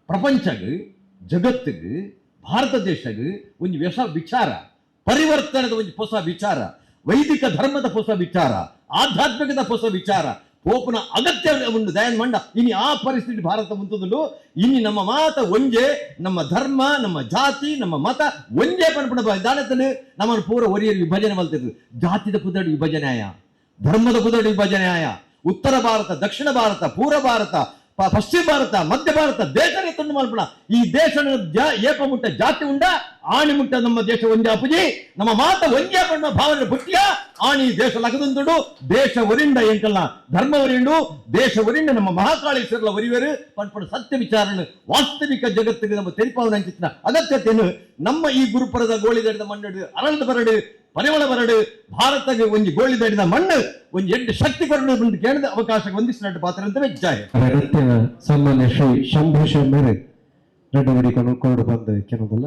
ಪ್ರಪಂಚಗೆ ಜಗತ್ತಿಗೆ ಭಾರತ ದೇಶಗೆ ಒಂದು ಹೊಸ ವಿಚಾರ ಪರಿವರ್ತನದ ಒಂದು ಹೊಸ ವಿಚಾರ ವೈದಿಕ ಧರ್ಮದ ಹೊಸ ವಿಚಾರ ಆಧ್ಯಾತ್ಮಿಕದ ಹೊಸ ವಿಚಾರ ಪೋಪನ ಅಗತ್ಯ ಉಂಟು ದಯನ್ ಮಂಡ ಇನಿ ಆ ಪರಿಸ್ಥಿತಿ ಭಾರತ ಮುಂತದಲು ಇನಿ ನಮ್ಮ ಮಾತ ಒಂಜೆ ನಮ್ಮ ಧರ್ಮ ನಮ್ಮ ಜಾತಿ ನಮ್ಮ ಮತ ಒಂಜೆ ಪನ್ಪಡ ದಾನತನು ನಮ್ಮನ್ನು ಪೂರ ಒರಿಯರು ವಿಭಜನೆ ಮಲ್ತಿದ್ರು ಜಾತಿದ ಪುದಡಿ ವಿಭಜನೆ ಆಯ ಧರ್ಮದ ಪುದಡಿ ವಿಭಜನೆ ಆಯ ಉತ್ತರ ಭಾರತ ದಕ್ಷಿಣ ಭಾರತ ಪೂರ್ವ ಭಾರತ ಪಶ್ಚಿಮ ಭಾರತ ಮಧ್ಯ ಭಾರತ ದೇಶನೇ ತುಂಡು ಮಲ್ಪಡ ಈ ದೇಶ ಏಪ ಮುಟ್ಟ ಜಾತಿ ಉಂಡ ಆಣಿ ಮುಟ್ಟ ನಮ್ಮ ದೇಶ ಒಂದೇ ಅಪುಜಿ ನಮ್ಮ ಮಾತ ಒಂದೇ ಪಣ್ಣ ಭಾವನೆ ಬುಟ್ಟಿಯ ಆಣಿ ದೇಶ ಲಗದುಂಡು ದೇಶ ಒರಿಂಡ ಎಂಕಲ್ನ ಧರ್ಮ ಒರಿಂಡು ದೇಶ ಒರಿಂಡ ನಮ್ಮ ಮಹಾಕಾಳೇಶ್ವರಲ ಒರಿವೇರು ಪಣ್ಪಡ ಸತ್ಯ ವಿಚಾರಣ ವಾಸ್ತವಿಕ ಜಗತ್ತಿಗೆ ನಮ್ಮ ತೆರಿಪಾವನ ಅಂಚಿನ ಅಗತ್ಯತೆಯನ್ನು ನಮ್ಮ ಈ ಗುರುಪುರದ ಗೋಳಿದಡಿದ ಮಣ್ಣು ಅರಳದ ಬರಡು ಪರಿಮಳ ಬರಡು ಭಾರತಕ್ಕೆ ಒಂಜಿ ಗೋಳಿದಡಿದ ಮಣ್ಣು ಒಂಜಿ ಎಡ್ಡು ಶಕ್ತಿ ಕೊರಡು ಕೇಳಿದ ಅವಕಾಶ ಹೊಂದಿಸಿನಟ್ಟು ಪಾತ್ರ ಅಂತ ವೆಜ್ಜಾಯ ಅಗತ್ಯ ಸನ್ಮಾನ್ಯ ಶ್ರೀ ಶಂಭೂಷ ಮೇರೆ ರೆಡ್ಡಿ ಹೊಡಿಕೊಂಡು ಕೊರಡು ಬಂದು ಕೆಲವಲ್ಲ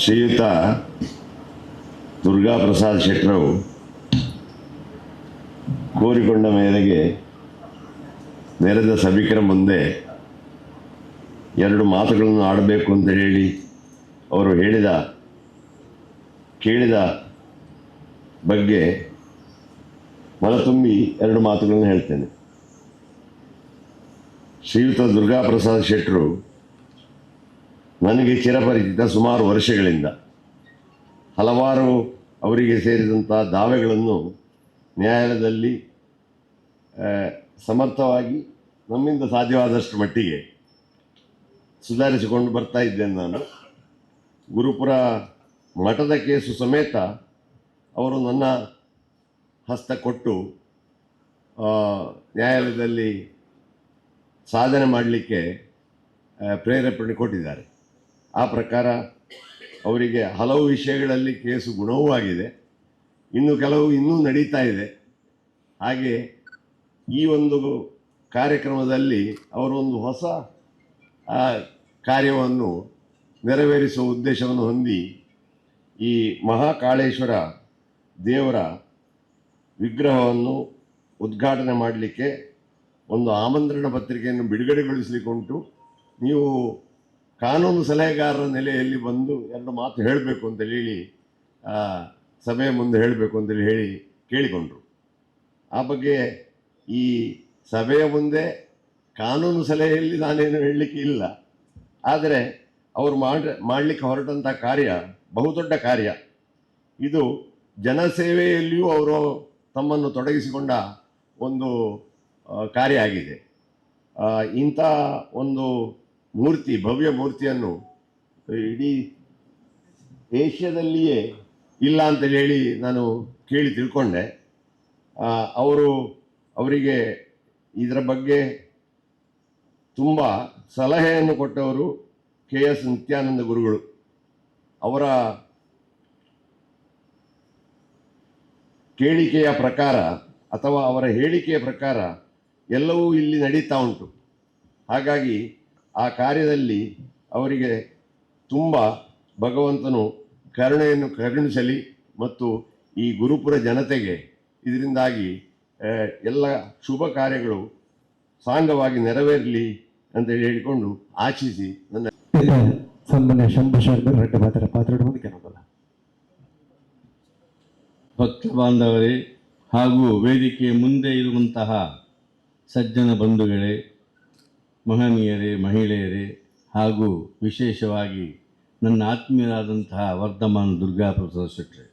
ಶ್ರೀಯುತ ದುರ್ಗಾ ಪ್ರಸಾದ್ ಶೆಟ್ಟರು ಕೋರಿಕೊಂಡ ಮೇರೆಗೆ ನೆರೆದ ಸಭಿಕರ ಮುಂದೆ ಎರಡು ಮಾತುಗಳನ್ನು ಆಡಬೇಕು ಅಂತ ಹೇಳಿ ಅವರು ಕೇಳಿದ ಬಗ್ಗೆ ಮನತುಂಬಿ ಎರಡು ಮಾತುಗಳನ್ನು ಹೇಳ್ತೇನೆ. ಶ್ರೀಯುತ ದುರ್ಗಾ ಪ್ರಸಾದ್ ಶೆಟ್ಟರು ನನಗೆ ಚಿರಪರಿಚಿತ ಸುಮಾರು ವರ್ಷಗಳಿಂದ ಹಲವಾರು ಅವರಿಗೆ ಸೇರಿದಂಥ ದಾವೆಗಳನ್ನು ನ್ಯಾಯಾಲಯದಲ್ಲಿ ಸಮರ್ಥವಾಗಿ ನಮ್ಮಿಂದ ಸಾಧ್ಯವಾದಷ್ಟು ಮಟ್ಟಿಗೆ ಸುಧಾರಿಸಿಕೊಂಡು ಬರ್ತಾ ಇದ್ದೇನೆ. ನಾನು ಗುರುಪುರ ಮಠದ ಕೇಸು ಸಮೇತ ಅವರು ನನ್ನ ಹಸ್ತ ಕೊಟ್ಟು ನ್ಯಾಯಾಲಯದಲ್ಲಿ ಸಾಧನೆ ಮಾಡಲಿಕ್ಕೆ ಪ್ರೇರೇಪಣೆ ಕೊಟ್ಟಿದ್ದಾರೆ. ಆ ಪ್ರಕಾರ ಅವರಿಗೆ ಹಲವು ವಿಷಯಗಳಲ್ಲಿ ಕೇಸು ಗುಣವೂ ಆಗಿದೆ, ಇನ್ನು ಕೆಲವು ಇನ್ನೂ ನಡೀತಾ ಇದೆ. ಹಾಗೆ ಈ ಒಂದು ಕಾರ್ಯಕ್ರಮದಲ್ಲಿ ಅವರೊಂದು ಹೊಸ ಕಾರ್ಯವನ್ನು ನೆರವೇರಿಸುವ ಉದ್ದೇಶವನ್ನು ಹೊಂದಿ ಈ ಮಹಾಕಾಳೇಶ್ವರ ದೇವರ ವಿಗ್ರಹವನ್ನು ಉದ್ಘಾಟನೆ ಮಾಡಲಿಕ್ಕೆ ಒಂದು ಆಮಂತ್ರಣ ಪತ್ರಿಕೆಯನ್ನು ಬಿಡುಗಡೆಗೊಳಿಸಲಿಕ್ಕೆ ಉಂಟು. ನೀವು ಕಾನೂನು ಸಲಹೆಗಾರರ ನೆಲೆಯಲ್ಲಿ ಬಂದು ಎರಡು ಮಾತು ಹೇಳಬೇಕು ಅಂತ ಹೇಳಿ ಸಭೆಯ ಮುಂದೆ ಹೇಳಬೇಕು ಅಂತೇಳಿ ಹೇಳಿ ಕೇಳಿಕೊಂಡ್ರು. ಆ ಬಗ್ಗೆ ಈ ಸಭೆಯ ಮುಂದೆ ಕಾನೂನು ಸಲಹೆಯಲ್ಲಿ ನಾನೇನು ಹೇಳಲಿಕ್ಕೆ ಇಲ್ಲ, ಆದರೆ ಅವರು ಮಾಡಲಿಕ್ಕೆ ಹೊರಟಂಥ ಕಾರ್ಯ ಬಹುದೊಡ್ಡ ಕಾರ್ಯ. ಇದು ಜನಸೇವೆಯಲ್ಲಿಯೂ ಅವರು ತಮ್ಮನ್ನು ತೊಡಗಿಸಿಕೊಂಡ ಒಂದು ಕಾರ್ಯ ಆಗಿದೆ. ಇಂಥ ಒಂದು ಮೂರ್ತಿ, ಭವ್ಯ ಮೂರ್ತಿಯನ್ನು ಇಡೀ ಏಷ್ಯಾದಲ್ಲಿಯೇ ಇಲ್ಲ ಅಂತ ಹೇಳಿ ನಾನು ಕೇಳಿ ತಿಳ್ಕೊಂಡೆ. ಅವರಿಗೆ ಇದರ ಬಗ್ಗೆ ತುಂಬ ಸಲಹೆಯನ್ನು ಕೊಟ್ಟವರು KS ನಿತ್ಯಾನಂದ ಗುರುಗಳು. ಅವರ ಕೇಳಿಕೆಯ ಪ್ರಕಾರ ಅಥವಾ ಅವರ ಹೇಳಿಕೆಯ ಪ್ರಕಾರ ಎಲ್ಲವೂ ಇಲ್ಲಿ ನಡೀತಾ ಉಂಟು. ಹಾಗಾಗಿ ಆ ಕಾರ್ಯದಲ್ಲಿ ಅವರಿಗೆ ತುಂಬ ಭಗವಂತನು ಕರುಣೆಯನ್ನು ಕರುಣಿಸಲಿ ಮತ್ತು ಈ ಗುರುಪುರ ಜನತೆಗೆ ಇದರಿಂದಾಗಿ ಎಲ್ಲ ಶುಭ ಕಾರ್ಯಗಳು ಸಾಂಗವಾಗಿ ನೆರವೇರಲಿ ಅಂತ ಹೇಳಿಕೊಂಡು ಆಶಿಸಿ ನನ್ನ ಸನ್ಮಾನ್ಯ ಶಂಭೂಷ ರೆಡ್ಡಿ ಪಾತ್ರದ ಕೆಲವಲ್ಲ. ಭಕ್ತ ಬಾಂಧವರೇ ಹಾಗೂ ವೇದಿಕೆಯ ಮುಂದೆ ಇರುವಂತಹ ಸಜ್ಜನ ಬಂಧುಗಳೇ, ಮಹನೀಯರೇ, ಮಹಿಳೆಯರೇ ಹಾಗೂ ವಿಶೇಷವಾಗಿ ನನ್ನ ಆತ್ಮೀಯರಾದಂತಹ ವರ್ಧಮಾನ್ ದುರ್ಗಾ ಪ್ರಸಾದ್ ಶೆಟ್ಟರೆ,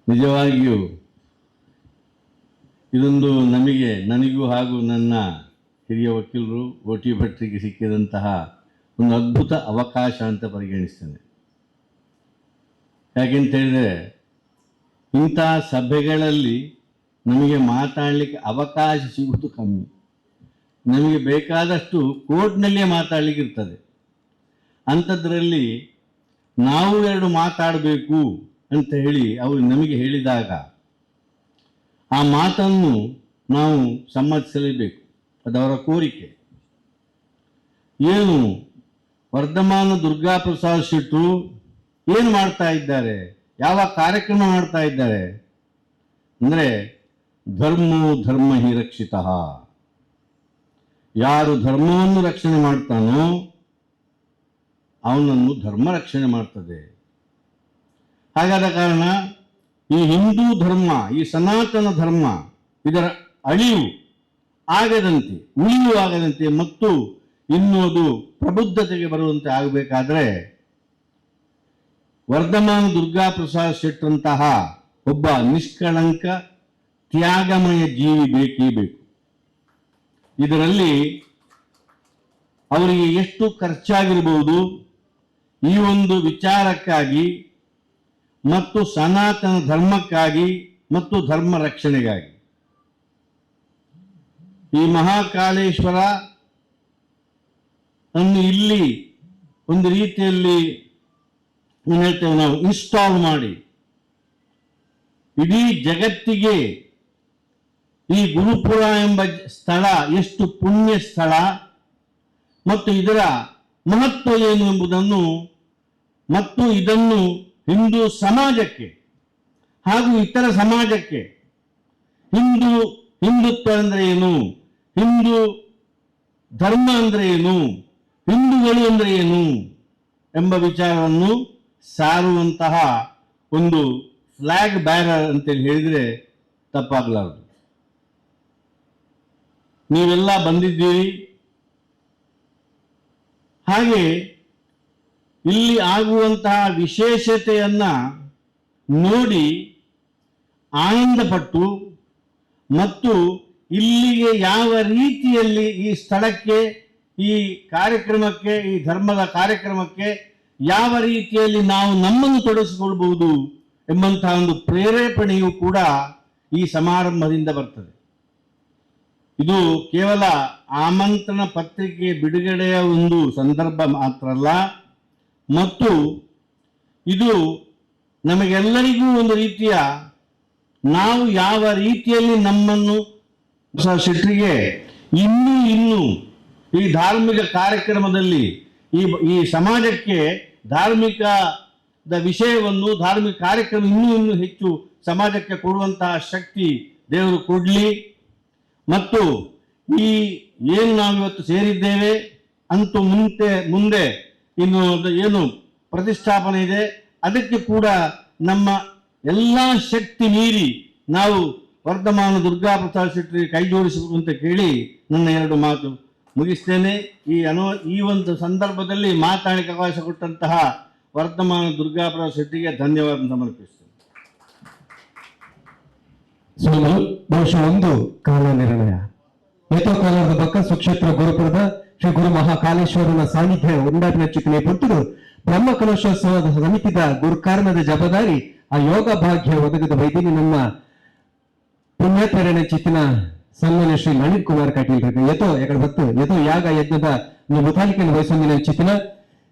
ನಿಜವಾಗಿಯೂ ಇದೊಂದು ನನಗೂ ಹಾಗೂ ನನ್ನ ಹಿರಿಯ ವಕೀಲರು OT ಭಟ್ರಿಗೆ ಸಿಕ್ಕಿದಂತಹ ಒಂದು ಅದ್ಭುತ ಅವಕಾಶ ಅಂತ ಪರಿಗಣಿಸ್ತೇನೆ. ಯಾಕೆಂತ ಹೇಳಿದರೆ ಇಂಥ ಸಭೆಗಳಲ್ಲಿ ನಮಗೆ ಮಾತಾಡಲಿಕ್ಕೆ ಅವಕಾಶ ಸಿಗುವುದು ಕಮ್ಮಿ. ನಮಗೆ ಬೇಕಾದಷ್ಟು ಕೋರ್ಟ್ನಲ್ಲೇ ಮಾತಾಡಲಿಕ್ಕೆ ಇರ್ತದೆ. ಅಂಥದ್ರಲ್ಲಿ ನಾವು ಎರಡು ಮಾತಾಡಬೇಕು ಅಂತ ಹೇಳಿ ಅವರು ನಮಗೆ ಹೇಳಿದಾಗ ಆ ಮಾತನ್ನು ನಾವು ಸಮ್ಮತಿಸಲೇಬೇಕು. ಅದವರ ಕೋರಿಕೆ. ಏನು ವರ್ಧಮಾನ ದುರ್ಗಾಪ್ರಸಾದ್ ಶೆಟ್ಟರು ಏನು ಮಾಡ್ತಾ ಇದ್ದಾರೆ, ಯಾವ ಕಾರ್ಯಕ್ರಮ ಮಾಡ್ತಾ ಇದ್ದಾರೆ ಅಂದರೆ ಧರ್ಮೋ ಧರ್ಮ ಹಿ ರಕ್ಷಿತ. ಯಾರು ಧರ್ಮವನ್ನು ರಕ್ಷಣೆ ಮಾಡ್ತಾನೋ ಅವನನ್ನು ಧರ್ಮ ರಕ್ಷಣೆ ಮಾಡ್ತದೆ. ಹಾಗಾದ ಕಾರಣ ಈ ಹಿಂದೂ ಧರ್ಮ, ಈ ಸನಾತನ ಧರ್ಮ, ಇದರ ಅಳಿವು ಆಗದಂತೆ, ಉಳಿವು ಆಗದಂತೆ ಮತ್ತು ಇನ್ನೊಂದು ಪ್ರಬುದ್ಧತೆಗೆ ಬರುವಂತೆ ಆಗಬೇಕಾದ್ರೆ ವರ್ಧಮಾನ ದುರ್ಗಾಪ್ರಸಾದ್ ಶೆಟ್ಟರಂತಹ ಒಬ್ಬ ನಿಷ್ಕಳಂಕ ತ್ಯಾಗಮಯ ಜೀವಿ ಬೇಕೇ ಬೇಕು. ಇದರಲ್ಲಿ ಅವರಿಗೆ ಎಷ್ಟು ಖರ್ಚಾಗಿರಬಹುದು ಈ ಒಂದು ವಿಚಾರಕ್ಕಾಗಿ ಮತ್ತು ಸನಾತನ ಧರ್ಮಕ್ಕಾಗಿ ಮತ್ತು ಧರ್ಮ ರಕ್ಷಣೆಗಾಗಿ. ಈ ಮಹಾಕಾಳೇಶ್ವರ ಅನ್ನು ಇಲ್ಲಿ ಒಂದು ರೀತಿಯಲ್ಲಿ ಏನು ಹೇಳ್ತೇವೆ ನಾವು, ಇನ್ಸ್ಟಾಲ್ ಮಾಡಿ ಇಡೀ ಜಗತ್ತಿಗೆ ಈ ಗುರುಪುರ ಎಂಬ ಸ್ಥಳ ಎಷ್ಟು ಪುಣ್ಯ ಸ್ಥಳ ಮತ್ತು ಇದರ ಮಹತ್ವ ಏನು ಎಂಬುದನ್ನು ಮತ್ತು ಇದನ್ನು ಹಿಂದೂ ಸಮಾಜಕ್ಕೆ ಹಾಗೂ ಇತರ ಸಮಾಜಕ್ಕೆ ಹಿಂದುತ್ವ ಅಂದರೆ ಏನು, ಹಿಂದೂ ಧರ್ಮ ಅಂದರೆ ಏನು, ಹಿಂದೂಗಳು ಅಂದರೆ ಏನು ಎಂಬ ವಿಚಾರವನ್ನು ಸಾರುವಂತಹ ಒಂದು ಫ್ಲಾಗ್ ಬ್ಯಾರರ್ ಅಂತೇಳಿ ಹೇಳಿದರೆ ತಪ್ಪಾಗಲಾರದು. ನೀವೆಲ್ಲ ಬಂದಿದ್ದೀರಿ. ಹಾಗೆ ಇಲ್ಲಿ ಆಗುವಂತಹ ವಿಶೇಷತೆಯನ್ನ ನೋಡಿ ಆನಂದಪಟ್ಟು ಮತ್ತು ಇಲ್ಲಿಗೆ ಯಾವ ರೀತಿಯಲ್ಲಿ ಈ ಸ್ಥಳಕ್ಕೆ, ಈ ಕಾರ್ಯಕ್ರಮಕ್ಕೆ, ಈ ಧರ್ಮದ ಕಾರ್ಯಕ್ರಮಕ್ಕೆ ಯಾವ ರೀತಿಯಲ್ಲಿ ನಾವು ನಮ್ಮನ್ನು ತೊಡಗಿಸಿಕೊಳ್ಬಹುದು ಎಂಬಂತಹ ಒಂದು ಪ್ರೇರೇಪಣೆಯು ಕೂಡ ಈ ಸಮಾರಂಭದಿಂದ ಬರ್ತದೆ. ಇದು ಕೇವಲ ಆಮಂತ್ರಣ ಪತ್ರಿಕೆ ಬಿಡುಗಡೆಯ ಒಂದು ಸಂದರ್ಭ ಮಾತ್ರ ಅಲ್ಲ, ಮತ್ತು ಇದು ನಮಗೆಲ್ಲರಿಗೂ ಒಂದು ರೀತಿಯ, ನಾವು ಯಾವ ರೀತಿಯಲ್ಲಿ ನಮ್ಮನ್ನು ಶೆಟ್ಟರಿಗೆ ಇನ್ನೂ ಈ ಧಾರ್ಮಿಕ ಕಾರ್ಯಕ್ರಮದಲ್ಲಿ ಈ ಸಮಾಜಕ್ಕೆ ಧಾರ್ಮಿಕದ ವಿಷಯವನ್ನು, ಧಾರ್ಮಿಕ ಕಾರ್ಯಕ್ರಮ ಇನ್ನೂ ಹೆಚ್ಚು ಸಮಾಜಕ್ಕೆ ಕೊಡುವಂತಹ ಶಕ್ತಿ ದೇವರು ಕೊಡಲಿ. ಮತ್ತು ಈ ಏನು ನಾವಿವತ್ತು ಸೇರಿದ್ದೇವೆ ಅಂತೂ ಮುಂದೆ ಇನ್ನು ಏನು ಪ್ರತಿಷ್ಠಾಪನೆ ಇದೆ ಅದಕ್ಕೆ ಕೂಡ ನಮ್ಮ ಎಲ್ಲ ಶಕ್ತಿ ಮೀರಿ ನಾವು ವರ್ಧಮಾನ ದುರ್ಗಾಪ್ರಸಾದ್ ಶೆಟ್ಟರಿಗೆ ಕೈ ಜೋಡಿಸಬೇಕು ಅಂತ ಕೇಳಿ ನನ್ನ ಎರಡು ಮಾತು ಮುಗಿಸ್ತೇನೆ. ಈ ಒಂದು ಸಂದರ್ಭದಲ್ಲಿ ಮಾತಾಡಲಿಕ್ಕೆ ಅವಕಾಶ ಕೊಟ್ಟಂತಹ ವರ್ಧಮಾನ ದುರ್ಗಾಪ್ರಸಾದ್ ಶೆಟ್ಟಿಗೆ ಧನ್ಯವಾದ ಸಮರ್ಪಿಸ್ತೇನೆ. ಸೋಮಲು ಬಹುಶಃ ಒಂದು ಕಾಲ ನಿರ್ಣಯ ಏತೋಕಾಲದ ಪಕ್ಕ ಸುಕ್ಷೇತ್ರ ಗುರುಪುರದ ಶ್ರೀ ಗುರು ಮಹಾಕಾಲೇಶ್ವರನ ಸಾನ್ನಿಧ್ಯ ಉಂಡಾಟಿನ ಚಿಕ್ಕನೆ ಪುಟ್ಟರು ಬ್ರಹ್ಮ ಕಲಶೋತ್ಸವದ ಸಮಿತಿದ ಗುರುಕಾರಣದ ಜವಾಬ್ದಾರಿ ಆ ಯೋಗ ಭಾಗ್ಯ ಒದಗಿದ ವೈದ್ಯನಿ ನಮ್ಮ ಪುಣ್ಯತ್ವರಣ ಚಿತ್ತಿನ ಸನ್ಮಾನ್ಯ ಶ್ರೀ ನಳಿನ್ ಕುಮಾರ್ ಕಟೀಲ್ ಯಥೋ ಯಾಗ ಯಜ್ಞದ ಮುತಾಲಿಕೆಯನ್ನು ವಹಿಸೊಂದಿನ ಚಿತ್ತಿನ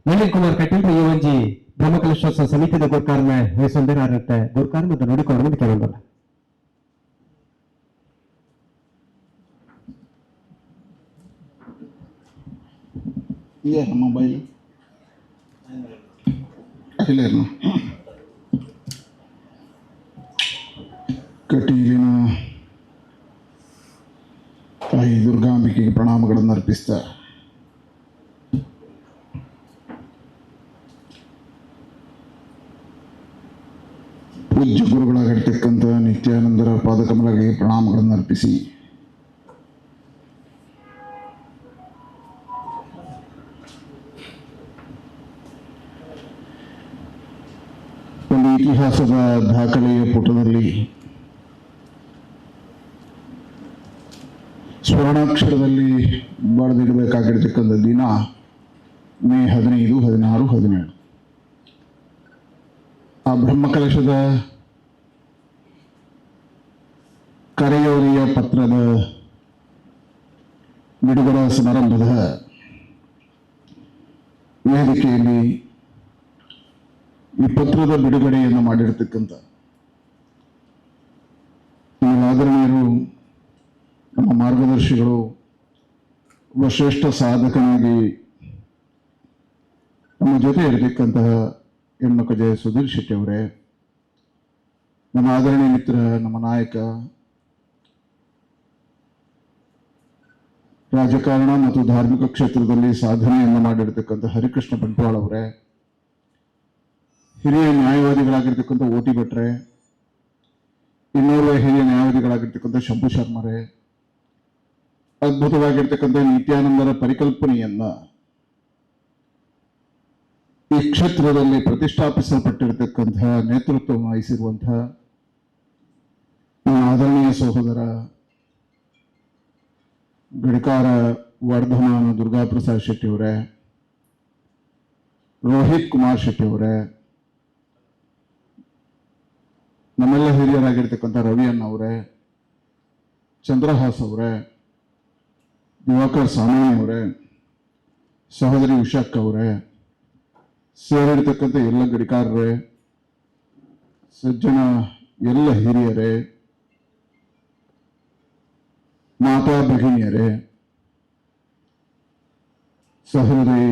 ನಳಿನ್ ಕುಮಾರ್ ಕಟೀಲ್ ಈ ಒಂಜಿ ಬ್ರಹ್ಮ ಕಲಶೋತ್ಸವ ಸಮಿತಿದ ಗುರುಕಾರಣ ವಹಿಸೊಂದಿನಾರಂತೆ ಗುರುಕಾರಣದ ನೋಡಿಕೊಂಡು ಕೆಲವೊಂದಲ್ಲ. ಮೊಬೈಲ್ ಕಟೀಲಿನ ತಾಯಿ ದುರ್ಗಾಂಬಿಕೆಗೆ ಪ್ರಣಾಮಗಳನ್ನು ಅರ್ಪಿಸ್ತಾ ಪೂಜ್ಯ ಗುರುಗಳಾಗಿರ್ತಕ್ಕಂಥ ನಿತ್ಯಾನಂದರ ಪಾದಕಮಲಗಳಿಗೆ ಪ್ರಣಾಮಗಳನ್ನು ಅರ್ಪಿಸಿ ಒಂದು ಇತಿಹಾಸದ ದಾಖಲೆಯ ಪುಟದಲ್ಲಿ ಸ್ವರ್ಣಾಕ್ಷರದಲ್ಲಿ ಬರೆದಿಡಬೇಕಾಗಿರ್ತಕ್ಕಂಥ ದಿನ ಮೇ 15, 16, 17. ಆ ಬ್ರಹ್ಮಕಲಶದ ಕರೆಯೋರಿಯ ಪತ್ರದ ಬಿಡುಗಡೆ ಸಮಾರಂಭದ ವೇದಿಕೆಯಲ್ಲಿ ಈ ಪತ್ರದ ಬಿಡುಗಡೆಯನ್ನು ಮಾಡಿರ್ತಕ್ಕಂಥ ನಮ್ಮ ಆದರಣೀಯರು, ನಮ್ಮ ಮಾರ್ಗದರ್ಶಿಗಳು, ಒಬ್ಬ ಶ್ರೇಷ್ಠ ಸಾಧಕನಾಗಿ ನಮ್ಮ ಜೊತೆ ಇರತಕ್ಕಂತಹ ಹೆಣ್ಮಕ ಜಯ ಸುಧೀರ್ ಶೆಟ್ಟಿ ಅವರೇ, ನಮ್ಮ ಆದರಣೀಯ ಮಿತ್ರ, ನಮ್ಮ ನಾಯಕ, ರಾಜಕಾರಣ ಮತ್ತು ಧಾರ್ಮಿಕ ಕ್ಷೇತ್ರದಲ್ಲಿ ಸಾಧನೆಯನ್ನು ಮಾಡಿರ್ತಕ್ಕಂಥ ಹರಿಕೃಷ್ಣ ಬಂಟ್ವಾಳ ಅವರೇ, ಹಿರಿಯ ನ್ಯಾಯವಾದಿಗಳಾಗಿರ್ತಕ್ಕಂಥ ಓಟಿ ಭಟ್ರೆ, ಇನ್ನೋರ್ವ ಹಿರಿಯ ನ್ಯಾಯವಾದಿಗಳಾಗಿರ್ತಕ್ಕಂಥ ಶಂಭು ಶರ್ಮರೇ, ಅದ್ಭುತವಾಗಿರ್ತಕ್ಕಂಥ ನಿತ್ಯಾನಂದರ ಪರಿಕಲ್ಪನೆಯನ್ನ ಈ ಕ್ಷೇತ್ರದಲ್ಲಿ ಪ್ರತಿಷ್ಠಾಪಿಸಲ್ಪಟ್ಟಿರತಕ್ಕಂತಹ ನೇತೃತ್ವ ವಹಿಸಿರುವಂತಹ ನನ್ನ ಆದರಣೀಯ ಸಹೋದರ ಗಡಿಕಾರ ವರ್ಧಮಾನ ದುರ್ಗಾಪ್ರಸಾದ್ ಶೆಟ್ಟಿ ಅವರೇ, ರೋಹಿತ್ ಕುಮಾರ್ ಶೆಟ್ಟಿ ಅವರೇ, ನಮ್ಮೆಲ್ಲ ಹಿರಿಯರಾಗಿರ್ತಕ್ಕಂಥ ರವಿಯಣ್ಣ ಅವರೇ, ಚಂದ್ರಹಾಸ್ ಅವರೇ, ದಿವಾಕರ್ ಸಾಮಾನಿ ಅವರೇ, ಸಹೋದರಿ ಉಷಾಕ್ ಅವರೇ, ಸೇರಿರ್ತಕ್ಕಂಥ ಎಲ್ಲ ಗಡಿಕಾರರೇ, ಸಜ್ಜನ ಎಲ್ಲ ಹಿರಿಯರೇ, ಮಾತಾ ಭಗಿನಿಯರೇ, ಸಹೋದರಿ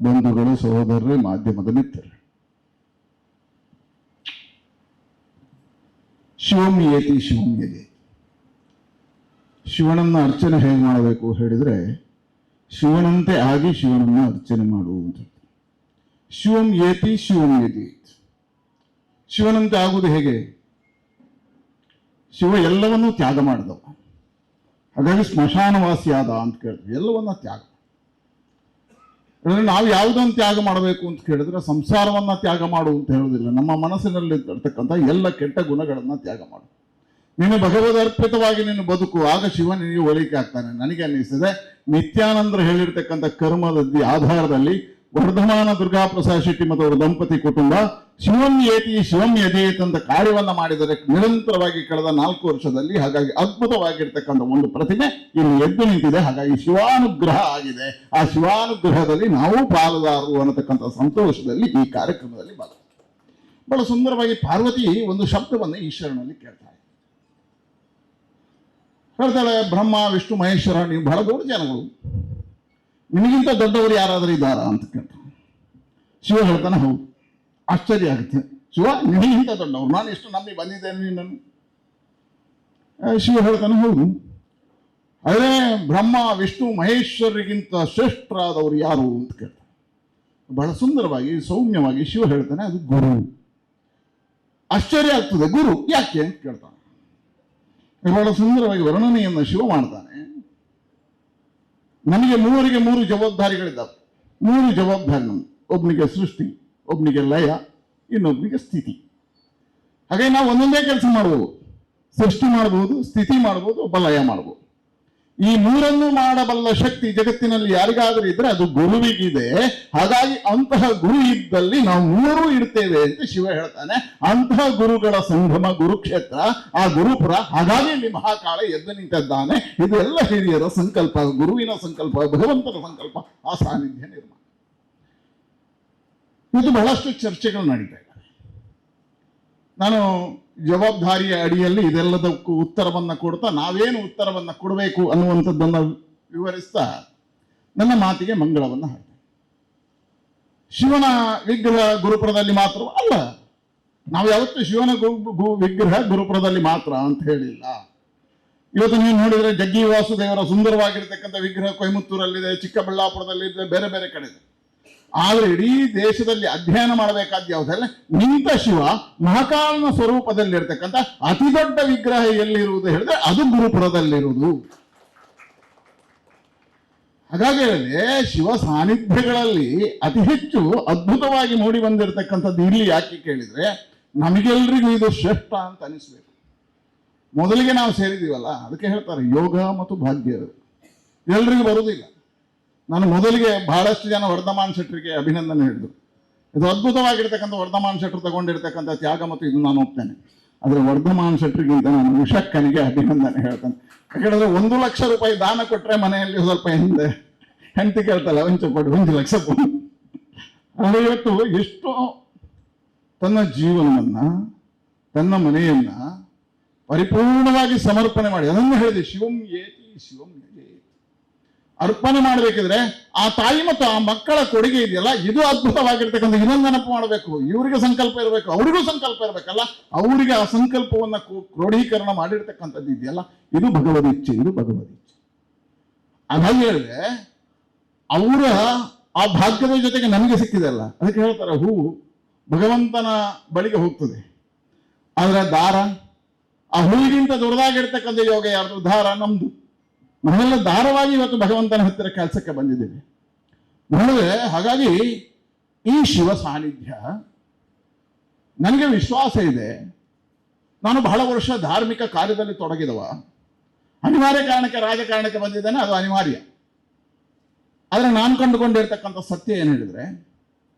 ಬಂಧುಗಳು, ಸಹೋದರರೇ, ಮಾಧ್ಯಮದ ಮಿತ್ರರೇ, ಶಿವಂ ಏತಿ ಶಿವಂ ಯದೆ. ಶಿವನನ್ನ ಅರ್ಚನೆ ಹೇಗೆ ಮಾಡಬೇಕು ಹೇಳಿದ್ರೆ, ಶಿವನಂತೆ ಆಗಿ ಶಿವನನ್ನ ಅರ್ಚನೆ ಮಾಡುವುದು. ಶಿವಂ ಏತಿ ಶಿವಂ ಯದಿ. ಶಿವನಂತೆ ಆಗುವುದು ಹೇಗೆ? ಶಿವ ಎಲ್ಲವನ್ನೂ ತ್ಯಾಗ ಮಾಡಿದವ, ಹಾಗಾಗಿ ಸ್ಮಶಾನವಾಸಿಯಾದ ಅಂತ ಕೇಳಿದ್ರು. ಎಲ್ಲವನ್ನ ತ್ಯಾಗ. ನಾವು ಯಾವುದನ್ನು ತ್ಯಾಗ ಮಾಡಬೇಕು ಅಂತ ಕೇಳಿದ್ರೆ ಸಂಸಾರವನ್ನ ತ್ಯಾಗ ಮಾಡು ಅಂತ ಹೇಳೋದಿಲ್ಲ. ನಮ್ಮ ಮನಸ್ಸಿನಲ್ಲಿ ಇರ್ತಕ್ಕಂಥ ಎಲ್ಲ ಕೆಟ್ಟ ಗುಣಗಳನ್ನ ತ್ಯಾಗ ಮಾಡು. ನೀನು ಭಗವದ್ ಅರ್ಪಿತವಾಗಿ ನೀನು ಬದುಕು, ಆಗ ಶಿವ ನಿನಗೆ ಒಲಿಕೆ ಆಗ್ತಾನೆ. ನನಗೆ ಅನ್ನಿಸ್ತದೆ ನಿತ್ಯಾನಂದರು ಹೇಳಿರ್ತಕ್ಕಂಥ ಕರ್ಮದ ಆಧಾರದಲ್ಲಿ ವರ್ಧಮಾನ ದುರ್ಗಾಪ್ರಸಾದ್ ಶೆಟ್ಟಿ ಮತ್ತು ಅವರ ದಂಪತಿ ಕುಟುಂಬ ಶಿವಂ ಏತಿ ಶಿವಂ ಯದೇತ್ ಅಂತ ಕಾರ್ಯವನ್ನ ಮಾಡಿದರೆ ನಿರಂತರವಾಗಿ ಕಳೆದ 4 ವರ್ಷದಲ್ಲಿ. ಹಾಗಾಗಿ ಅದ್ಭುತವಾಗಿರ್ತಕ್ಕಂಥ ಒಂದು ಪ್ರತಿಮೆ ಇಲ್ಲಿ ಎದ್ದು ನಿಂತಿದೆ. ಹಾಗಾಗಿ ಶಿವಾನುಗ್ರಹ ಆಗಿದೆ. ಆ ಶಿವಾನುಗ್ರಹದಲ್ಲಿ ನಾವು ಪಾಲುದಾರರು ಅನ್ನತಕ್ಕಂಥ ಸಂತೋಷದಲ್ಲಿ ಈ ಕಾರ್ಯಕ್ರಮದಲ್ಲಿ ಬಹಳ ಸುಂದರವಾಗಿ ಪಾರ್ವತಿ ಒಂದು ಶಬ್ದವನ್ನು ಈಶ್ವರನಲ್ಲಿ ಕೇಳ್ತಾಳೆ. ಹೇಳ್ತಾಳೆ, ಬ್ರಹ್ಮ ವಿಷ್ಣು ಮಹೇಶ್ವರ ನೀವು ಬಹಳ ದೊಡ್ಡ ಜನಗಳು, ನಿಮಗಿಂತ ದೊಡ್ಡವರು ಯಾರಾದರೂ ಇದ್ದಾರಾ ಅಂತ ಕೇಳ್ತಾನೆ. ಶಿವ ಹೇಳ್ತಾನೆ, ಹೌದು. ಆಶ್ಚರ್ಯ ಆಗುತ್ತೆ. ಶಿವ ನಿಮಗಿಂತ ದೊಡ್ಡವರು, ನಾನು ಎಷ್ಟು ನಂಬಿ ಬಂದಿದ್ದೇನೆ ನಿನ್ನನ್ನು. ಶಿವ ಹೇಳ್ತಾನೆ, ಹೌದು. ಅದೇ ಬ್ರಹ್ಮ ವಿಷ್ಣು ಮಹೇಶ್ವರಿಗಿಂತ ಶ್ರೇಷ್ಠರಾದವರು ಯಾರು ಅಂತ ಕೇಳ್ತಾನೆ. ಬಹಳ ಸುಂದರವಾಗಿ ಸೌಮ್ಯವಾಗಿ ಶಿವ ಹೇಳ್ತಾನೆ, ಅದು ಗುರು. ಆಶ್ಚರ್ಯ ಆಗ್ತದೆ, ಗುರು ಯಾಕೆ ಅಂತ ಕೇಳ್ತಾನೆ. ಬಹಳ ಸುಂದರವಾಗಿ ವರ್ಣನೆಯನ್ನು ಶಿವ ಮಾಡ್ತಾನೆ. ನನಗೆ 3 ಜವಾಬ್ದಾರಿಗಳಿದ್ದಾವೆ. 3 ಜವಾಬ್ದಾರಿ ನಮ್ಗೆ. ಒಬ್ಬನಿಗೆ ಸೃಷ್ಟಿ, ಒಬ್ಬನಿಗೆ ಲಯ, ಇನ್ನೊಬ್ಬನಿಗೆ ಸ್ಥಿತಿ. ಹಾಗೆ ನಾವು ಒಂದೊಂದೇ ಕೆಲಸ ಮಾಡ್ಬೋದು. ಸೃಷ್ಟಿ ಮಾಡ್ಬೋದು, ಸ್ಥಿತಿ ಮಾಡ್ಬೋದು, ಒಬ್ಬ ಲಯ ಮಾಡ್ಬೋದು. ಈ 3 ಮಾಡಬಲ್ಲ ಶಕ್ತಿ ಜಗತ್ತಿನಲ್ಲಿ ಯಾರಿಗಾದರೂ ಇದ್ರೆ ಅದು ಗುರುವಿಗಿದೆ. ಹಾಗಾಗಿ ಅಂತಹ ಗುರು ಇದ್ದಲ್ಲಿ ನಾವು 3 ಇರ್ತೇವೆ ಅಂತ ಶಿವ ಹೇಳ್ತಾನೆ. ಅಂತಹ ಗುರುಗಳ ಸಂಗಮ ಗುರುಕ್ಷೇತ್ರ, ಆ ಗುರುಪುರ. ಹಾಗಾಗಿ ಇಲ್ಲಿ ಮಹಾಕಾಳ ಎದ್ದು ನಿಂತಿದ್ದಾನೆ. ಇದು ಎಲ್ಲ ಹಿರಿಯರ ಸಂಕಲ್ಪ, ಗುರುವಿನ ಸಂಕಲ್ಪ, ಭಗವಂತನ ಸಂಕಲ್ಪ, ಆ ಸಾನ್ನಿಧ್ಯ ನಿರ್ಮಾಣ. ಇದು ಬಹಳಷ್ಟು ಚರ್ಚೆಗಳು ನಡೀತಾ ಇದ್ದಾವೆ. ನಾನು ಜವಾಬ್ದಾರಿಯ ಅಡಿಯಲ್ಲಿ ಇದೆಲ್ಲದಕ್ಕೂ ಉತ್ತರವನ್ನ ಕೊಡ್ತಾ, ನಾವೇನು ಉತ್ತರವನ್ನ ಕೊಡಬೇಕು ಅನ್ನುವಂಥದ್ದನ್ನು ವಿವರಿಸ್ತಾ ನನ್ನ ಮಾತಿಗೆ ಮಂಗಳವನ್ನ ಹಾಕ್ತೇನೆ. ಶಿವನ ವಿಗ್ರಹ ಗುರುಪುರದಲ್ಲಿ ಮಾತ್ರ ಅಲ್ಲ. ನಾವು ಯಾವತ್ತೂ ಶಿವನ ವಿಗ್ರಹ ಗುರುಪುರದಲ್ಲಿ ಮಾತ್ರ ಅಂತ ಹೇಳಿಲ್ಲ. ಇವತ್ತು ನೀವು ನೋಡಿದ್ರೆ ಜಗ್ಗಿ ವಾಸುದೇವರ ಸುಂದರವಾಗಿರ್ತಕ್ಕಂಥ ವಿಗ್ರಹ ಕೊಯಮತ್ತೂರಲ್ಲಿದೆ, ಚಿಕ್ಕಬಳ್ಳಾಪುರದಲ್ಲಿದೆ, ಬೇರೆ ಬೇರೆ ಕಡೆ ಇದೆ. ಆದರೆ ಇಡೀ ದೇಶದಲ್ಲಿ ಅಧ್ಯಯನ ಮಾಡಬೇಕಾದ ಯಾವುದಲ್ಲ, ನಿಂತ ಶಿವ ಮಹಾಕಾಲನ ಸ್ವರೂಪದಲ್ಲಿರ್ತಕ್ಕಂಥ ಅತಿ ದೊಡ್ಡ ವಿಗ್ರಹ ಎಲ್ಲಿರುವುದು ಹೇಳಿದ್ರೆ ಅದು ಗುರುಪುರದಲ್ಲಿರುವುದು. ಹಾಗಾಗಿ ಹೇಳಿದ್ರೆ ಶಿವ ಸಾನ್ನಿಧ್ಯಗಳಲ್ಲಿ ಅತಿ ಹೆಚ್ಚು ಅದ್ಭುತವಾಗಿ ಮೂಡಿ ಬಂದಿರತಕ್ಕಂಥದ್ದು ಇಲ್ಲಿ ಯಾಕೆ ಕೇಳಿದ್ರೆ, ನಮಗೆಲ್ರಿಗೂ ಇದು ಶ್ರೇಷ್ಠ ಅಂತ ಅನಿಸ್ಬೇಕು. ಮೊದಲಿಗೆ ನಾವು ಸೇರಿದೀವಲ್ಲ, ಅದಕ್ಕೆ ಹೇಳ್ತಾರೆ ಯೋಗ ಮತ್ತು ಭಾಗ್ಯ ಎಲ್ರಿಗೂ ಬರುವುದಿಲ್ಲ. ನಾನು ಮೊದಲಿಗೆ ಬಹಳಷ್ಟು ಜನ ವರ್ಧಮಾನ್ ಶೆಟ್ಟರಿಗೆ ಅಭಿನಂದನೆ ಹೇಳಿದ್ರು. ಇದು ಅದ್ಭುತವಾಗಿರ್ತಕ್ಕಂಥ ವರ್ಧಮಾನ್ ಶೆಟ್ಟರು ತಗೊಂಡಿರ್ತಕ್ಕಂಥ ತ್ಯಾಗ ಮತ್ತು ಇದು ನಾನು ಒಪ್ತೇನೆ. ಆದರೆ ವರ್ಧಮಾನ್ ಶೆಟ್ಟರಿಗಿಂತ ನಾನು ಉಷಕ್ಕನಿಗೆ ಅಭಿನಂದನೆ ಹೇಳ್ತೇನೆ. ಯಾಕಂದ್ರೆ 1 ಲಕ್ಷ ರೂಪಾಯಿ ದಾನ ಕೊಟ್ಟರೆ ಮನೆಯಲ್ಲಿ ಸ್ವಲ್ಪ ಹಿಂದೆ ಹೆಂಡತಿ ಕೇಳ್ತಲ್ಲ, 1 ಲಕ್ಷ ಕೊಡು. ಆದರೆ ಇವತ್ತು ಎಷ್ಟೋ ತನ್ನ ಜೀವನವನ್ನ, ತನ್ನ ಮನೆಯನ್ನ ಪರಿಪೂರ್ಣವಾಗಿ ಸಮರ್ಪಣೆ ಮಾಡಿ, ಅದನ್ನು ಹೇಳಿದೆ, ಶಿವಂ ಏತಿ ಶಿವಂ ಏತಿ, ಅರ್ಪಣೆ ಮಾಡಬೇಕಿದ್ರೆ ಆ ತಾಯಿ ಮತ್ತು ಆ ಮಕ್ಕಳ ಕೊಡುಗೆ ಇದೆಯಲ್ಲ, ಇದು ಅದ್ಭುತವಾಗಿರ್ತಕ್ಕಂಥ. ಇನ್ನೊಂದು ನೆನಪು ಮಾಡಬೇಕು, ಇವರಿಗೆ ಸಂಕಲ್ಪ ಇರಬೇಕು, ಅವರಿಗೂ ಸಂಕಲ್ಪ ಇರಬೇಕಲ್ಲ, ಅವರಿಗೆ ಆ ಸಂಕಲ್ಪವನ್ನ ಕ್ರೋಢೀಕರಣ ಮಾಡಿರ್ತಕ್ಕಂಥದ್ದು ಇದೆಯಲ್ಲ, ಇದು ಭಗವದ್ ಇಚ್ಛೆ, ಇದು ಭಗವದ್ ಇಚ್ಛೆ. ಅದಾಗಿ ಹೇಳಿದ್ರೆ ಅವರ ಆ ಭಾಗ್ಯದ ಜೊತೆಗೆ ನಮಗೆ ಸಿಕ್ಕಿದೆ ಅಲ್ಲ, ಅದಕ್ಕೆ ಹೇಳ್ತಾರೆ ಹೂವು ಭಗವಂತನ ಬಳಿಗೆ ಹೋಗ್ತದೆ, ಆದ್ರೆ ದಾರ ಆ ಹೂವಿಗಿಂತ ದೊಡ್ಡದಾಗಿರ್ತಕ್ಕಂಥ ಯೋಗ ಯಾರ್ದು? ದಾರ ನಮ್ದು. ನಾವೆಲ್ಲ ದಾರವಾಗಿ ಇವತ್ತು ಭಗವಂತನ ಹತ್ತಿರ ಕೆಲಸಕ್ಕೆ ಬಂದಿದ್ದೇವೆ. ನೋಡಿದ್ರೆ ಹಾಗಾಗಿ ಈ ಶಿವ ಸಾನ್ನಿಧ್ಯ ನನಗೆ ವಿಶ್ವಾಸ ಇದೆ. ನಾನು ಬಹಳ ವರ್ಷ ಧಾರ್ಮಿಕ ಕಾರ್ಯದಲ್ಲಿ ತೊಡಗಿದವ, ಅನಿವಾರ್ಯ ಕಾರಣಕ್ಕೆ ರಾಜಕಾರಣಕ್ಕೆ ಬಂದಿದ್ದೇನೆ, ಅದು ಅನಿವಾರ್ಯ. ಆದರೆ ನಾನು ಕಂಡುಕೊಂಡಿರ್ತಕ್ಕಂಥ ಸತ್ಯ ಏನು ಹೇಳಿದ್ರೆ,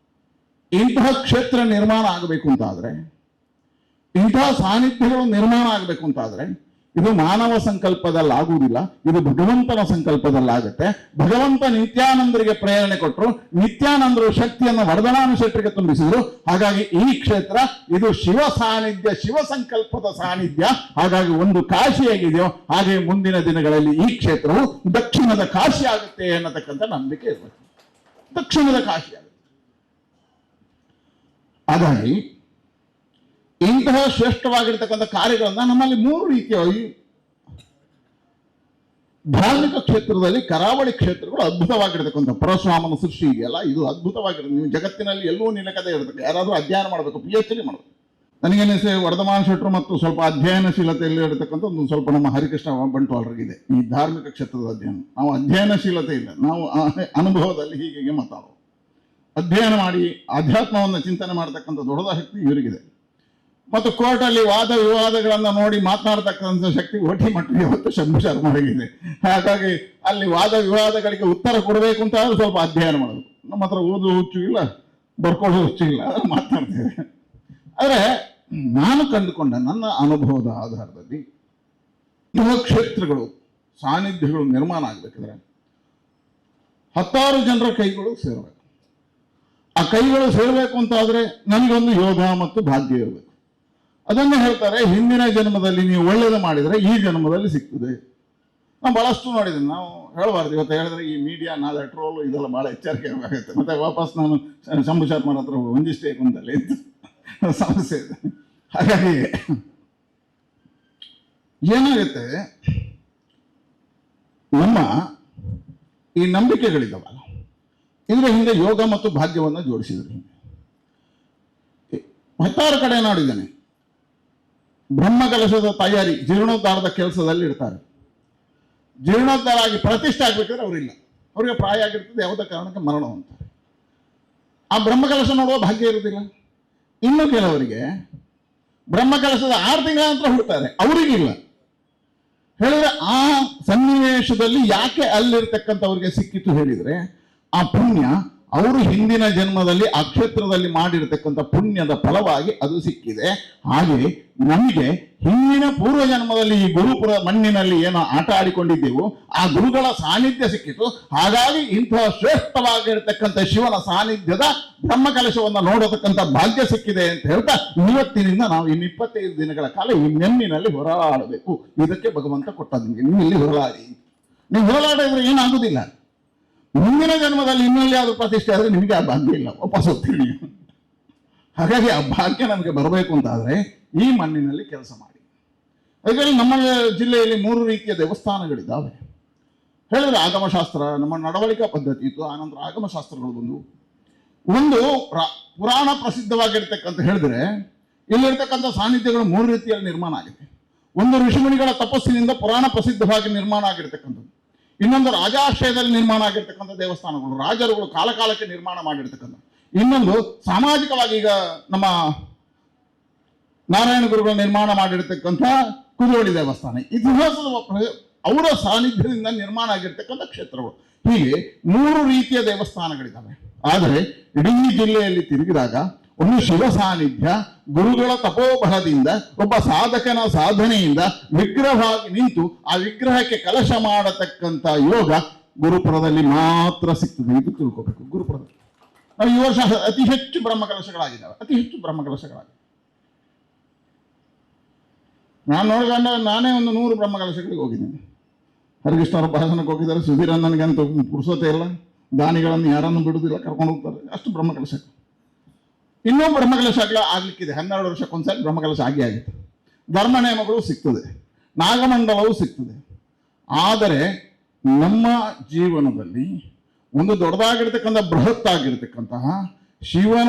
ಇಂತಹ ಕ್ಷೇತ್ರ ನಿರ್ಮಾಣ ಆಗಬೇಕು ಅಂತಾದ್ರೆ, ಇಂತಹ ಸಾನ್ನಿಧ್ಯಗಳು ನಿರ್ಮಾಣ ಆಗಬೇಕು ಅಂತಾದ್ರೆ, ಇದು ಮಾನವ ಸಂಕಲ್ಪದಲ್ಲಿ ಆಗುವುದಿಲ್ಲ, ಇದು ಭಗವಂತನ ಸಂಕಲ್ಪದಲ್ಲಾಗುತ್ತೆ. ಭಗವಂತ ನಿತ್ಯಾನಂದರಿಗೆ ಪ್ರೇರಣೆ ಕೊಟ್ಟರು, ನಿತ್ಯಾನಂದರು ಶಕ್ತಿಯನ್ನು ವರದರಾಮ ಶೆಟ್ಟರಿಗೆ ತುಂಬಿಸಿದ್ರು. ಹಾಗಾಗಿ ಈ ಕ್ಷೇತ್ರ ಇದು ಶಿವ ಸಾನ್ನಿಧ್ಯ, ಶಿವ ಸಂಕಲ್ಪದ ಸಾನ್ನಿಧ್ಯ. ಹಾಗಾಗಿ ಒಂದು ಕಾಶಿ ಹೇಗಿದೆಯೋ ಹಾಗೆ ಮುಂದಿನ ದಿನಗಳಲ್ಲಿ ಈ ಕ್ಷೇತ್ರವು ದಕ್ಷಿಣದ ಕಾಶಿ ಆಗುತ್ತೆ ಅನ್ನತಕ್ಕಂಥ ನಂಬಿಕೆ ಇರಬೇಕು. ದಕ್ಷಿಣದ ಕಾಶಿ ಆಗುತ್ತೆ. ಹಾಗಾಗಿ ಇಂತಹ ಶ್ರೇಷ್ಠವಾಗಿರ್ತಕ್ಕಂಥ ಕಾರ್ಯಗಳನ್ನ ನಮ್ಮಲ್ಲಿ 3 ರೀತಿಯಾಗಿ ಧಾರ್ಮಿಕ ಕ್ಷೇತ್ರದಲ್ಲಿ ಕರಾವಳಿ ಕ್ಷೇತ್ರಗಳು ಅದ್ಭುತವಾಗಿರ್ತಕ್ಕಂಥ ಪರಶುರಾಮನ ಸೃಷ್ಟಿ ಇದೆಯಲ್ಲ, ಇದು ಅದ್ಭುತವಾಗಿರುತ್ತೆ. ನೀವು ಜಗತ್ತಿನಲ್ಲಿ ಎಲ್ಲೂ ನಿಲಕದೆ ಇರಬೇಕು, ಯಾರಾದರೂ ಅಧ್ಯಯನ ಮಾಡಬೇಕು, PhD ಮಾಡಬೇಕು. ನನಗೇನಿಸಿ ವರ್ಧಮಾನ ಶೆಟ್ಟರು ಮತ್ತು ಸ್ವಲ್ಪ ಅಧ್ಯಯನಶೀಲತೆಯಲ್ಲಿ ಇರತಕ್ಕಂಥ ಒಂದು ಸ್ವಲ್ಪ ನಮ್ಮ ಹರಿಕೃಷ್ಣ ಬಂಟ್ವಾಳರಿಗಿದೆ ಈ ಧಾರ್ಮಿಕ ಕ್ಷೇತ್ರದ ಅಧ್ಯಯನ. ನಾವು ಅಧ್ಯಯನಶೀಲತೆ ಇಲ್ಲ, ನಾವು ಅನುಭವದಲ್ಲಿ ಹೀಗೆ ಮಾತಾಡೋದು. ಅಧ್ಯಯನ ಮಾಡಿ ಆಧ್ಯಾತ್ಮವನ್ನು ಚಿಂತನೆ ಮಾಡತಕ್ಕಂಥ ದೊಡ್ಡದ ಶಕ್ತಿ ಇವರಿಗಿದೆ. ಮತ್ತು ಕೋರ್ಟಲ್ಲಿ ವಾದ ವಿವಾದಗಳನ್ನು ನೋಡಿ ಮಾತನಾಡತಕ್ಕಂಥ ಶಕ್ತಿ ಒಟ್ಟಿ ಮಟ್ಟಿಗೆ ಹೊತ್ತು ಶಂಭು ಶರ್ಮರಿಗಿದೆ. ಹಾಗಾಗಿ ಅಲ್ಲಿ ವಾದ ವಿವಾದಗಳಿಗೆ ಉತ್ತರ ಕೊಡಬೇಕು ಅಂತ ಸ್ವಲ್ಪ ಅಧ್ಯಯನ ಮಾಡೋದು. ನಮ್ಮ ಹತ್ರ ಓದು ಹುಚ್ಚು ಇಲ್ಲ, ಬರ್ಕೊಳ್ಳೋ ಹುಚ್ಚು ಇಲ್ಲ, ಮಾತನಾಡ್ತೇವೆ. ಆದರೆ ನಾನು ಕಂಡುಕೊಂಡ ನನ್ನ ಅನುಭವದ ಆಧಾರದಲ್ಲಿ ಇಂತಹ ಕ್ಷೇತ್ರಗಳು ಸಾನ್ನಿಧ್ಯಗಳು ನಿರ್ಮಾಣ ಆಗಬೇಕಿದ್ರೆ 10 ಜನರ ಕೈಗಳು ಸೇರಬೇಕು. ಆ ಕೈಗಳು ಸೇರಬೇಕು ಅಂತಾದ್ರೆ ನನಗೊಂದು ಯೋಗ ಮತ್ತು ಭಾಗ್ಯ ಇರಬೇಕು. ಅದನ್ನು ಹೇಳ್ತಾರೆ, ಹಿಂದಿನ ಜನ್ಮದಲ್ಲಿ ನೀವು ಒಳ್ಳೇದು ಮಾಡಿದರೆ ಈ ಜನ್ಮದಲ್ಲಿ ಸಿಗ್ತದೆ. ನಾನು ಬಹಳಷ್ಟು ನೋಡಿದ್ದೀನಿ. ನಾವು ಹೇಳಬಾರ್ದು, ಇವತ್ತು ಹೇಳಿದ್ರೆ ಈ ಮೀಡಿಯಾ ನಾಳೆ ಟ್ರೋಲು ಇದೆಲ್ಲ ಭಾಳ ಎಚ್ಚರಿಕೆ ಇರಬೇಕಾಗುತ್ತೆ. ಮತ್ತೆ ವಾಪಸ್ ನಾನು ಶಂಭು ಶರ್ಮರ ಹತ್ರ ಒಂದಿಷ್ಟೇ ಕುಂತಲ್ಲಿ ಸಮಸ್ಯೆ ಇದೆ. ಹಾಗಾಗಿ ಏನಾಗುತ್ತೆ, ನಮ್ಮ ಈ ನಂಬಿಕೆಗಳಿದ್ದಾವಲ್ಲ, ಇದರ ಹಿಂದೆ ಯೋಗ ಮತ್ತು ಭಾಗ್ಯವನ್ನು ಜೋಡಿಸಿದ್ರು. 10 ಕಡೆ ನೋಡಿದ್ದೇನೆ, ಬ್ರಹ್ಮಕಲಶದ ತಯಾರಿ ಜೀರ್ಣೋದ್ಧಾರದ ಕೆಲಸದಲ್ಲಿ ಇರ್ತಾರೆ. ಜೀರ್ಣೋದ್ಧಾರ ಆಗಿ ಪ್ರತಿಷ್ಠೆ ಆಗ್ಬೇಕಾದ್ರೆ ಅವರಿಲ್ಲ, ಅವರಿಗೆ ಪ್ರಾಯ ಆಗಿರ್ತದೆ, ಯಾವುದೇ ಕಾರಣಕ್ಕೆ ಮರಣ ಅಂತಾರೆ. ಆ ಬ್ರಹ್ಮಕಲಶ ನೋಡುವ ಭಾಗ್ಯ ಇರುವುದಿಲ್ಲ. ಇನ್ನು ಕೆಲವರಿಗೆ ಬ್ರಹ್ಮಕಲಶದ 6 ತಿಂಗಳ ನಂತರ ಹುಡ್ತಾರೆ, ಅವರಿಗಿಲ್ಲ. ಹೇಳಿದ್ರೆ ಆ ಸನ್ನಿವೇಶದಲ್ಲಿ ಯಾಕೆ ಅಲ್ಲಿರ್ತಕ್ಕಂಥವ್ರಿಗೆ ಸಿಕ್ಕಿತು ಹೇಳಿದ್ರೆ, ಆ ಪುಣ್ಯ ಅವರು ಹಿಂದಿನ ಜನ್ಮದಲ್ಲಿ ಆ ಕ್ಷೇತ್ರದಲ್ಲಿ ಮಾಡಿರ್ತಕ್ಕಂಥ ಪುಣ್ಯದ ಫಲವಾಗಿ ಅದು ಸಿಕ್ಕಿದೆ. ಹಾಗೆ ನಮಗೆ ಹಿಂದಿನ ಪೂರ್ವ ಜನ್ಮದಲ್ಲಿ ಈ ಗುರುಪುರ ಮಣ್ಣಿನಲ್ಲಿ ಏನೋ ಆಟ ಆಡಿಕೊಂಡಿದ್ದೆವು, ಆ ಗುರುಗಳ ಸಾನ್ನಿಧ್ಯ ಸಿಕ್ಕಿತು. ಹಾಗಾಗಿ ಇಂತಹ ಶ್ರೇಷ್ಠವಾಗಿರ್ತಕ್ಕಂಥ ಶಿವನ ಸಾನ್ನಿಧ್ಯದ ಬ್ರಹ್ಮಕಲಶವನ್ನು ನೋಡತಕ್ಕಂಥ ಭಾಗ್ಯ ಸಿಕ್ಕಿದೆ ಅಂತ ಹೇಳ್ತಾ, ಇವತ್ತಿನಿಂದ ನಾವು ಇನ್ನು 25 ದಿನಗಳ ಕಾಲ ಈ ನೆಮ್ಮಿನಲ್ಲಿ ಹೊರಳಾಡಬೇಕು. ಇದಕ್ಕೆ ಭಗವಂತ ಕೊಟ್ಟ ನಿಮಗೆ, ನೀವು ಇಲ್ಲಿ ಹೊರಳಾಡಿ. ನೀವು ಹೊರಳಾಡಿದ್ರೆ ಏನಾಗುದಿಲ್ಲ, ಮುಂದಿನ ಜನ್ಮದಲ್ಲಿ ಇನ್ನೊಂದು ಯಾವುದು ಪ್ರತಿಷ್ಠೆ ಆದರೆ ನಿಮಗೆ ಆ ಭಾಗ್ಯ ಇಲ್ಲ, ವಾಪಸ್ ಹೋಗ್ತೀವಿ. ಹಾಗಾಗಿ ಆ ಭಾಗ್ಯ ನಮಗೆ ಬರಬೇಕು ಅಂತಾದರೆ ಈ ಮಣ್ಣಿನಲ್ಲಿ ಕೆಲಸ ಮಾಡಿ. ಅದರಲ್ಲಿ ನಮ್ಮ ಜಿಲ್ಲೆಯಲ್ಲಿ 3 ರೀತಿಯ ದೇವಸ್ಥಾನಗಳಿದ್ದಾವೆ. ಹೇಳಿದ್ರೆ ಆಗಮಶಾಸ್ತ್ರ, ನಮ್ಮ ನಡವಳಿಕಾ ಪದ್ಧತಿ ಇತ್ತು, ಆನಂತರ ಆಗಮಶಾಸ್ತ್ರಗಳು ಬಂದು. ಒಂದು ಪುರಾಣ ಪ್ರಸಿದ್ಧವಾಗಿರ್ತಕ್ಕಂಥ ಹೇಳಿದ್ರೆ ಇಲ್ಲಿರ್ತಕ್ಕಂಥ ಸಾನ್ನಿಧ್ಯಗಳು 3 ರೀತಿಯಲ್ಲಿ ನಿರ್ಮಾಣ ಆಗಿದೆ. ಒಂದು ಋಷಿಮುನಿಗಳ ತಪಸ್ಸಿನಿಂದ ಪುರಾಣ ಪ್ರಸಿದ್ಧವಾಗಿ ನಿರ್ಮಾಣ ಆಗಿರ್ತಕ್ಕಂಥದ್ದು. ಇನ್ನೊಂದು ರಾಜಾಶ್ರಯದಲ್ಲಿ ನಿರ್ಮಾಣ ಆಗಿರ್ತಕ್ಕಂಥ ದೇವಸ್ಥಾನಗಳು, ರಾಜರುಗಳು ಕಾಲಕಾಲಕ್ಕೆ ನಿರ್ಮಾಣ ಮಾಡಿರ್ತಕ್ಕಂಥ. ಇನ್ನೊಂದು ಸಾಮಾಜಿಕವಾಗಿ ಈಗ ನಮ್ಮ ನಾರಾಯಣ ಗುರುಗಳು ನಿರ್ಮಾಣ ಮಾಡಿರ್ತಕ್ಕಂಥ ಕುದುರೋಳಿ ದೇವಸ್ಥಾನ, ಇತಿಹಾಸದ ಅವರ ಸಾನ್ನಿಧ್ಯದಿಂದ ನಿರ್ಮಾಣ ಆಗಿರ್ತಕ್ಕಂಥ ಕ್ಷೇತ್ರಗಳು. ಹೀಗೆ 3 ರೀತಿಯ ದೇವಸ್ಥಾನಗಳಿದ್ದಾವೆ. ಆದರೆ ಇಡೀ ಜಿಲ್ಲೆಯಲ್ಲಿ ತಿರುಗಿದಾಗ ಒಂದು ಶಿವ ಸಾನ್ನಿಧ್ಯ, ಗುರುಗಳ ತಪೋಬಲದಿಂದ, ಒಬ್ಬ ಸಾಧಕನ ಸಾಧನೆಯಿಂದ ವಿಗ್ರಹವಾಗಿ ನಿಂತು ಆ ವಿಗ್ರಹಕ್ಕೆ ಕಲಶ ಮಾಡತಕ್ಕಂಥ ಯೋಗ ಗುರುಪುರದಲ್ಲಿ ಮಾತ್ರ ಸಿಗ್ತದೆ. ಇದು ತಿಳ್ಕೋಬೇಕು. ಗುರುಪುರದಲ್ಲಿ ನಾವು ಈ ವರ್ಷ ಅತಿ ಹೆಚ್ಚು ಬ್ರಹ್ಮಕಲಶಗಳಾಗಿದ್ದಾವೆ, ಅತಿ ಹೆಚ್ಚು ಬ್ರಹ್ಮಕಲಶಗಳಾಗಿವೆ. ನಾನು ನೋಡಿಕೊಂಡ ನಾನೇ ಒಂದು 100 ಬ್ರಹ್ಮಕಲಶಗಳಿಗೆ ಹೋಗಿದ್ದೀನಿ. ಹರಿಕೃಷ್ಣವ್ರ ಭಾಷಣಕ್ಕೆ ಹೋಗಿದ್ದಾರೆ, ಸುಧೀರಣ್ಣನಿಗಂತೂ ಪುರುಸತೆ ಇಲ್ಲ, ದಾನಿಗಳನ್ನು ಯಾರನ್ನು ಬಿಡುವುದಿಲ್ಲ, ಕರ್ಕೊಂಡು ಹೋಗ್ತಾರೆ. ಅಷ್ಟು ಬ್ರಹ್ಮಕಲಶ. ಇನ್ನೂ ಬ್ರಹ್ಮಕಲಶ ಆಗ್ಲಿಕ್ಕಿದೆ. 12 ವರ್ಷಕ್ಕೊಂದ್ಸರಿ ಬ್ರಹ್ಮಕಲಶ ಆಗಿತ್ತು. ಧರ್ಮ ನೇಮಗಳು ಸಿಗ್ತದೆ, ನಾಗಮಂಡಲವು ಸಿಗ್ತದೆ. ಆದರೆ ನಮ್ಮ ಜೀವನದಲ್ಲಿ ಒಂದು ದೊಡ್ಡದಾಗಿರ್ತಕ್ಕಂಥ ಬೃಹತ್ತಾಗಿರ್ತಕ್ಕಂತಹ ಶಿವನ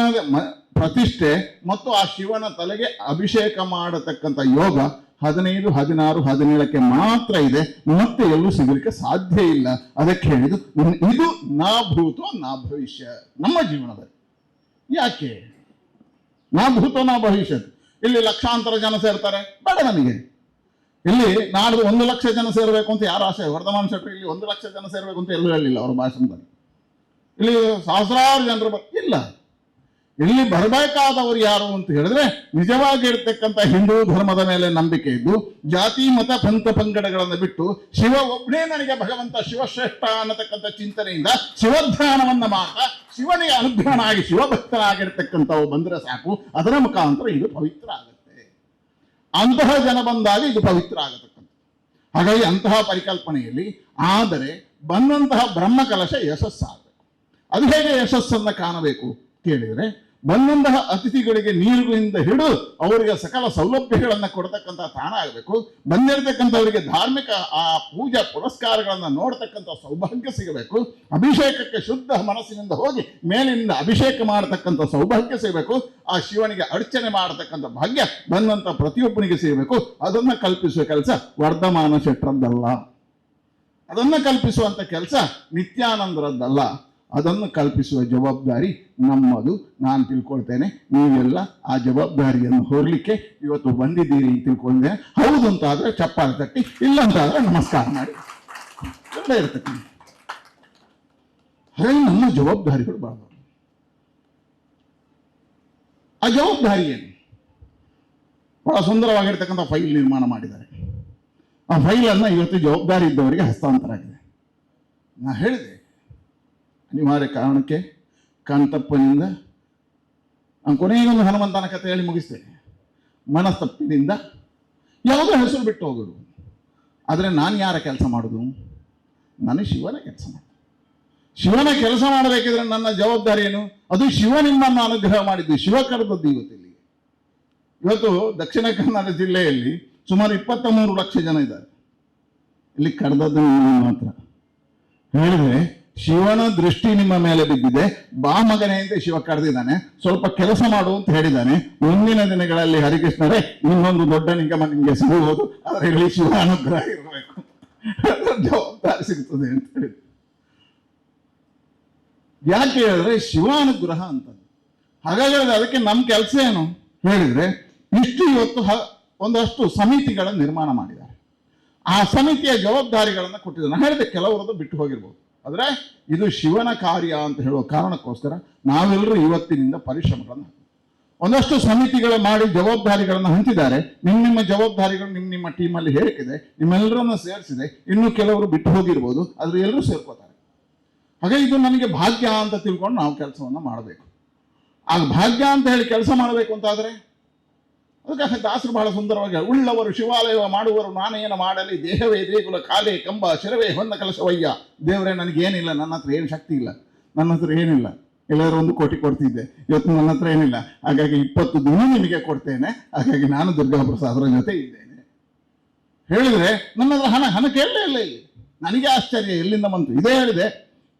ಪ್ರತಿಷ್ಠೆ ಮತ್ತು ಆ ಶಿವನ ತಲೆಗೆ ಅಭಿಷೇಕ ಮಾಡತಕ್ಕಂಥ ಯೋಗ 15, 16, 17ಕ್ಕೆ ಮಾತ್ರ ಇದೆ, ಮತ್ತೆ ಎಲ್ಲೂ ಸಿಗಲಿಕ್ಕೆ ಸಾಧ್ಯ ಇಲ್ಲ. ಅದಕ್ಕೆ ಹೇಳಿದ್ದು ಇದು ನಾ ಭೂತೋ ನಾ ಭವಿಷ್ಯ. ನಮ್ಮ ಜೀವನದಲ್ಲಿ ಯಾಕೆ ನಾ ಭೂತೋ ನಾ ಭವಿಷ್ಯತ್? ಇಲ್ಲಿ ಲಕ್ಷಾಂತರ ಜನ ಸೇರ್ತಾರೆ, ಬೇಡ ನಮಗೆ. ಇಲ್ಲಿ ನಾಡ್ದು 1 ಲಕ್ಷ ಜನ ಸೇರಬೇಕು ಅಂತ ಯಾರು ಆಸೆ? ವರ್ಧಮಾನ ಶೆಟ್ಟರು ಇಲ್ಲಿ 1 ಲಕ್ಷ ಜನ ಸೇರಬೇಕು ಅಂತ ಎಲ್ಲೂ ಹೇಳಿಲ್ಲ ಅವರ ಭಾಷಣದಲ್ಲಿ. ಇಲ್ಲಿ ಸಹಸ್ರಾರು ಜನರು ಇಲ್ಲ. ಇಲ್ಲಿ ಬರಬೇಕಾದವರು ಯಾರು ಅಂತ ಹೇಳಿದ್ರೆ ನಿಜವಾಗಿ ಇರ್ತಕ್ಕಂಥ ಹಿಂದೂ ಧರ್ಮದ ಮೇಲೆ ನಂಬಿಕೆ ಇದ್ದು ಜಾತಿ ಮತ ಪಂಥ ಪಂಗಡಗಳನ್ನು ಬಿಟ್ಟು ಶಿವ ಒಬ್ಬನೇ ನನಗೆ ಭಗವಂತ ಶಿವಶ್ರೇಷ್ಠ ಅನ್ನತಕ್ಕಂಥ ಚಿಂತನೆಯಿಂದ ಶಿವಧ್ಯಾನವನ್ನ ಮಾಡ್ತಾ ಶಿವನಿಗೆ ಅನುಗ್ರಹನಾಗಿ ಶಿವಭಕ್ತನಾಗಿರ್ತಕ್ಕಂಥವು ಬಂದರೆ ಸಾಕು. ಅದರ ಮುಖಾಂತರ ಇದು ಪವಿತ್ರ ಆಗುತ್ತೆ. ಅಂತಹ ಜನ ಬಂದಾಗ ಇದು ಪವಿತ್ರ ಆಗತಕ್ಕಂಥ. ಹಾಗಾಗಿ ಅಂತಹ ಪರಿಕಲ್ಪನೆಯಲ್ಲಿ ಆದರೆ ಬಂದಂತಹ ಬ್ರಹ್ಮಕಲಶ ಯಶಸ್ಸಾಗಬೇಕು. ಅದು ಹೇಗೆ ಯಶಸ್ಸನ್ನು ಕಾಣಬೇಕು ಕೇಳಿದರೆ, ಬಂದಂತಹ ಅತಿಥಿಗಳಿಗೆ ನೀರಿನಿಂದ ಹಿಡಿದು ಅವರಿಗೆ ಸಕಲ ಸೌಲಭ್ಯಗಳನ್ನು ಕೊಡ್ತಕ್ಕಂಥ ತಾಣ ಆಗಬೇಕು. ಬಂದಿರತಕ್ಕಂಥವರಿಗೆ ಧಾರ್ಮಿಕ ಆ ಪೂಜಾ ಪುರಸ್ಕಾರಗಳನ್ನು ನೋಡ್ತಕ್ಕಂಥ ಸೌಭಾಗ್ಯ ಸಿಗಬೇಕು. ಅಭಿಷೇಕಕ್ಕೆ ಶುದ್ಧ ಮನಸ್ಸಿನಿಂದ ಹೋಗಿ ಮೇಲಿನಿಂದ ಅಭಿಷೇಕ ಮಾಡತಕ್ಕಂಥ ಸೌಭಾಗ್ಯ ಸಿಗಬೇಕು. ಆ ಶಿವನಿಗೆ ಅರ್ಚನೆ ಮಾಡತಕ್ಕಂಥ ಭಾಗ್ಯ ಬಂದಂಥ ಪ್ರತಿಯೊಬ್ಬನಿಗೆ ಸಿಗಬೇಕು. ಅದನ್ನು ಕಲ್ಪಿಸುವ ಕೆಲಸ ವರ್ಧಮಾನ ಶೆಟ್ಟರದ್ದಲ್ಲ, ಅದನ್ನು ಕಲ್ಪಿಸುವಂಥ ಕೆಲಸ ನಿತ್ಯಾನಂದರದ್ದಲ್ಲ. ಅದನ್ನು ಕಲ್ಪಿಸುವ ಜವಾಬ್ದಾರಿ ನಮ್ಮದು. ನಾನು ತಿಳ್ಕೊಳ್ತೇನೆ, ನೀವೆಲ್ಲ ಆ ಜವಾಬ್ದಾರಿಯನ್ನು ಹೊರಲಿಕ್ಕೆ ಇವತ್ತು ಬಂದಿದ್ದೀರಿ ತಿಳ್ಕೊಂಡೆ. ಹೌದು ಅಂತಾದರೆ ಚಪ್ಪಾಳೆ ತಟ್ಟಿ, ಇಲ್ಲ ಅಂತಾದರೆ ನಮಸ್ಕಾರ ಮಾಡಿ ಎಲ್ಲ ಇರ್ತಕ್ಕಂಥ. ಹಾಗಾಗಿ ನಮ್ಮ ಜವಾಬ್ದಾರಿಗಳು ಬರಬಾರ್ದು. ಆ ಜವಾಬ್ದಾರಿ ಏನು? ಬಹಳ ಸುಂದರವಾಗಿರ್ತಕ್ಕಂಥ ಫೈಲ್ ನಿರ್ಮಾಣ ಮಾಡಿದ್ದಾರೆ. ಆ ಫೈಲನ್ನು ಇವತ್ತು ಜವಾಬ್ದಾರಿ ಇದ್ದವರಿಗೆ ಹಸ್ತಾಂತರ ಆಗಿದೆ. ನಾ ಹೇಳಿದೆ, ಅನಿವಾರ್ಯ ಕಾರಣಕ್ಕೆ ಕಾಂತಪ್ಪನಿಂದ ನಾನು ಕೊನೆಗೊಂದು ಹನುಮಂತನ ಕಥೆ ಹೇಳಿ ಮುಗಿಸ್ತೇನೆ. ಮನಸ್ತಪ್ಪಿನಿಂದ ಯಾವುದೋ ಹೆಸರು ಬಿಟ್ಟು ಹೋಗೋದು. ಆದರೆ ನಾನು ಯಾರ ಕೆಲಸ ಮಾಡೋದು? ನಾನು ಶಿವನ ಕೆಲಸ ಮಾಡೋದು. ಶಿವನ ಕೆಲಸ ಮಾಡಬೇಕಿದ್ರೆ ನನ್ನ ಜವಾಬ್ದಾರಿ ಏನು? ಅದು ಶಿವ ನಿಮ್ಮನ್ನು ಅನುಗ್ರಹ ಮಾಡಿದ್ದು, ಶಿವ ಕರೆದದ್ದು. ಇವತ್ತಿಲ್ಲಿ ಇವತ್ತು ದಕ್ಷಿಣ ಕನ್ನಡ ಜಿಲ್ಲೆಯಲ್ಲಿ ಸುಮಾರು 23 ಲಕ್ಷ ಜನ ಇದ್ದಾರೆ. ಇಲ್ಲಿ ಕರೆದದ್ದು ಮಾತ್ರ. ಹೇಳಿದ್ರೆ ಶಿವನ ದೃಷ್ಟಿ ನಿಮ್ಮ ಮೇಲೆ ಬಿದ್ದಿದೆ, ಬಾ ಮಗನೇ ಅಂತ ಶಿವ ಕರೆದಿದ್ದಾನೆ, ಸ್ವಲ್ಪ ಕೆಲಸ ಮಾಡು ಅಂತ ಹೇಳಿದ್ದಾನೆ. ಮುಂದಿನ ದಿನಗಳಲ್ಲಿ ಹರಿಕೃಷ್ಣರೇ ಇನ್ನೊಂದು ದೊಡ್ಡ ನಿಗಮ ನಿಮಗೆ ಸಿಗುವುದು, ಅದರಲ್ಲಿ ಶಿವ ಅನುಗ್ರಹ ಇರಬೇಕು, ಜವಾಬ್ದಾರಿ ಸಿಗ್ತದೆ ಅಂತ ಹೇಳಿ. ಯಾಕೆ ಹೇಳಿದ್ರೆ ಶಿವಾನುಗ್ರಹ ಅಂತದ್ದು. ಹಾಗಾಗಿ ಅದಕ್ಕೆ ನಮ್ಮ ಕೆಲಸ ಏನು ಹೇಳಿದ್ರೆ, ಇಷ್ಟು ಇವತ್ತು ಒಂದಷ್ಟು ಸಮಿತಿಗಳ ನಿರ್ಮಾಣ ಮಾಡಿದ್ದಾರೆ. ಆ ಸಮಿತಿಯ ಜವಾಬ್ದಾರಿಗಳನ್ನು ಕೊಟ್ಟಿದ್ದಾರೆ. ನಾನು ಹೇಳಿದೆ ಕೆಲವರದ್ದು ಬಿಟ್ಟು ಹೋಗಿರ್ಬೋದು, ಆದರೆ ಇದು ಶಿವನ ಕಾರ್ಯ ಅಂತ ಹೇಳುವ ಕಾರಣಕ್ಕೋಸ್ಕರ ನಾವೆಲ್ಲರೂ ಇವತ್ತಿನಿಂದ ಪರಿಶ್ರಮಗಳನ್ನು ಒಂದಷ್ಟು ಸಮಿತಿಗಳು ಮಾಡಿ ಜವಾಬ್ದಾರಿಗಳನ್ನು ಹಂಚಿದ್ದಾರೆ. ನಿಮ್ಮ ಜವಾಬ್ದಾರಿಗಳು ನಿಮ್ಮ ಟೀಮಲ್ಲಿ ಹೇಗಿದೆ, ನಿಮ್ಮೆಲ್ಲರನ್ನು ಸೇರಿಸಿದೆ. ಇನ್ನು ಕೆಲವರು ಬಿಟ್ಟು ಹೋಗಿರ್ಬೋದು, ಆದರೆ ಎಲ್ಲರೂ ಸೇರ್ಕೋತಾರೆ. ಹಾಗೆ ಇದು ನನಗೆ ಭಾಗ್ಯ ಅಂತ ತಿಳ್ಕೊಂಡು ನಾವು ಕೆಲಸವನ್ನು ಮಾಡಬೇಕು. ಆ ಭಾಗ್ಯ ಅಂತ ಹೇಳಿ ಕೆಲಸ ಮಾಡಬೇಕು ಅಂತಾದರೆ ಅದಕ್ಕೆ ದಾಸರು ಬಹಳ ಸುಂದರವಾಗಿ ಉಳ್ಳವರು ಶಿವಾಲಯ ಮಾಡುವರು ನಾನೇನು ಮಾಡಲಿ, ದೇಹವೇ ದೇಗುಲ ಕಾಲೇ ಕಂಬ ಶಿರವೇ ಹೊನ್ನ ಕಲಶವಯ್ಯ. ದೇವರೇ ನನಗೇನಿಲ್ಲ, ನನ್ನ ಹತ್ರ ಏನು ಶಕ್ತಿ ಇಲ್ಲ, ನನ್ನ ಹತ್ರ ಏನಿಲ್ಲ. ಎಲ್ಲರೂ 1 ಕೋಟಿ ಕೊಡ್ತಿದ್ದೆ, ಇವತ್ತು ನನ್ನ ಹತ್ರ ಏನಿಲ್ಲ. ಹಾಗಾಗಿ 20 ದಿನ ನಿಮಗೆ ಕೊಡ್ತೇನೆ. ಹಾಗಾಗಿ ನಾನು ದುರ್ಗಾ ಪ್ರಸಾದರ ಜೊತೆ ಇದ್ದೇನೆ ಹೇಳಿದ್ರೆ ನನ್ನ ಹತ್ರ ಹಣ ಕೇಳಲೇ ಇಲ್ಲ. ಇಲ್ಲಿ ನನಗೆ ಆಶ್ಚರ್ಯ, ಎಲ್ಲಿಂದ ಬಂತು? ಇದೇ ಹೇಳಿದೆ,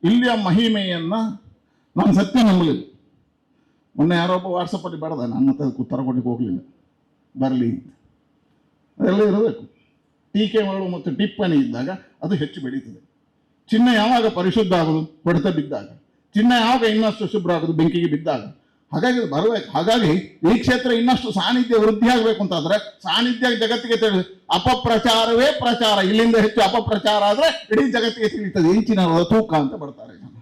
ಇಲ್ಲಿಯ ಮಹಿಮೆಯನ್ನ ನಾನು ಸತ್ಯ ನಂಬಲಿಲ್ಲ. ಮೊನ್ನೆ ಯಾರೊಬ್ಬ ವಾಟ್ಸಪ್ಪಲ್ಲಿ ಬರೆದ, ನನ್ನ ಹತ್ರ ಉತ್ತರ ಕೊಡ್ಲಿಕ್ಕೆ ಹೋಗಲಿಲ್ಲ, ಬರಲಿ ಅಂತ. ಅದೆಲ್ಲ ಇರಬೇಕು. ಟೀಕೆ ಮಾಡುವ ಮತ್ತು ಟಿಪ್ಪಣಿ ಇದ್ದಾಗ ಅದು ಹೆಚ್ಚು ಬೆಳೀತದೆ. ಚಿನ್ನ ಯಾವಾಗ ಪರಿಶುದ್ಧ ಆಗೋದು? ಹೊಡೆತ ಬಿದ್ದಾಗ. ಚಿನ್ನ ಯಾವಾಗ ಇನ್ನಷ್ಟು ಶುಭ್ರ ಆಗೋದು? ಬೆಂಕಿಗೆ ಬಿದ್ದಾಗ. ಹಾಗಾಗಿ ಬರಬೇಕು. ಹಾಗಾಗಿ ಈ ಕ್ಷೇತ್ರ ಇನ್ನಷ್ಟು ಸಾನ್ನಿಧ್ಯ ವೃದ್ಧಿ ಆಗಬೇಕು ಅಂತಾದ್ರೆ ಸಾನ್ನಿಧ್ಯ ಜಗತ್ತಿಗೆ ತಿಳಿದು, ಅಪಪ್ರಚಾರವೇ ಪ್ರಚಾರ. ಇಲ್ಲಿಂದ ಹೆಚ್ಚು ಅಪಪ್ರಚಾರ ಆದರೆ ಇಡೀ ಜಗತ್ತಿಗೆ ತಿಳಿಯುತ್ತದೆ. ಇಂಚಿನ ತೂಕ ಅಂತ ಬರ್ತಾರೆ ಜನ.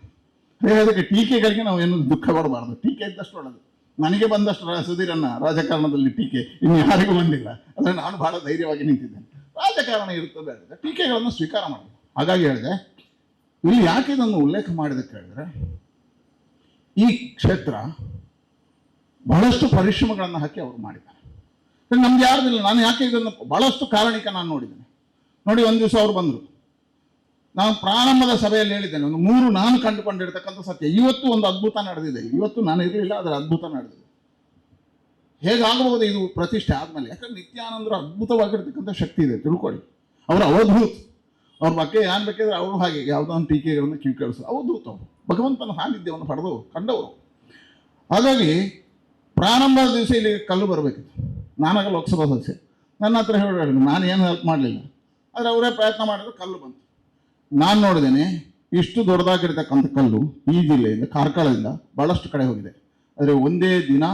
ಅದಕ್ಕೆ ಟೀಕೆಗಳಿಗೆ ನಾವು ಏನು ದುಃಖ ಪಡಬಾರ್ದು. ಟೀಕೆ ಇದ್ದಷ್ಟು ಒಳ್ಳೆದು. ನನಗೆ ಬಂದಷ್ಟು ಸುಧೀರನ್ನ ರಾಜಕಾರಣದಲ್ಲಿ ಟೀಕೆ ಇನ್ನು ಯಾರಿಗೂ ಬಂದಿಲ್ಲ. ಅಂದರೆ ನಾನು ಬಹಳ ಧೈರ್ಯವಾಗಿ ನಿಂತಿದ್ದೇನೆ. ರಾಜಕಾರಣ ಇರುತ್ತದೆ, ಟೀಕೆಗಳನ್ನು ಸ್ವೀಕಾರ ಮಾಡಿದೆ. ಹಾಗಾಗಿ ಹೇಳಿದೆ, ಇಲ್ಲಿ ಯಾಕೆ ಇದನ್ನು ಉಲ್ಲೇಖ ಮಾಡಿದಕ್ಕೆ ಹೇಳಿದ್ರೆ, ಈ ಕ್ಷೇತ್ರ ಬಹಳಷ್ಟು ಪರಿಶ್ರಮಗಳನ್ನು ಹಾಕಿ ಅವರು ಮಾಡಿದ್ದಾರೆ. ನಮ್ಗೆ ಯಾರ್ದಿಲ್ಲ. ನಾನು ಯಾಕೆ ಇದನ್ನು ಬಹಳಷ್ಟು ಕಾರಣಿಕ ನಾನು ನೋಡಿದ್ದೇನೆ. ನೋಡಿ, ಒಂದು ದಿವಸ ಅವರು ಬಂದರು. ನಾನು ಪ್ರಾರಂಭದ ಸಭೆಯಲ್ಲಿ ಹೇಳಿದ್ದೇನೆ, ಒಂದು 3 ನಾನು ಕಂಡುಕೊಂಡಿರ್ತಕ್ಕಂಥ ಸತ್ಯ. ಇವತ್ತು ಒಂದು ಅದ್ಭುತ ನಡೆದಿದೆ. ಇವತ್ತು ನಾನು ಇರಲಿಲ್ಲ, ಅದರ ಅದ್ಭುತ ನಡೆದಿದೆ. ಹೇಗಾಗಬಹುದು ಇದು ಪ್ರತಿಷ್ಠೆ ಆದಮೇಲೆ? ಯಾಕಂದ್ರೆ ನಿತ್ಯಾನಂದರು ಅದ್ಭುತವಾಗಿರ್ತಕ್ಕಂಥ ಶಕ್ತಿ ಇದೆ, ತಿಳ್ಕೊಳ್ಳಿ. ಅವರ ಅವಧೂತ್. ಅವ್ರ ಬಗ್ಗೆ ಏನು ಬೇಕಾದ್ರೆ ಅವರು ಹಾಗೆ ಯಾವುದೋ ಒಂದು ಟೀಕೆಗಳನ್ನು ಕಿವಿ ಕೇಳಿಸೋದು ಅವಧೂತ. ಅವರು ಭಗವಂತನ ಸಾನ್ನಿಧ್ಯವನ್ನು ಪಡೆದು ಕಂಡವರು. ಹಾಗಾಗಿ ಪ್ರಾರಂಭದ ದಿವಸ ಇಲ್ಲಿ ಕಲ್ಲು ಬರಬೇಕಿತ್ತು. ನಾನಾಗ ಲೋಕಸಭಾ ಸದಸ್ಯ, ನನ್ನ ಹತ್ರ ಹೇಳಿದ್ರು, ನಾನು ಏನು ಹೆಲ್ಪ್ ಮಾಡಲಿಲ್ಲ. ಆದರೆ ಅವರೇ ಪ್ರಯತ್ನ ಮಾಡಿದ್ರು, ಕಲ್ಲು ಬಂತು. ನಾನು ನೋಡಿದ್ದೇನೆ, ಇಷ್ಟು ದೊಡ್ಡದಾಗಿರ್ತಕ್ಕಂಥ ಕಲ್ಲು ಈ ಜಿಲ್ಲೆಯಿಂದ, ಕಾರ್ಕಳದಿಂದ ಭಾಳಷ್ಟು ಕಡೆ ಹೋಗಿದೆ. ಆದರೆ ಒಂದೇ ದಿನ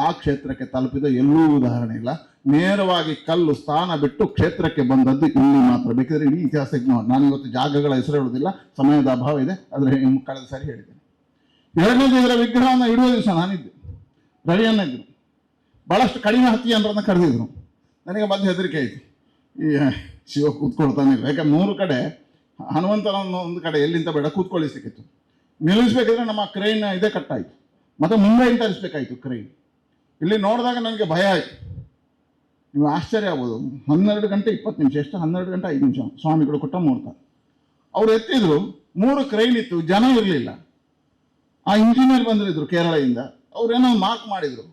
ಆ ಕ್ಷೇತ್ರಕ್ಕೆ ತಲುಪಿದ ಎಲ್ಲೂ ಉದಾಹರಣೆ ಇಲ್ಲ. ನೇರವಾಗಿ ಕಲ್ಲು ಸ್ಥಾನ ಬಿಟ್ಟು ಕ್ಷೇತ್ರಕ್ಕೆ ಬಂದದ್ದು ಇಲ್ಲಿ ಮಾತ್ರ. ಬೇಕಿದ್ರೆ ಇಡೀ ಇತಿಹಾಸಕ್ಕೆ ನಾನು ಇವತ್ತು ಜಾಗಗಳ ಹೆಸರು ಹೇಳೋದಿಲ್ಲ, ಸಮಯದ ಅಭಾವ ಇದೆ. ಆದರೆ ಕಳೆದ ಸಾರಿ ಹೇಳಿದ್ದೇನೆ. 2ನೇದು, ಇದರ ವಿಗ್ರಹವನ್ನು ಇಡುವ ದಿವಸ ನಾನಿದ್ದೆ, ರವಿಯನ್ನ ಇದ್ದರು. ಭಾಳಷ್ಟು ಕಡಿಮೆ 10 ಜನರನ್ನು ಕರೆದಿದ್ರು. ನನಗೆ ಬಂದು ಹೆದರಿಕೆ ಆಯಿತು, ಈ ಶಿವ ಕೂತ್ಕೊಳ್ತಾನೆ ಇಲ್ಲ. ಯಾಕಂದ್ರೆ 3 ಕಡೆ ಹನುಮಂತನನ್ನು ಒಂದು ಕಡೆ ಎಲ್ಲಿಂದ ಬೇಡ ಕೂತ್ಕೊಳ್ಳಿಸಬೇಕಿತ್ತು. ನಿಲ್ಲಿಸ್ಬೇಕಿದ್ರೆ ನಮ್ಮ ಕ್ರೈನ್ ಇದೇ ಕಟ್ಟಾಯಿತು, ಮತ್ತು ಮುಂಬೈಯಿಂದ ತರಿಸ್ಬೇಕಾಯಿತು ಕ್ರೈನ್. ಇಲ್ಲಿ ನೋಡಿದಾಗ ನನಗೆ ಭಯ ಆಯಿತು. ನೀವು ಆಶ್ಚರ್ಯ ಆಗ್ಬೋದು, 12 ಗಂಟೆ 20 ನಿಮಿಷ, ಎಷ್ಟು 12 ಗಂಟೆ 5 ನಿಮಿಷ ಸ್ವಾಮಿಗಳು ಕೊಟ್ಟ ಮುಹೂರ್ತ. ಅವ್ರು ಎತ್ತಿದ್ರು, 3 ಕ್ರೈನ್ ಇತ್ತು, ಜನ ಇರಲಿಲ್ಲ. ಆ ಇಂಜಿನಿಯರ್ ಬಂದಿದ್ರು ಕೇರಳದಿಂದ, ಅವ್ರೇನೋ ಮಾರ್ಕ್ ಮಾಡಿದರು.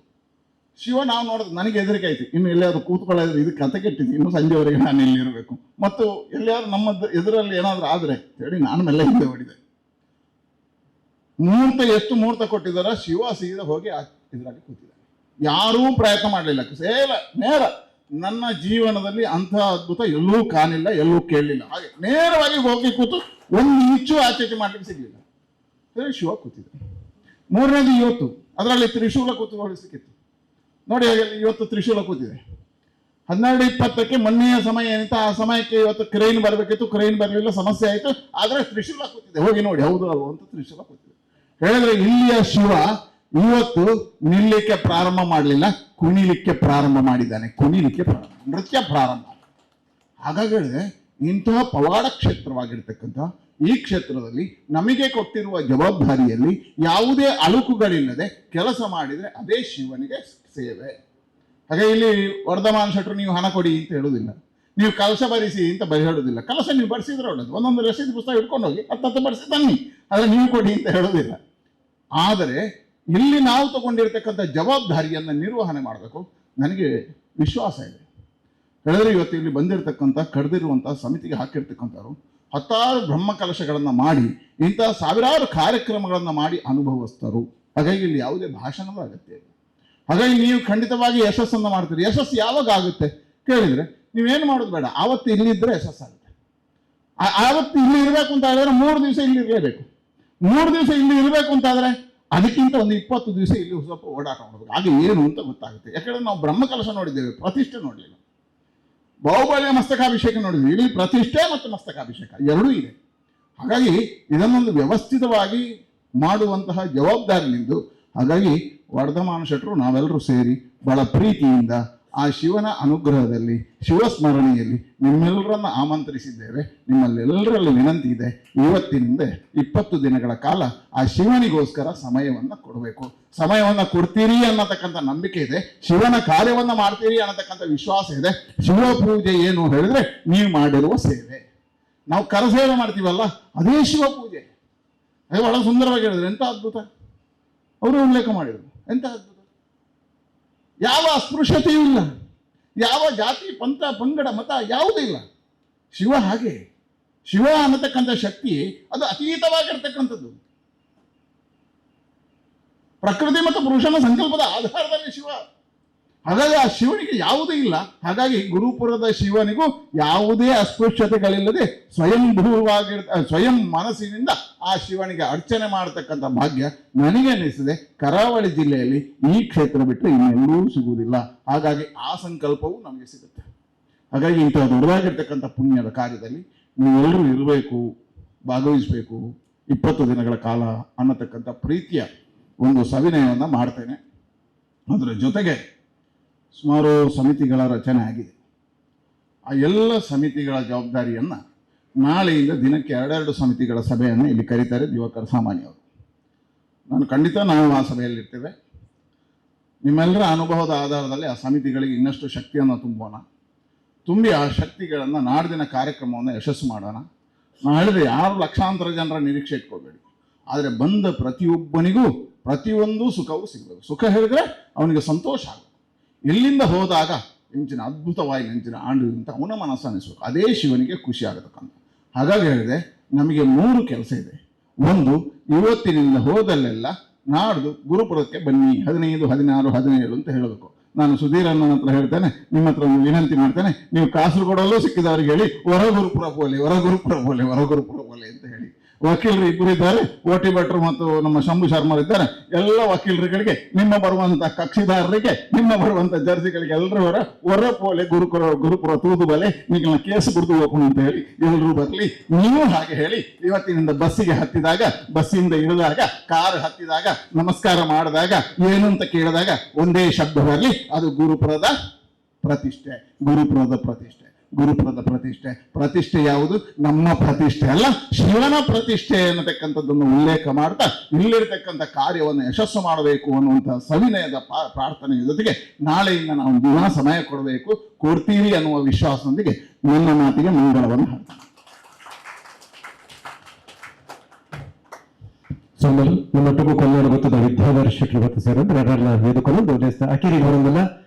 ಶಿವ ನಾವು ನೋಡಿದ್ರು, ನನಗೆ ಹೆದರಿಕೆ ಆಯಿತು. ಇನ್ನು ಎಲ್ಲಿಯಾದ್ರೂ ಕೂತ್ಕೊಳ್ಳೋದ್ರೆ ಇದು ಕತೆ ಕೆಟ್ಟಿದ್ದು, ಇನ್ನು ಸಂಜೆವರೆಗೆ ನಾನು ಇಲ್ಲಿ ಇರಬೇಕು, ಮತ್ತು ಎಲ್ಲಿಯಾದ್ರೂ ನಮ್ಮ ಎದುರಲ್ಲಿ ಏನಾದರೂ ಆದರೆ ಹೇಳಿ ನಾನು ಮೆಲ್ಲ ಹಿಂದೆ ಹೊಡಿದೆ. ಮುಹೂರ್ತ ಎಷ್ಟು ಮುಹೂರ್ತ ಕೊಟ್ಟಿದ್ದಾರ, ಶಿವ ಸೀದಾ ಹೋಗಿ ಇದರಲ್ಲಿ ಕೂತಿದ್ದಾರೆ. ಯಾರೂ ಪ್ರಯತ್ನ ಮಾಡಲಿಲ್ಲ, ನೇರ. ನನ್ನ ಜೀವನದಲ್ಲಿ ಅಂಥ ಅದ್ಭುತ ಎಲ್ಲೂ ಕಾಣಿಲ್ಲ, ಎಲ್ಲೂ ಕೇಳಲಿಲ್ಲ. ಹಾಗೆ ನೇರವಾಗಿ ಹೋಗಿ ಕೂತು ಒಂದು ಇಂಚು ಆಚೆ ಮಾಡಲಿಕ್ಕೆ ಸಿಗಲಿಲ್ಲ. ಸರಿ, ಶಿವ ಕೂತಿದೆ. 3ನೇದು ಇವತ್ತು, ಅದರಲ್ಲಿ ತ್ರಿಶೂಲ ಕೂತ್ಕೊಳ್ಳಿಸಲಿಕ್ಕಿತ್ತು. ನೋಡಿ, ಹಾಗೆ ಇವತ್ತು ತ್ರಿಶೂಲ ಕೂತಿದೆ. 12:20ಕ್ಕೆ ಮೊನ್ನೆಯ ಸಮಯ ಏನಿತ್ತು, ಆ ಸಮಯಕ್ಕೆ ಇವತ್ತು ಕ್ರೈನ್ ಬರಬೇಕಿತ್ತು, ಕ್ರೈನ್ ಬರಲಿಲ್ಲ, ಸಮಸ್ಯೆ ಆಯಿತು. ಆದರೆ ತ್ರಿಶೂಲ ಕೂತಿದೆ. ಹೋಗಿ ನೋಡಿ, ಹೌದು ಅಲ್ವ ಅಂತ ತ್ರಿಶೂಲ ಕೂತಿದೆ. ಹೇಳಿದ್ರೆ ಇಲ್ಲಿಯ ಶಿವ ಇವತ್ತು ನಿಲ್ಲಲಿಕ್ಕೆ ಪ್ರಾರಂಭ ಮಾಡಲಿಲ್ಲ, ಕುಣಿಲಿಕ್ಕೆ ಪ್ರಾರಂಭ ಮಾಡಿದ್ದಾನೆ. ಕುಣಿಲಿಕ್ಕೆ ಪ್ರಾರಂಭ, ನೃತ್ಯ ಪ್ರಾರಂಭ. ಹಾಗಾಗಿ ಹೇಳಿದ್ರೆ, ಇಂತಹ ಪವಾಡ ಕ್ಷೇತ್ರವಾಗಿರ್ತಕ್ಕಂಥ ಈ ಕ್ಷೇತ್ರದಲ್ಲಿ ನಮಗೆ ಕೊಟ್ಟಿರುವ ಜವಾಬ್ದಾರಿಯಲ್ಲಿ ಯಾವುದೇ ಅಳುಕುಗಳಿಲ್ಲದೆ ಕೆಲಸ ಮಾಡಿದರೆ ಅದೇ ಶಿವನಿಗೆ ಸೇವೆ. ಹಾಗೆ ಇಲ್ಲಿ ವರ್ಧಮಾನ್ ಶೆಟ್ರು ನೀವು ಹಣ ಕೊಡಿ ಅಂತ ಹೇಳುವುದಿಲ್ಲ, ನೀವು ಕಲಶ ಬರಿಸಿ ಅಂತ ಹೇಳುವುದಿಲ್ಲ. ಕಲಶ ನೀವು ಬರೆಸಿದ್ರೆ ಒಳ್ಳೆದು, ಒಂದೊಂದು ರಸೀದಿ ಪುಸ್ತಕ ಇಟ್ಕೊಂಡು ಹೋಗಿ 10 ಬರೆಸಿ ತನ್ನಿ, ಆದರೆ ನೀವು ಕೊಡಿ ಅಂತ ಹೇಳೋದಿಲ್ಲ. ಆದರೆ ಇಲ್ಲಿ ನಾವು ತಗೊಂಡಿರ್ತಕ್ಕಂಥ ಜವಾಬ್ದಾರಿಯನ್ನು ನಿರ್ವಹಣೆ ಮಾಡಬೇಕು. ನನಗೆ ವಿಶ್ವಾಸ ಇದೆ. ಹೇಳಿದ್ರೆ ಇವತ್ತು ಇಲ್ಲಿ ಬಂದಿರತಕ್ಕಂಥ ಕರೆದಿರುವಂಥ ಸಮಿತಿಗೆ ಹಾಕಿರ್ತಕ್ಕಂಥವ್ರು 10 ಬ್ರಹ್ಮ ಕಲಶಗಳನ್ನು ಮಾಡಿ ಇಂಥ ಸಾವಿರಾರು ಕಾರ್ಯಕ್ರಮಗಳನ್ನು ಮಾಡಿ ಅನುಭವಿಸ್ತರು. ಹಾಗಾಗಿ ಇಲ್ಲಿ ಯಾವುದೇ ಭಾಷಣದ ಅಗತ್ಯ ಇಲ್ಲ. ಹಾಗಾಗಿ ನೀವು ಖಂಡಿತವಾಗಿ ಯಶಸ್ಸನ್ನು ಮಾಡ್ತೀರಿ. ಯಶಸ್ಸು ಯಾವಾಗ ಆಗುತ್ತೆ ಕೇಳಿದರೆ ನೀವೇನು ಮಾಡೋದು ಬೇಡ, ಆವತ್ತು ಇಲ್ಲಿದ್ದರೆ ಯಶಸ್ಸಾಗುತ್ತೆ. ಆವತ್ತು ಇಲ್ಲಿ ಇರಬೇಕು ಅಂತ ಹೇಳಿದ್ರೆ 3 ದಿವಸ ಇಲ್ಲಿ ಇರಲೇಬೇಕು. 3 ದಿವಸ ಇಲ್ಲಿ ಇರಬೇಕು ಅಂತಾದರೆ ಅದಕ್ಕಿಂತ ಒಂದು 20 ದಿವಸ ಇಲ್ಲಿ ಸ್ವಲ್ಪ ಓಡಾಟ ಮಾಡಬೇಕು. ಹಾಗೆ ಏನು ಅಂತ ಗೊತ್ತಾಗುತ್ತೆ. ಯಾಕಂದರೆ ನಾವು ಬ್ರಹ್ಮಕಲಶ ನೋಡಿದ್ದೇವೆ, ಪ್ರತಿಷ್ಠೆ ನೋಡಲಿಲ್ಲ. ಬಾಹುಬಲಿಯ ಮಸ್ತಕಾಭಿಷೇಕ ನೋಡಿದ್ವಿ, ಇಲ್ಲಿ ಪ್ರತಿಷ್ಠೆ ಮತ್ತು ಮಸ್ತಕಾಭಿಷೇಕ ಎರಡೂ ಇದೆ. ಹಾಗಾಗಿ ಇದನ್ನೊಂದು ವ್ಯವಸ್ಥಿತವಾಗಿ ಮಾಡುವಂತಹ ಜವಾಬ್ದಾರಿ ನಿಂದು. ಹಾಗಾಗಿ ವರ್ಧಮಾನ ಶೆಟ್ರು ನಾವೆಲ್ಲರೂ ಸೇರಿ ಬಹಳ ಪ್ರೀತಿಯಿಂದ ಆ ಶಿವನ ಅನುಗ್ರಹದಲ್ಲಿ, ಶಿವಸ್ಮರಣೆಯಲ್ಲಿ ನಿಮ್ಮೆಲ್ಲರನ್ನ ಆಮಂತ್ರಿಸಿದ್ದೇವೆ. ನಿಮ್ಮಲ್ಲೆಲ್ಲರಲ್ಲಿ ವಿನಂತಿ ಇದೆ, ಇವತ್ತಿನಿಂದ 20 ದಿನಗಳ ಕಾಲ ಆ ಶಿವನಿಗೋಸ್ಕರ ಸಮಯವನ್ನು ಕೊಡಬೇಕು. ಸಮಯವನ್ನು ಕೊಡ್ತೀರಿ ಅನ್ನತಕ್ಕಂಥ ನಂಬಿಕೆ ಇದೆ. ಶಿವನ ಕಾರ್ಯವನ್ನು ಮಾಡ್ತೀರಿ ಅನ್ನತಕ್ಕಂಥ ವಿಶ್ವಾಸ ಇದೆ. ಶಿವ ಪೂಜೆ ಏನು ಹೇಳಿದ್ರೆ ನೀವು ಮಾಡಿರುವ ಸೇವೆ. ನಾವು ಕರಸೇವೆ ಮಾಡ್ತೀವಲ್ಲ, ಅದೇ ಶಿವ ಪೂಜೆ. ಅದು ಬಹಳ ಸುಂದರವಾಗಿ ಹೇಳಿದ್ರು. ಎಂಥ ಅದ್ಭುತ ಅವರು ಉಲ್ಲೇಖ ಮಾಡಿದರು. ಎಂಥ ಅದ್ಭುತ! ಯಾವ ಅಸ್ಪೃಶ್ಯತೆಯೂ ಇಲ್ಲ, ಯಾವ ಜಾತಿ ಪಂಥ ಪಂಗಡ ಮತ ಯಾವುದೂ ಇಲ್ಲ. ಶಿವ ಹಾಗೆ. ಶಿವ ಅನ್ನತಕ್ಕಂಥ ಶಕ್ತಿ ಅದು ಅತೀತವಾಗಿರ್ತಕ್ಕಂಥದ್ದು. ಪ್ರಕೃತಿ ಮತ್ತು ಪುರುಷನ ಸಂಕಲ್ಪದ ಆಧಾರದಲ್ಲಿ ಶಿವ. ಹಾಗಾಗಿ ಆ ಶಿವನಿಗೆ ಯಾವುದೂ ಇಲ್ಲ. ಹಾಗಾಗಿ ಗುರುಪುರದ ಶಿವನಿಗೂ ಯಾವುದೇ ಅಸ್ಪೃಶ್ಯತೆಗಳಿಲ್ಲದೆ ಸ್ವಯಂ ಮನಸ್ಸಿನಿಂದ ಆ ಶಿವನಿಗೆ ಅರ್ಚನೆ ಮಾಡತಕ್ಕಂಥ ಭಾಗ್ಯ ನನಗೆ ಅನಿಸಿದೆ. ಕರಾವಳಿ ಜಿಲ್ಲೆಯಲ್ಲಿ ಈ ಕ್ಷೇತ್ರ ಬಿಟ್ಟರೆ ಇನ್ನೆಲ್ಲೂ ಸಿಗುವುದಿಲ್ಲ. ಹಾಗಾಗಿ ಆ ಸಂಕಲ್ಪವೂ ನಮಗೆ ಸಿಗುತ್ತೆ. ಹಾಗಾಗಿ ಇಂಥ ದೊಡ್ಡದಾಗಿರ್ತಕ್ಕಂಥ ಪುಣ್ಯದ ಕಾರ್ಯದಲ್ಲಿ ನೀವೆಲ್ಲರೂ ಇರಬೇಕು, ಭಾಗವಹಿಸಬೇಕು 20 ದಿನಗಳ ಕಾಲ ಅನ್ನತಕ್ಕಂಥ ಪ್ರೀತಿಯ ಒಂದು ಸವಿನಯವನ್ನು ಮಾಡ್ತೇನೆ. ಅದರ ಜೊತೆಗೆ ಸುಮಾರು ಸಮಿತಿಗಳ ರಚನೆ ಆಗಿದೆ. ಆ ಎಲ್ಲ ಸಮಿತಿಗಳ ಜವಾಬ್ದಾರಿಯನ್ನು ನಾಳೆಯಿಂದ ದಿನಕ್ಕೆ 2 ಸಮಿತಿಗಳ ಸಭೆಯನ್ನು ಇಲ್ಲಿ ಕರೀತಾರೆ ದಿವಾಕರ್ ಸಾಮಾನ್ಯವರು. ನಾನು ಖಂಡಿತ ನಾವು ಆ ಸಭೆಯಲ್ಲಿರ್ತೇವೆ. ನಿಮ್ಮೆಲ್ಲರ ಅನುಭವದ ಆಧಾರದಲ್ಲಿ ಆ ಸಮಿತಿಗಳಿಗೆ ಇನ್ನಷ್ಟು ಶಕ್ತಿಯನ್ನು ತುಂಬಿ ಆ ಶಕ್ತಿಗಳನ್ನು ನಾಡಿನ ಕಾರ್ಯಕ್ರಮವನ್ನು ಯಶಸ್ಸು ಮಾಡೋಣ. ನಾನು ಹೇಳಿದೆ, ಯಾರು ಲಕ್ಷಾಂತರ ಜನರ ನಿರೀಕ್ಷೆ ಇಟ್ಕೋಬೇಡಿ, ಆದರೆ ಬಂದ ಪ್ರತಿಯೊಬ್ಬನಿಗೂ ಪ್ರತಿಯೊಂದು ಸುಖವೂ ಸಿಗಬೇಕು. ಸುಖ ಹೇಳಿದ್ರೆ ಅವನಿಗೆ ಸಂತೋಷ ಆಗುತ್ತೆ. ಎಲ್ಲಿಂದ ಹೋದಾಗ ಎಂಚಿನ ಅದ್ಭುತವಾಗಿ ನೆಂಚಿನ ಆಂಡು ಅಂತ ಅವನ ಮನಸ್ಸು ಅನಿಸ್ಬೇಕು, ಅದೇ ಶಿವನಿಗೆ ಖುಷಿ ಆಗತಕ್ಕಂಥ. ಹಾಗಾಗಿ ಹೇಳಿದೆ, ನಮಗೆ 3 ಕೆಲಸ ಇದೆ. ಒಂದು, ಇವತ್ತಿನಿಂದ ಹೋದಲ್ಲೆಲ್ಲ ನಾಡ್ದು ಗುರುಪುರಕ್ಕೆ ಬನ್ನಿ, 15, 16, 17 ಅಂತ ಹೇಳಬೇಕು. ನಾನು ಸುಧೀರನ್ನ ಹತ್ರ ಹೇಳ್ತೇನೆ, ನಿಮ್ಮ ಹತ್ರ ಒಂದು ವಿನಂತಿ ಮಾಡ್ತೇನೆ, ನೀವು ಕಾಸರಗೋಡಲ್ಲೂ ಸಿಕ್ಕಿದವರಿಗೆ ಹೇಳಿ ಹೊರ ಗುರುಪುರ ಬೋಲೆ ಅಂತ ಹೇಳಿ. ವಕೀಲರು 2 ಇದ್ದಾರೆ, ಓಟಿ ಭಟ್ರು ಮತ್ತು ನಮ್ಮ ಶಂಭು ಶರ್ಮರು ಇದ್ದಾರೆ. ಎಲ್ಲ ವಕೀಲರುಗಳಿಗೆ, ನಿಮ್ಮ ಬರುವಂತ ಕಕ್ಷಿದಾರರಿಗೆ, ನಿಮ್ಮ ಬರುವಂತ ಜರ್ಸಿಗಳಿಗೆ ಎಲ್ಲರೂ ಹೊರ ಪೋಲೆ ಗುರುಪುರ ತೂದು ಬಲೆ ನೀವು ಕೇಸು ಬಿಡ್ದು ಹೋಗೋಣ ಅಂತ ಹೇಳಿ ಎಲ್ಲರೂ ಬರಲಿ. ನೀವು ಹಾಗೆ ಹೇಳಿ, ಇವತ್ತಿನಿಂದ ಬಸ್ಸಿಗೆ ಹತ್ತಿದಾಗ, ಬಸ್ಸಿಂದ ಇಳಿದಾಗ, ಕಾರ್ ಹತ್ತಿದಾಗ, ನಮಸ್ಕಾರ ಮಾಡಿದಾಗ, ಏನು ಅಂತ ಕೇಳಿದಾಗ ಒಂದೇ ಶಬ್ದ ಬರಲಿ, ಅದು ಗುರುಪುರದ ಪ್ರತಿಷ್ಠೆ. ಪ್ರತಿಷ್ಠೆ ಯಾವುದು? ನಮ್ಮ ಪ್ರತಿಷ್ಠೆ ಅಲ್ಲ, ಶಿವನ ಪ್ರತಿಷ್ಠೆ ಅನ್ನತಕ್ಕಂಥದ್ದನ್ನು ಉಲ್ಲೇಖ ಮಾಡ್ತಾ ಇಲ್ಲಿರ್ತಕ್ಕಂಥ ಕಾರ್ಯವನ್ನು ಯಶಸ್ಸು ಮಾಡಬೇಕು ಅನ್ನುವಂತಹ ಸವಿನಯದ ಪ್ರಾರ್ಥನೆಯ ಜೊತೆಗೆ ನಾಳೆಯಿಂದ ನಾವು ದಿನ ಸಮಯ ಕೊಡ್ತೀವಿ ಅನ್ನುವ ವಿಶ್ವಾಸದೊಂದಿಗೆ ನನ್ನ ಮಾತಿಗೆ ಮಂಗಳವನ್ನು ಹಾಡ್ತೀನಿ. ಸೋಮಲ್ ನಮ್ಮೊಟ್ಟಿಗೂ ಕನ್ನಡ ಗೊತ್ತದ ವಿದ್ಯಾಧರ ಶೆಟ್ಟಿ ಗೊತ್ತು ಸೇರಿದ್ರೆ ಅದೆಲ್ಲ ಎದುಕೊಂಡು ಅಕಿರಿ ಬರೋದಿಲ್ಲ.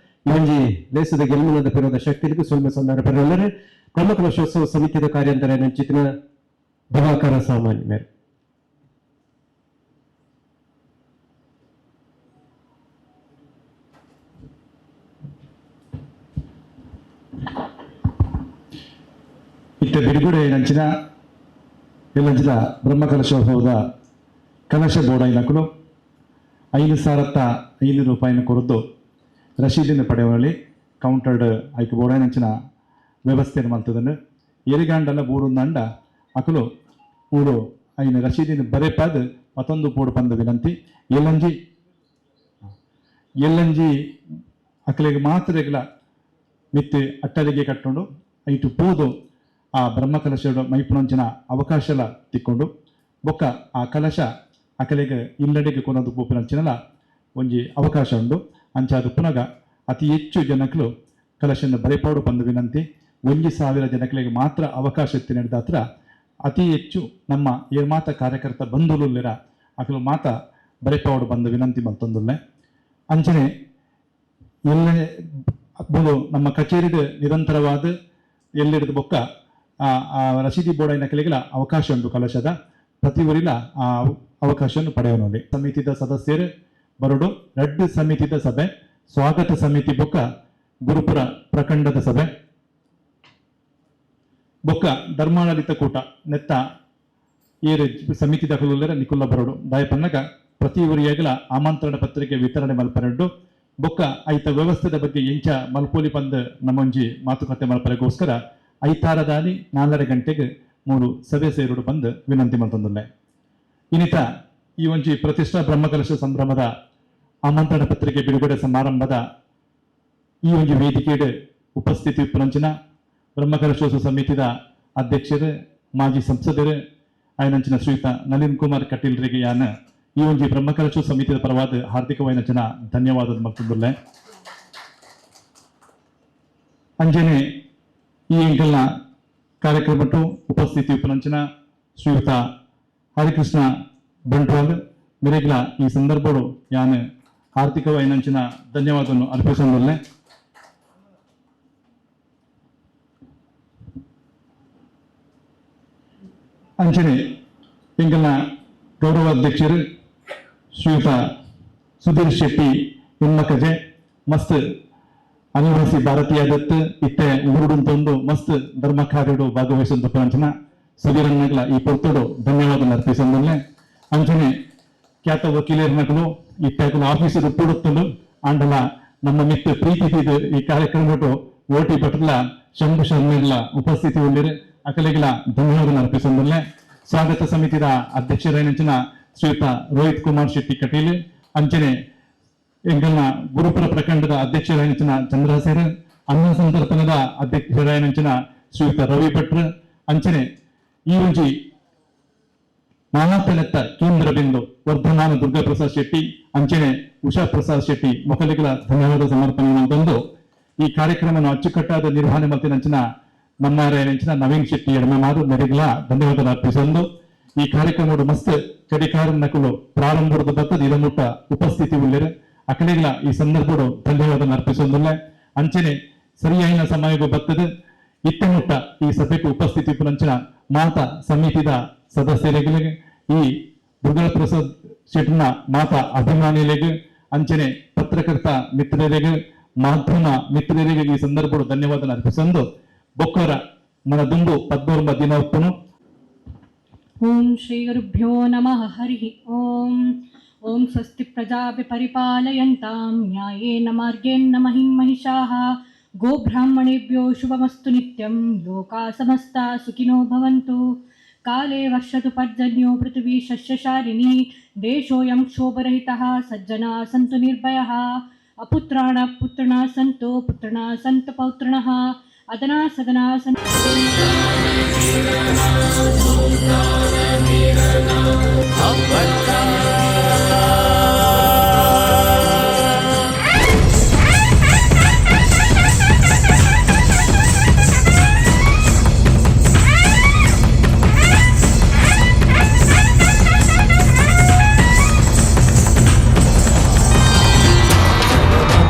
ಇವಂಜಿ ದೇಶದ ಗೆಲುವಿನದ ಪಿರೋದ ಶಕ್ತಿಗೂ ಸುಳ್ಳು ಸಂಧಾನ ಪಡೆಯಲ್ಲರೆ ಬ್ರಹ್ಮಕಲಶೋತ್ಸವ ಸಮಿತಿಯ ಕಾರ್ಯಾಂತರ ನೆಂಚಿತಿನ ದಿವಾಕರ ಸಾಮಾನ್ಯ ಮೇರೆ ಇತ್ತ ಬಿಡುಗಡೆ ನಂಚಿನ ಎಲ್ಲಂಚಿನ ಬ್ರಹ್ಮಕಲಶೋತ್ಸವದ ಕಲಶ ಬೋಡೈನಕಲು 5,500 ರೂಪಾಯಿನ ಕೊರದ್ದು ರಶೀದಿನ ಪಡೆಯುವಲ್ಲಿ ಕೌಂಟರ್ಡ್ ಐಕೆ ಬೋಡೈನಂಚಿನ ವ್ಯವಸ್ಥೆಯನ್ನು ಮಾಡ್ತದನ್ನು ಎರಿಗಾಂಡಲ್ಲ ಬೂಡುಂದಂಡ ಅಕಲು 3 ಐನ ರಶೀದಿನ ಬರೆಪಾದ ಮತ್ತೊಂದು ಪೋಡು ಪಂದ ವಿನಂತಿ ಎಲ್ಲಂಜಿ ಅಕಲಿಗೆ ಮಾತ್ರೆಗಳ ಮಿತ್ತಿ ಅಟ್ಟಲಿಗೆ ಕಟ್ಕೊಂಡು ಐಟು ಪೋದು ಆ ಬ್ರಹ್ಮಕಲಶ ಮೈಪುನಂಚಿನ ಅವಕಾಶಲ ತಿಕ್ಕೊಂಡು ಬೊಕ್ಕ ಆ ಕಲಶ ಅಕಲಿಗೆ ಇಲ್ಲಡೆಗೆ ಕೊನೋದು ಪೋಪಿನಂಚಿನಲ್ಲ ಒಂಜಿ ಅವಕಾಶ ಉಂಡು. ಅಂಚಾದ ಪುನಗ ಅತಿ ಹೆಚ್ಚು ಜನಕಲು ಕಲಶನ ಬರೆಪಾಡು ಬಂದು ವಿನಂತಿ. 1,000 ಜನಕಲಿಗೆ ಮಾತ್ರ ಅವಕಾಶ ಎತ್ತಿ ನಡೆದ ಹತ್ರ ಅತಿ ಹೆಚ್ಚು ನಮ್ಮ ಏರ್ಮಾತ ಕಾರ್ಯಕರ್ತ ಬಂಧುಲಿರ ಅಕಲು ಮಾತ ಬರೆಪಾಡು ಬಂದು ವಿನಂತಿ ಮತ್ತೊಂದುಲ್ಲೆ ಅಂಚನೆ ಎಲ್ಲ ನಮ್ಮ ಕಚೇರಿದ ನಿರಂತರವಾದ ಎಲ್ಲಿಡಿದ ಬೊಕ್ಕ ಆ ರಸೀದಿ ಬೋರ್ಡಿನ ಕಲೆಗಳ ಅವಕಾಶ ಉಂಟು. ಕಲಶದ ಪ್ರತಿ ಊರಿನ ಆ ಅವಕಾಶವನ್ನು ಪಡೆಯೋಣ. ಸಮಿತಿದ ಸದಸ್ಯರು ಬರೋಡು 2 ಸಮಿತಿದ ಸಭೆ, ಸ್ವಾಗತ ಸಮಿತಿ ಬೊಕ್ಕ ಗುರುಪುರ ಪ್ರಖಂಡದ ಸಭೆ ಬೊಕ್ಕ ಧರ್ಮಾಡಳಿತ ಕೂಟ ನೆತ್ತ ಏರು ಸಮಿತಿ ದಖಲುಲ್ಲರ ನಿಕುಲ್ಲ ಬರೋಡು ದಾಯಪನ್ನಗ ಪ್ರತಿ ಊರಿಯಾಗಲ ಆಮಂತ್ರಣ ಪತ್ರಿಕೆ ವಿತರಣೆ ಮಲ್ಪರೆಡ್ಡು ಬೊಕ್ಕ ಐತ ವ್ಯವಸ್ಥೆದ ಬಗ್ಗೆ ಎಂಚ ಮಲ್ಪೋಲಿ ಬಂದು ನಮ್ಮೊಂಜಿ ಮಾತುಕತೆ ಮಲ್ಪರೆಗೋಸ್ಕರ 5 ದಾನಿ 4 ಗಂಟೆಗೆ 3 ಸಭೆ ಸೇರುಡು ಬಂದು ವಿನಂತಿ ಮತ್ತೊಂದುಲ್ಲೆ. ಇನ್ನಿತ ಈ ಒಂಜಿ ಪ್ರತಿಷ್ಠಾ ಬ್ರಹ್ಮಕಲಶ ಸಂಭ್ರಮದ ಆಮಂತ್ರಣ ಪತ್ರಿಕೆ ಬಿಡುಗಡೆ ಸಮಾರಂಭದ ಈ ಒಂದು ವೇದಿಕೆಯ ಉಪಸ್ಥಿತಿ ಪುರಂಚಿನ ಬ್ರಹ್ಮಕಲಶೋತ್ಸವ ಸಮಿತಿಯ ಅಧ್ಯಕ್ಷರು, ಮಾಜಿ ಸಂಸದರು ಆಯ್ನಂಚಿನ ಶ್ರೀಯುತ ನಳಿನ್ ಕುಮಾರ್ ಕಟೀಲ್ರಿಗೆ ಯಾನ ಈ ಒಂದು ಬ್ರಹ್ಮಕಲಶೋತ್ಸವ ಸಮಿತಿಯ ಪರವಾದ ಹಾರ್ದಿಕವಾದ ಧನ್ಯವಾದ ಮತ್ತೊಂದುಲ್ಲೆ. ಅಂಜನೆ ಈ ಎಂಕಲ್ನ ಕಾರ್ಯಕ್ರಮಟ್ಟು ಉಪಸ್ಥಿತಿ ಪುರಂಚಿನ ಶ್ರೀಯುತ ಹರಿಕೃಷ್ಣ ಬಂಟ್ವಾಲ್ ಮಿರೆಗ್ಲ ಈ ಸಂದರ್ಭಗಳು ಯಾನು ಆರ್ಥಿಕವಾಯಿನಂಚಿನ ಧನ್ಯವಾದವನ್ನು ಅರ್ಪಿಸೋದಲ್ಲೇ ಅಂಚನೆ ಎಂಗಲ್ನ ಗೌರವಾಧ್ಯಕ್ಷರು ಶ್ರೀಯುತ ಸುಧೀರ್ ಶೆಟ್ಟಿ ಹೆಣ್ಮಕಜೆ ಮಸ್ತ್ ಅನಿವಾಸಿ ಭಾರತೀಯ ದತ್ತು ಇತ್ತೆ ಊರುಡುಂತೊಂದು ಮಸ್ತ್ ಧರ್ಮ ಕಾರ್ಯಡು ಭಾಗವಹಿಸುವಂತ ಪಂಚನ ಸುಧೀರನ್ನಗಲ ಈ ಪೊರ್ತೋಡು ಧನ್ಯವಾದ ಅರ್ಪಿಸೋದಲ್ಲೇ ಅಂಚನೆ ಖ್ಯಾತ ವಕೀಲರ್ನಗಳು ಇತ್ತಾಗಲು ಆಫೀಸರು ಕೂಡುತ್ತಲು ಆಂಡಲ ನಮ್ಮ ಮಿತ್ರ ಪ್ರೀತಿ ಈ ಕಾರ್ಯಕ್ರಮ ಓಟಿ ಭಟ್ಲ ಶಂಭು ಶರ್ಮಿಗಳ ಉಪಸ್ಥಿತಿ ಹೊಂದಿರು ಅಕಲೆಗಳ ಧನ್ಯವಾದ ಅರ್ಪಿಸೋದಲ್ಲೇ ಸ್ವಾಗತ ಸಮಿತಿಯ ಅಧ್ಯಕ್ಷರಾಗಿನ ಶ್ರೀಯುತ ರೋಹಿತ್ ಕುಮಾರ್ ಶೆಟ್ಟಿ ಕಟೀಲ್ ಅಂಚನೆ ಎಂಗಲ್ನ ಗುರುಪುರ ಪ್ರಖಂಡದ ಅಧ್ಯಕ್ಷರಾಗಿನ ಚಂದ್ರಸೇರ್ ಅನ್ನ ಸಂತರ್ಪಣದ ಅಧ್ಯಕ್ಷರಾಗಿನ ಶ್ರೀಯುತ ರವಿ ಭಟ್ರ್ ಅಂಚನೆ ಈ ಒಂಜಿ ಮಾತನೆತ್ತ ಕೇಂದ್ರ ಬಿಂದು ವರ್ಧಮಾನ ದುರ್ಗಾ ಪ್ರಸಾದ್ ಶೆಟ್ಟಿ ಅಂಚನೆ ಉಷಾ ಪ್ರಸಾದ್ ಶೆಟ್ಟಿ ಮೊಕಲಿಗಳ ಧನ್ಯವಾದ ಸಮರ್ಪಣೆ ಅಂತಂದು ಈ ಕಾರ್ಯಕ್ರಮವನ್ನು ಅಚ್ಚುಕಟ್ಟಾದ ನಿರ್ವಹಣೆ ಮಲ್ತಿನಂಚಿನ ನನ್ನಾರಾಯಣಂಚಿನ ನವೀನ್ ಶೆಟ್ಟಿ ಎಡಮ ಮಾರು ನೆರೆಗಳ ಧನ್ಯವಾದ ಅರ್ಪಿಸೊಂದು ಈ ಕಾರ್ಯಕ್ರಮದ ಮಸ್ತ್ ಕಡಿಕಾರನ ನಕಲು ಪ್ರಾರಂಭದ ಬತ್ತದ ಇದಮುಟ್ಟ ಉಪಸ್ಥಿತಿ ಉಳ್ಳೇರು ಅಕಡೆಗಳ ಈ ಸಂದರ್ಭಡು ಧನ್ಯವಾದ ಅರ್ಪಿಸೊಂದುಲ್ಲ ಅಂಚನೆ ಸರಿಯಾಯಿನ ಸಮಯಗೂ ಬತ್ತದ ಇತ್ತಮುಟ್ಟ ಈ ಸಭೆಗೆ ಉಪಸ್ಥಿತಿ ಪುನಂಚಿನ ಮಾತಾ ಸಮಿತಿದ ಸದಸ್ಯರಿಗೆ ಈ ದುರ್ಗಾ ಪ್ರಸಾದ್ ಶೆಟ್ಟಿನ ಮಾತಾ ಅಭಿಮಾನಿಗಳಿಗೆ ಅಂಚನೆ ಪತ್ರಕರ್ತ ಮಿತ್ರರಿಗೆ ಮಾಧ್ಯಮ ಮಿತ್ರರಿಗೆ ಈ ಸಂದರ್ಭಗಳು ಧನ್ಯವಾದ ಅರ್ಪಿಸಂದು ಬೊಕ್ಕರ మన ದುಂಡು 14 ದಿನವತ್ತನು ಓಂ ಶ್ರೀ ಗುರುಭ್ಯೋ ನಮಃ ಹರಿ ಓಂ ಓಂ ಸ್ವಸ್ತಿ ಪ್ರಜಾಭಿ ಪರಿಪಾಲಯಂತಾಂ ನ್ಯಾಯೇನ ಮಾರ್ಗೇಣ ಮಹಿಂ ಮಹಿಷಾಃ ಗೋಬ್ರಾಹ್ಮಣೇಭ್ಯೋ ಶುಭಮಸ್ತು ನಿತ್ಯಂ ಲೋಕಾ ಸಮಸ್ತಾ ಸುಖಿನೋ ಭವಂತು ಕಾಲೇ ವರ್ಷತು ಪರ್ಜನ್ಯೋ ಪೃಥಿವೀ ಶಸ್ಯಶಾಲಿನಿ ದೇಶೋಯಂ ಕ್ಷೋಭರಹಿತಃ ಸಜ್ಜನಾ ಸಂತು ನಿರ್ಭಯಃ ಅಪುತ್ರಾಣ ಪುತ್ರಣಾ ಸಂತು ಪುತ್ರಣಾ ಸಂತ ಪೌತ್ರಣಃ ಅದನಾ ಸದನಾ ಸಂತ